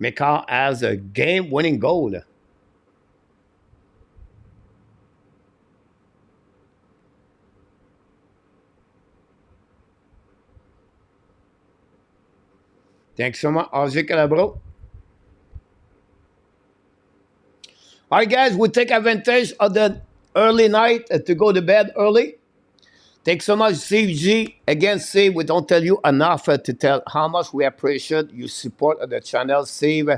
McCarr has a game-winning goal. Thanks so much, RJ Calabro. All right, guys, we take advantage of the early night to go to bed early. Thanks so much, CG. Again, Steve, we don't tell you enough to tell how much we appreciate your support of the channel, Steve.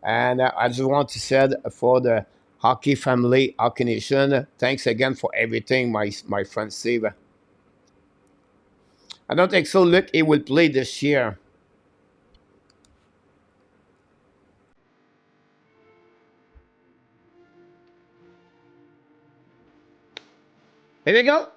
And I just want to say for the hockey family, Hockey Nation, thanks again for everything, my friend Steve. I don't think so. Look, he will play this year. Here we go.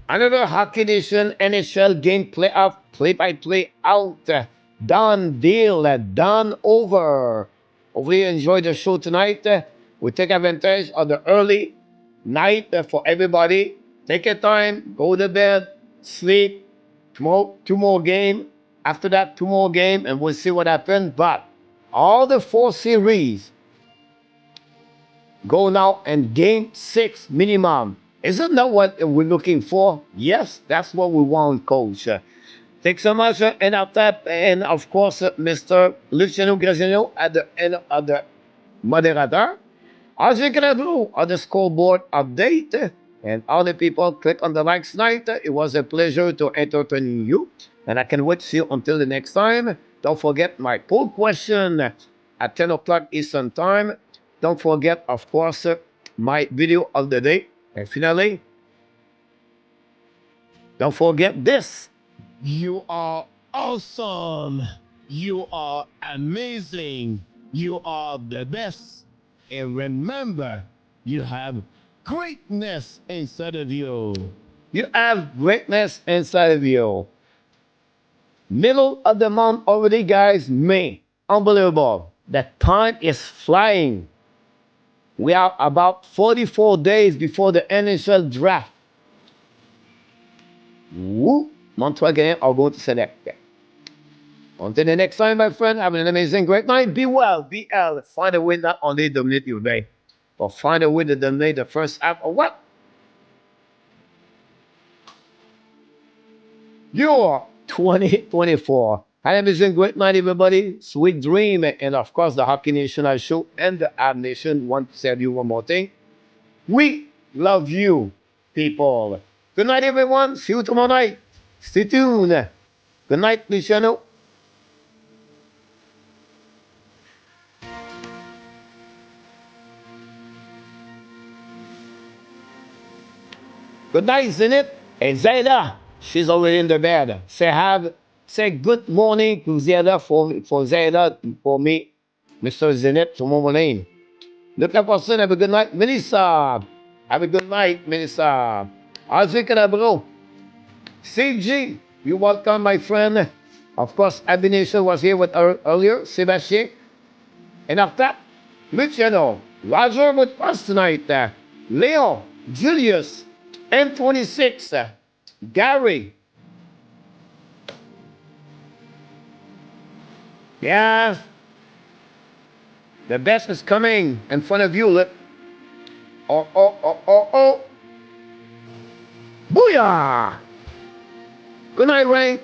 Another Hockey Nation NHL game playoff play-by-play out. Done deal. Done over. Hopefully you enjoyed the show tonight. We take advantage of the early night for everybody. Take your time. Go to bed. Sleep. Tomorrow, 2 more game. After that, 2 more game. And we'll see what happens. But all the 4 series go now and game 6 minimum. Isn't that what we're looking for? Yes, that's what we want, Coach. Thanks so much, and and of course, Mr. Luciano Graziano at the end of the moderator. As you can do on the scoreboard update, and all the people click on the likes tonight. It was a pleasure to entertain you, and I can wait to see you until the next time. Don't forget my poll question at 10 o'clock Eastern Time. Don't forget, of course, my video of the day. And finally, don't forget this. You are awesome. You are amazing. You are the best. And remember, you have greatness inside of you. You have greatness inside of you. Middle of the month already, guys. May. Unbelievable. The time is flying. We are about 44 days before the NHL draft. Woo! Montreal Canadiens are going to select. Until the next time, my friend, have an amazing, great night. Be well, be ill. Find a way not only dominate your day, but find a way to dominate the first half of what? Your 2024. Have a great night, everybody. Sweet dream. And of course, the Hockey National Show and the Ab Nation want to tell you one more thing. We love you, people. Good night, everyone. See you tomorrow night. Stay tuned. Good night, Luciano. Good night, Zenit. And Zayda, she's already in the bed. Say good morning to Zayda for Zayda, for me, Mr. Zenit, tomorrow morning. Look up person, have a good night. Melissa, have a good night, Melissa. Azik and bro. CG, you welcome, my friend. Of course, Abination was here with earlier, Sebastien. And after that, Luciano, Roger with us tonight. Leo, Julius, M26, Gary. Yeah, the best is coming in front of you. Look. Oh, oh, oh, oh, oh. Booyah! Good night, Ray.